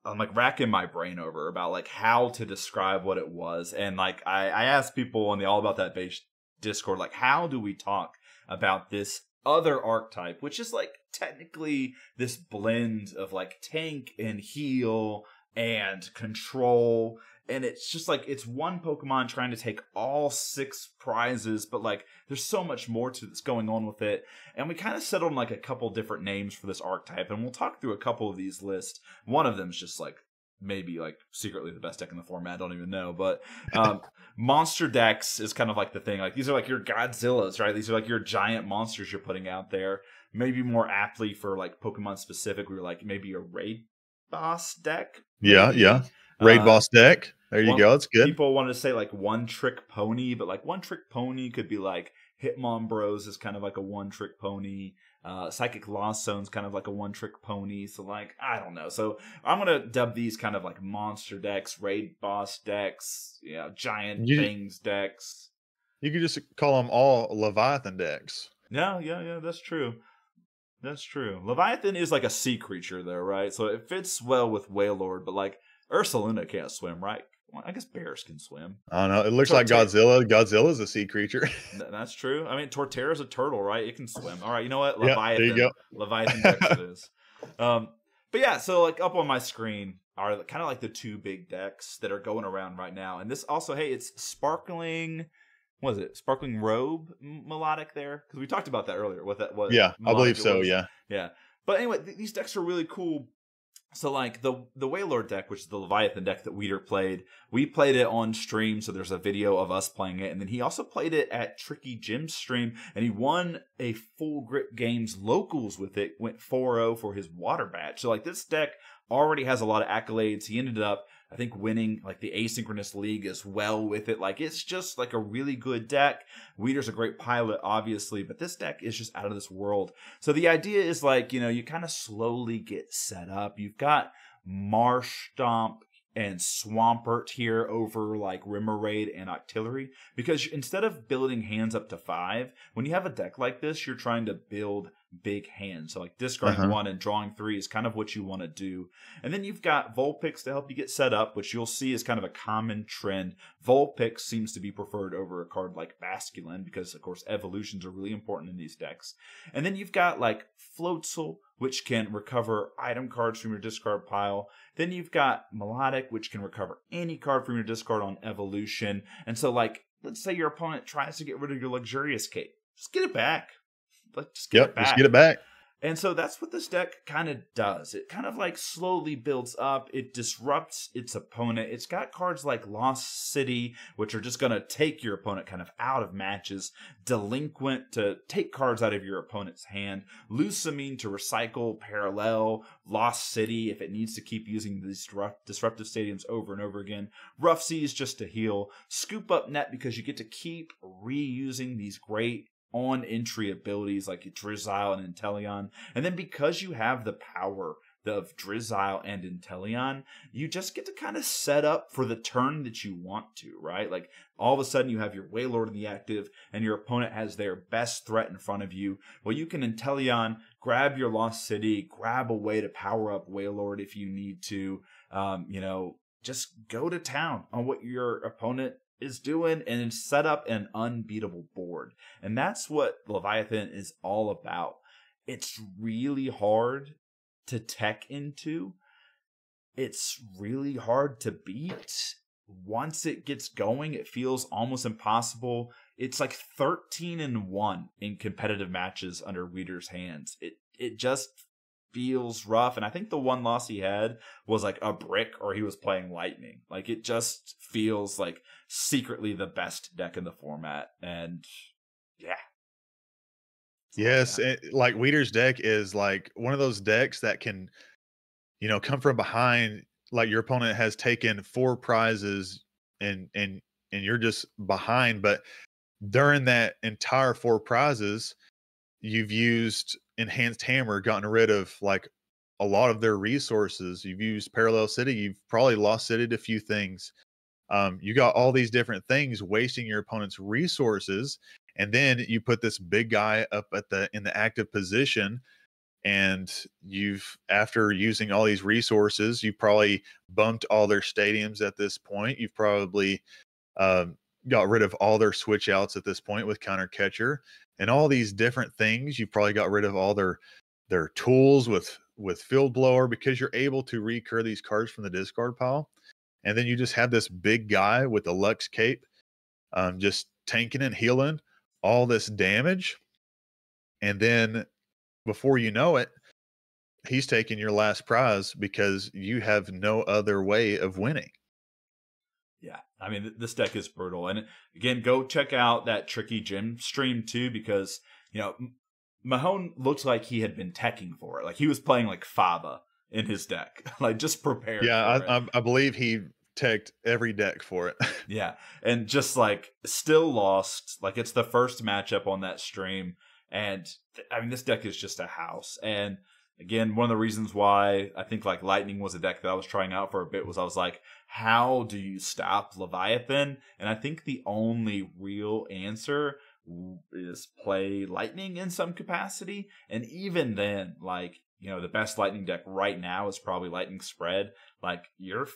I'm racking my brain over about how to describe what it was. And I asked people on the All About That Base Discord, how do we talk about this other archetype, which is technically this blend of tank and heal and control. And it's just it's one Pokemon trying to take all 6 prizes, but there's so much more to that's going on with it. And we kind of settled on a couple different names for this archetype, and we'll talk through a couple of these lists. One of them is just maybe secretly the best deck in the format. I don't even know, but monster decks is kind of the thing. These are your Godzillas, right? These are your giant monsters you're putting out there. Maybe more aptly for Pokemon specific, we were maybe a raid boss deck. Maybe. Yeah. Raid boss deck. There you go. It's good. People wanted to say one trick pony, but one trick pony could be Hitmon Bros is kind of a one trick pony. Psychic Lost Zone's kind of a one trick pony. So I don't know. So I'm gonna dub these kind of monster decks, raid boss decks, giant things decks. You could just call them all Leviathan decks. Yeah, that's true. That's true. Leviathan is a sea creature though, right? So it fits well with Wailord, but Ursaluna can't swim, right? Well, I guess bears can swim. I don't know. It looks like Godzilla. Godzilla's a sea creature. That's true. I mean, Torterra's a turtle, right? It can swim. All right, you know what? Leviathan. There you go. Leviathan decks it is. But yeah, so up on my screen are kind of the 2 big decks that are going around right now. And this also, hey, it's Sparkling. What is it? Sparkling Robe melodic there? Because we talked about that earlier. What I believe so. Was. Yeah. But anyway, these decks are really cool. So the Wailord deck, which is the Leviathan deck that Weeder played, we played it on stream, so there's a video of us playing it, and then he also played it at Tricky Jim's stream, and he won a Full Grip Games locals with it, went 4-0 for his water badge. So this deck already has a lot of accolades. He ended up, I think, winning the Asynchronous League as well with it. It's just a really good deck. Weeder's a great pilot, obviously, but this deck is just out of this world. So the idea is you kind of slowly get set up. You've got Marshtomp and Swampert here over Remoraid and Octillery, because instead of building hands up to 5, when you have a deck like this, you're trying to build big hands. So discarding 1 and drawing 3 is kind of what you want to do. And then you've got Vulpix to help you get set up, which you'll see is kind of a common trend. Vulpix seems to be preferred over a card like Basculin because, of course, evolutions are really important in these decks. And then you've got Floatzel, which can recover item cards from your discard pile. Then you've got Melodic, which can recover any card from your discard on evolution. And so, let's say your opponent tries to get rid of your Luxurious Cape. Just get it back. Just get it back. And so that's what this deck kind of does. It kind of slowly builds up. It disrupts its opponent. It's got cards like Lost City, which are just going to take your opponent kind of out of matches. Delinquent to take cards out of your opponent's hand. Lucamine to recycle Parallel. Lost City if it needs to keep using these disruptive stadiums over and over again. Rough Seas just to heal. Scoop Up Net because you get to keep reusing these great on-entry abilities like Drizzile and Inteleon. And then because you have the power of Drizzile and Inteleon, you just get to kind of set up for the turn that you want to, right? All of a sudden you have your Wailord in the active and your opponent has their best threat in front of you. Well, you can Inteleon, grab your Lost City, grab a way to power up Wailord if you need to, just go to town on what your opponent is doing and set up an unbeatable board. And that's what Leviathan is all about. It's really hard to tech into. It's really hard to beat once it gets going, it feels almost impossible. It's like 13-1 in competitive matches under Weeder's hands. It just feels rough. And I think the one loss he had was like a brick, or he was playing lightning. Like, it just feels like secretly the best deck in the format. And yeah. Yes, like Weeder's deck is like one of those decks that can, come from behind. Like, your opponent has taken 4 prizes and you're just behind, but during that entire 4 prizes, you've used Enhanced Hammer, gotten rid of like a lot of their resources. You've used Parallel City. You've probably lost City to a few things. You got all these different things wasting your opponent's resources, and then you put this big guy up in the active position, and after using all these resources, you probably bumped all their stadiums at this point. You've probably got rid of all their switch outs at this point with counter catcher and all these different things. You probably got rid of all their tools with field blower, because you're able to recur these cards from the discard pile. And then you just have this big guy with the Lux Cape, just tanking and healing all this damage. And then before you know it, he's taking your last prize because you have no other way of winning. Yeah, I mean, this deck is brutal. And again, go check out that Tricky Gym stream too, because, Mahone looked like he had been teching for it. Like, he was playing like Faba in his deck, like just prepared. Yeah, I believe he teched every deck for it. Yeah, and just like still lost. Like, it's the first matchup on that stream, and I mean, this deck is just a house. And again, one of the reasons why I think like Lightning was a deck that I was trying out for a bit was I was like, how do you stop Leviathan? And I think the only real answer is play Lightning in some capacity. And even then, like, the best Lightning deck right now is probably Lightning Spread. Like, you're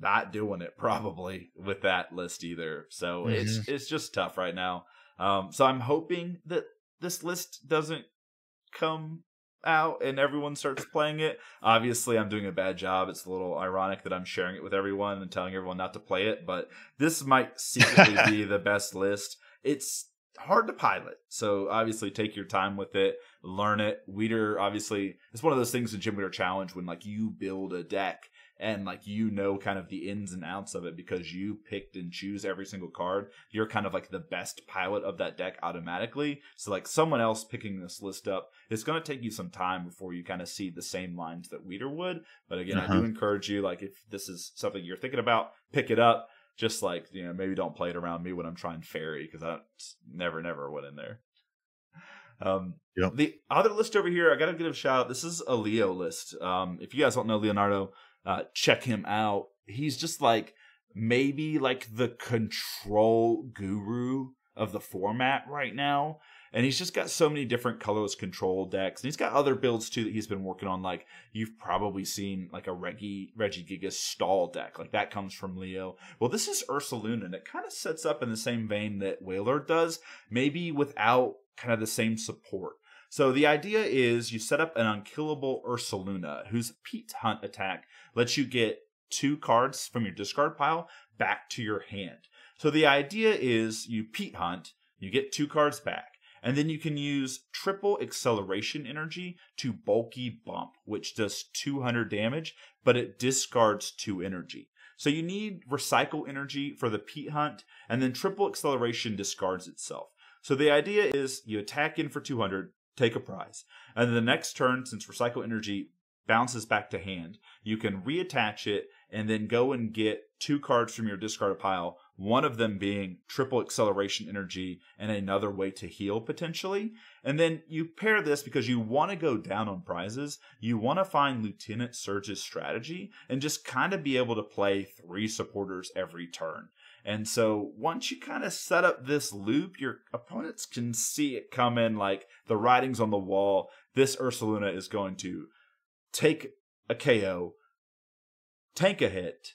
not doing it probably with that list either. So it's just tough right now. So I'm hoping that this list doesn't come out and everyone starts playing it. Obviously, I'm doing a bad job. It's a little ironic that I'm sharing it with everyone and telling everyone not to play it, but this might secretly be the best list. It's hard to pilot, so obviously take your time with it, learn it. Weeder, obviously, it's one of those things in Gym Leader Challenge when like you build a deck and like kind of the ins and outs of it because you picked and choose every single card. You're kind of like the best pilot of that deck automatically. So like someone else picking this list up, it's going to take you some time before you kind of see the same lines that Weeder would. But again, I do encourage you, like, if this is something you're thinking about, pick it up. Just like, maybe don't play it around me when I'm trying Fairy, because I never went in there. Yep. The other list over here, I got to give a shout out. This is a Leo list. If you guys don't know Leonardo, check him out. He's just like maybe like the control guru of the format right now. And he's just got so many different colorless control decks. And he's got other builds too that he's been working on. Like, you've probably seen like a Regigigas stall deck. Like, that comes from Leo. Well, this is Ursaluna, and it kind of sets up in the same vein that Wailord does, maybe without kind of the same support. So the idea is you set up an unkillable Ursaluna, whose Pete Hunt attack lets you get 2 cards from your discard pile back to your hand. So the idea is you Pete Hunt, you get 2 cards back. And then you can use triple acceleration energy to bulky bump, which does 200 damage, but it discards 2 energy. So you need recycle energy for the Pete Hunt, and then triple acceleration discards itself. So the idea is you attack in for 200, take a prize. And then the next turn, since recycle energy bounces back to hand, you can reattach it and then go and get 2 cards from your discard pile, one of them being triple acceleration energy and another way to heal potentially. And then you pair this because you want to go down on prizes. You want to find Lieutenant Surge's strategy and just kind of be able to play 3 supporters every turn. And so once you kind of set up this loop, your opponents can see it come in, like the writing's on the wall. This Ursaluna is going to take a KO, tank a hit,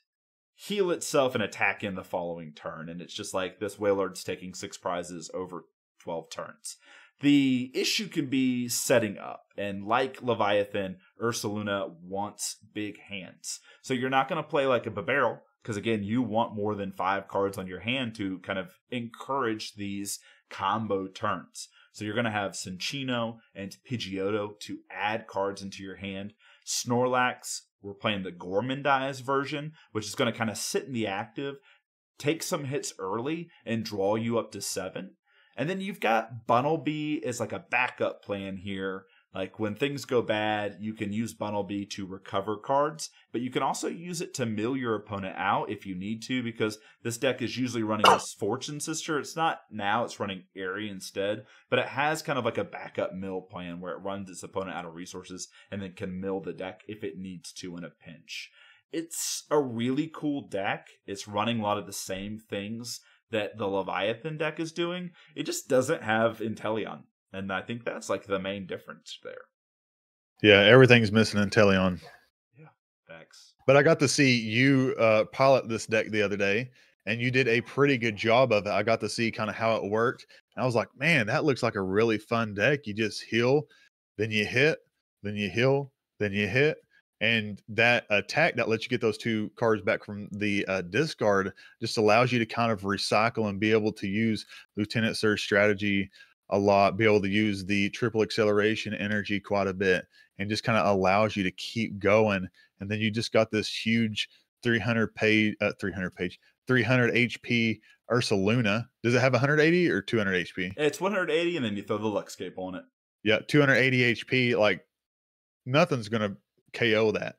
heal itself, and attack in the following turn. And it's just like this Wailord's taking 6 prizes over 12 turns. The issue can be setting up. And like Leviathan, Ursaluna wants big hands. So you're not going to play like a Babarrel, because again, you want more than 5 cards on your hand to kind of encourage these combo turns. So you're going to have Cinccino and Pidgeotto to add cards into your hand. Snorlax, we're playing the Gormandize version, which is going to kind of sit in the active, take some hits early, and draw you up to 7. And then you've got Bunnelby as like a backup plan here. Like when things go bad, you can use Bunnelby to recover cards, but you can also use it to mill your opponent out if you need to, because this deck is usually running this Fortune Sister. It's not now, it's running Airy instead, but it has kind of like a backup mill plan where it runs its opponent out of resources and then can mill the deck if it needs to in a pinch. It's a really cool deck. It's running a lot of the same things that the Leviathan deck is doing. It just doesn't have Inteleon. And I think that's like the main difference there. Yeah, everything's missing Inteleon. Yeah, thanks. But I got to see you pilot this deck the other day, and you did a pretty good job of it. I got to see kind of how it worked. And I was like, man, that looks like a really fun deck. You just heal, then you hit, then you heal, then you hit. And that attack that lets you get those 2 cards back from the discard just allows you to kind of recycle and be able to use Lieutenant Surge strategy a lot, be able to use the triple acceleration energy quite a bit, and just kind of allows you to keep going. And then you just got this huge 300 HP Ursaluna. Does it have 180 or 200 HP? It's 180, and then you throw the Luxcape on it. Yeah, 280 HP. Like nothing's gonna KO that.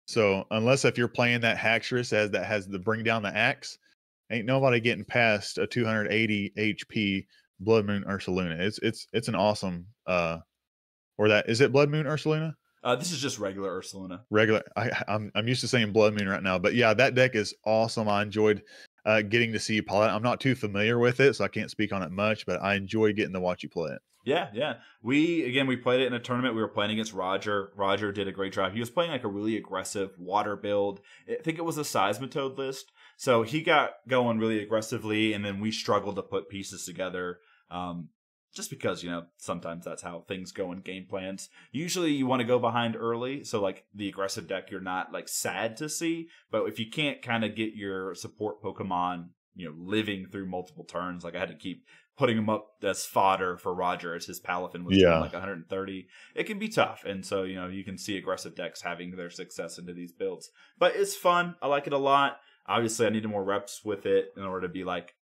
So unless if you're playing that Haxorus that has the bring down the axe, ain't nobody getting past a 280 HP Blood Moon Ursaluna. It's an awesome or that is it Blood Moon Ursaluna? This is just regular Ursaluna. Regular. I'm used to saying Blood Moon right now, but yeah, that deck is awesome. I enjoyed getting to see you play it. I'm not too familiar with it, so I can't speak on it much, but I enjoy getting to watch you play it. Yeah. We played it in a tournament. We were playing against Roger. Roger did a great job. He was playing like a really aggressive water build. I think it was a Seismitoad list. So he got going really aggressively, and then we struggled to put pieces together. Just because, sometimes that's how things go in game plans. Usually you want to go behind early. So like the aggressive deck, you're not like sad to see. But if you can't kind of get your support Pokemon, living through multiple turns, like I had to keep putting him up as fodder for Roger as his Palafin was doing like 130. It can be tough. And so, you can see aggressive decks having their success into these builds. But it's fun. I like it a lot. Obviously, I needed more reps with it in order to be like,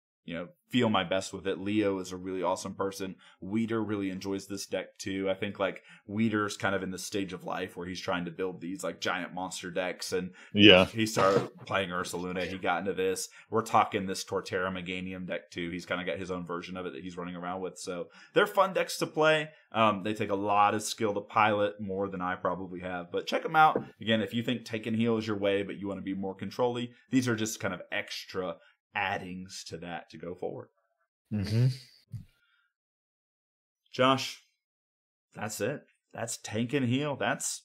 feel my best with it. Leo is a really awesome person. Weeder really enjoys this deck too. I think like Weeder's kind of in the stage of life where he's trying to build these like giant monster decks, and he started playing Ursaluna. He got into this. We're talking this Torterra Meganium deck too. He's kind of got his own version of it that he's running around with. So they're fun decks to play. They take a lot of skill to pilot, more than I probably have. But check them out. Again, if you think Take and Heal is your way, but you want to be more control-y, these are just kind of extra addings to that to go forward. Mm-hmm. Josh, that's it. That's Tank and Heal. That's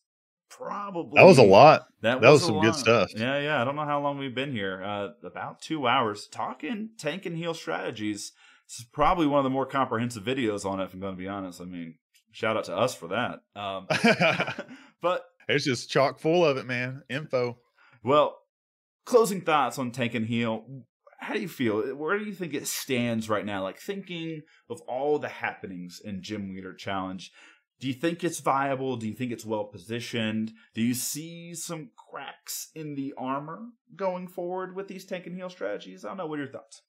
probably that was a lot. That was some good stuff. Yeah. I don't know how long we've been here. About 2 hours talking Tank and Heal strategies. This is probably one of the more comprehensive videos on it, if I'm going to be honest. I mean, shout out to us for that. But it's just chock full of it, man. Info. Well, closing thoughts on Tank and Heal. How do you feel? Where do you think it stands right now? Like thinking of all the happenings in Gym Leader Challenge, do you think it's viable? Do you think it's well positioned? Do you see some cracks in the armor going forward with these Tank and Heal strategies? I don't know. What are your thoughts?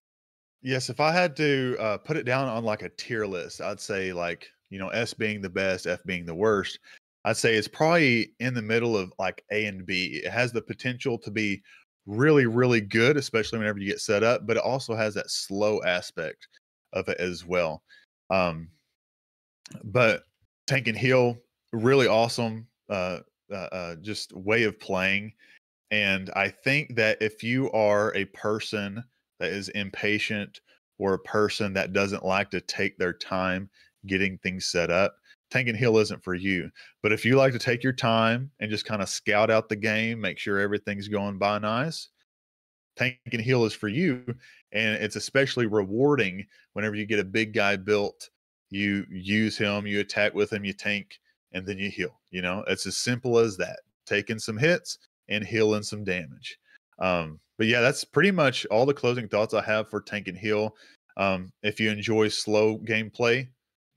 Yes, if I had to put it down on like a tier list, I'd say like, S being the best, F being the worst. I'd say it's probably in the middle of like A and B. It has the potential to be really, really good, especially whenever you get set up, but it also has that slow aspect of it as well. But Tank and Heal, really awesome, just way of playing. And I think that if you are a person that is impatient or a person that doesn't like to take their time getting things set up, Tank and Heal isn't for you. But if you like to take your time and just kind of scout out the game, make sure everything's going by nice, Tank and Heal is for you. And it's especially rewarding whenever you get a big guy built, you use him, you attack with him, you tank, and then you heal. It's as simple as that. Taking some hits and healing some damage. But yeah, that's pretty much all the closing thoughts I have for Tank and Heal. If you enjoy slow gameplay,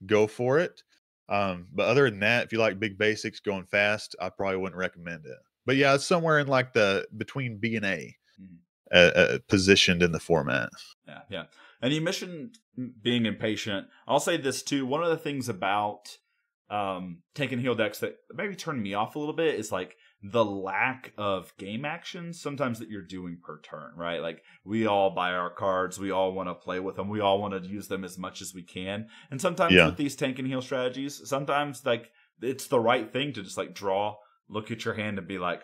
go for it. But other than that, if you like big basics going fast, I probably wouldn't recommend it. But yeah, it's somewhere in like the between B and A, positioned in the format. Yeah, yeah. And you mentioned being impatient. I'll say this too. One of the things about Tank and Heal decks that maybe turned me off a little bit is like the lack of game actions sometimes that you're doing per turn, right? Like we all buy our cards, we all want to play with them, we all want to use them as much as we can. And sometimes with these Tank and Heal strategies, sometimes like it's the right thing to just like draw, look at your hand and be like,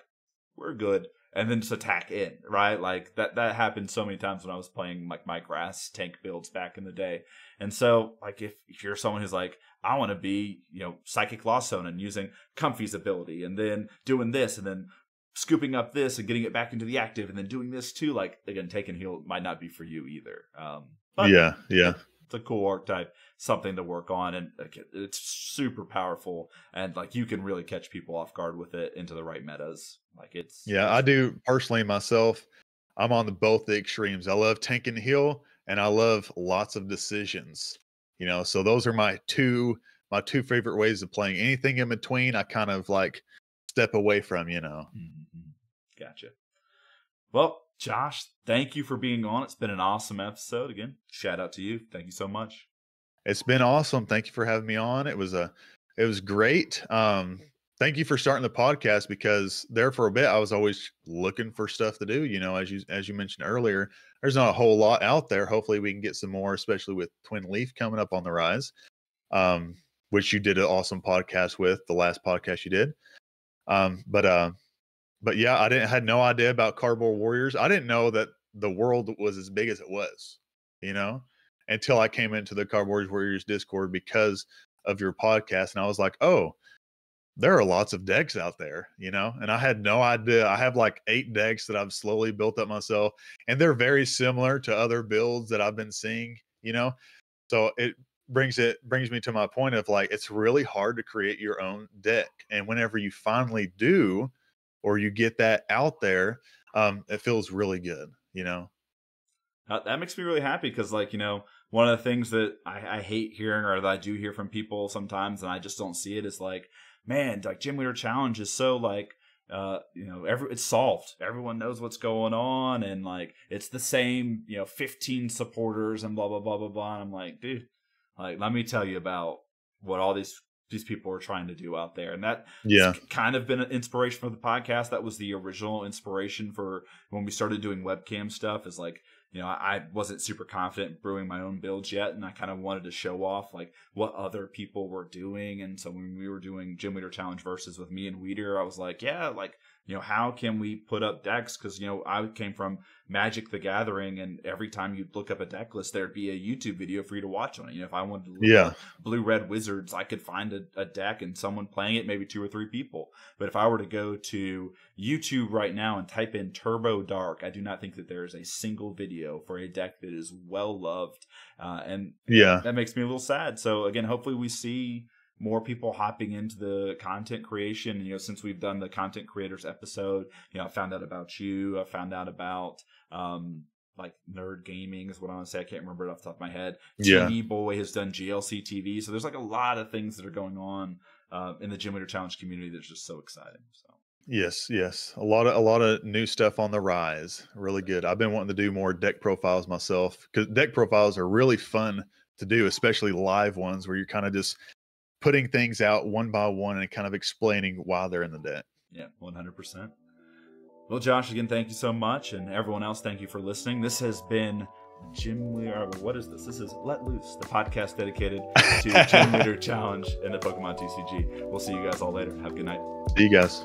we're good. And then just attack in, right? Like that happened so many times when I was playing like my grass tank builds back in the day. And so like if you're someone who's like, I want to be, Psychic Lost Zone and using Comfy's ability and then doing this and then scooping up this and getting it back into the active and then doing this too, like again, Take and Heal might not be for you either. But yeah. It's a cool archetype, something to work on, and it's super powerful, and like you can really catch people off guard with it into the right metas. Like it's I do personally myself. I'm on both the extremes. I love Tank and Heal, and I love lots of decisions. So those are my two favorite ways of playing. Anything in between, I kind of like step away from. Mm-hmm. Gotcha. Well, Josh, thank you for being on. It's been an awesome episode. Again, shout out to you. Thank you so much. It's been awesome. Thank you for having me on. It was great. Thank you for starting the podcast, because there for a bit I was always looking for stuff to do. As you mentioned earlier, there's not a whole lot out there. Hopefully we can get some more, especially with Twin Leaf coming up on the rise, which you did an awesome podcast with, the last podcast you did. But yeah, I had no idea about Cardboard Warriors. I didn't know that the world was as big as it was, until I came into the Cardboard Warriors Discord because of your podcast. And I was like, oh, there are lots of decks out there, and I had no idea. I have like 8 decks that I've slowly built up myself, and they're very similar to other builds that I've been seeing, so it brings me to my point of like, it's really hard to create your own deck. And whenever you finally do, or you get that out there, it feels really good, That makes me really happy because, like, one of the things that I hate hearing, or that I do hear from people sometimes, and I just don't see it, is like, man, like Gym Leader Challenge is so like, it's solved. Everyone knows what's going on, and like it's the same, 15 supporters and blah blah blah blah blah. And I'm like, dude, like let me tell you about what all these people are trying to do out there. And that kind of been an inspiration for the podcast. That was the original inspiration for when we started doing webcam stuff, is like, I wasn't super confident brewing my own builds yet, and I kind of wanted to show off like what other people were doing. And so when we were doing Gym Leader Challenge versus with me and Weeder, I was like, yeah, like, how can we put up decks? Because, I came from Magic the Gathering, and every time you'd look up a deck list, there'd be a YouTube video for you to watch on it. If I wanted to look up Blue-Red Wizards, I could find a deck and someone playing it, maybe 2 or 3 people. But if I were to go to YouTube right now and type in Turbo Dark, I do not think that there is a single video for a deck that is well loved. And that makes me a little sad. So again, hopefully we see more people hopping into the content creation. Since we've done the content creators episode, I found out about you. I found out about like Nerd Gaming is what I want to say. I can't remember it off the top of my head. TV Boy has done GLC TV. So there's like a lot of things that are going on in the Gym Leader Challenge community that's just so exciting. So yes, a lot of new stuff on the rise. Really good. I've been wanting to do more deck profiles myself, because deck profiles are really fun to do, especially live ones where you're kind of just putting things out one by one and kind of explaining why they're in the deck. Yeah, 100%. Well, Josh, again, thank you so much. And everyone else, thank you for listening. This has been Gym Leader. What is this? This is Let Loose, the podcast dedicated to Gym Leader Challenge and the Pokemon TCG. We'll see you guys all later. Have a good night. See you guys.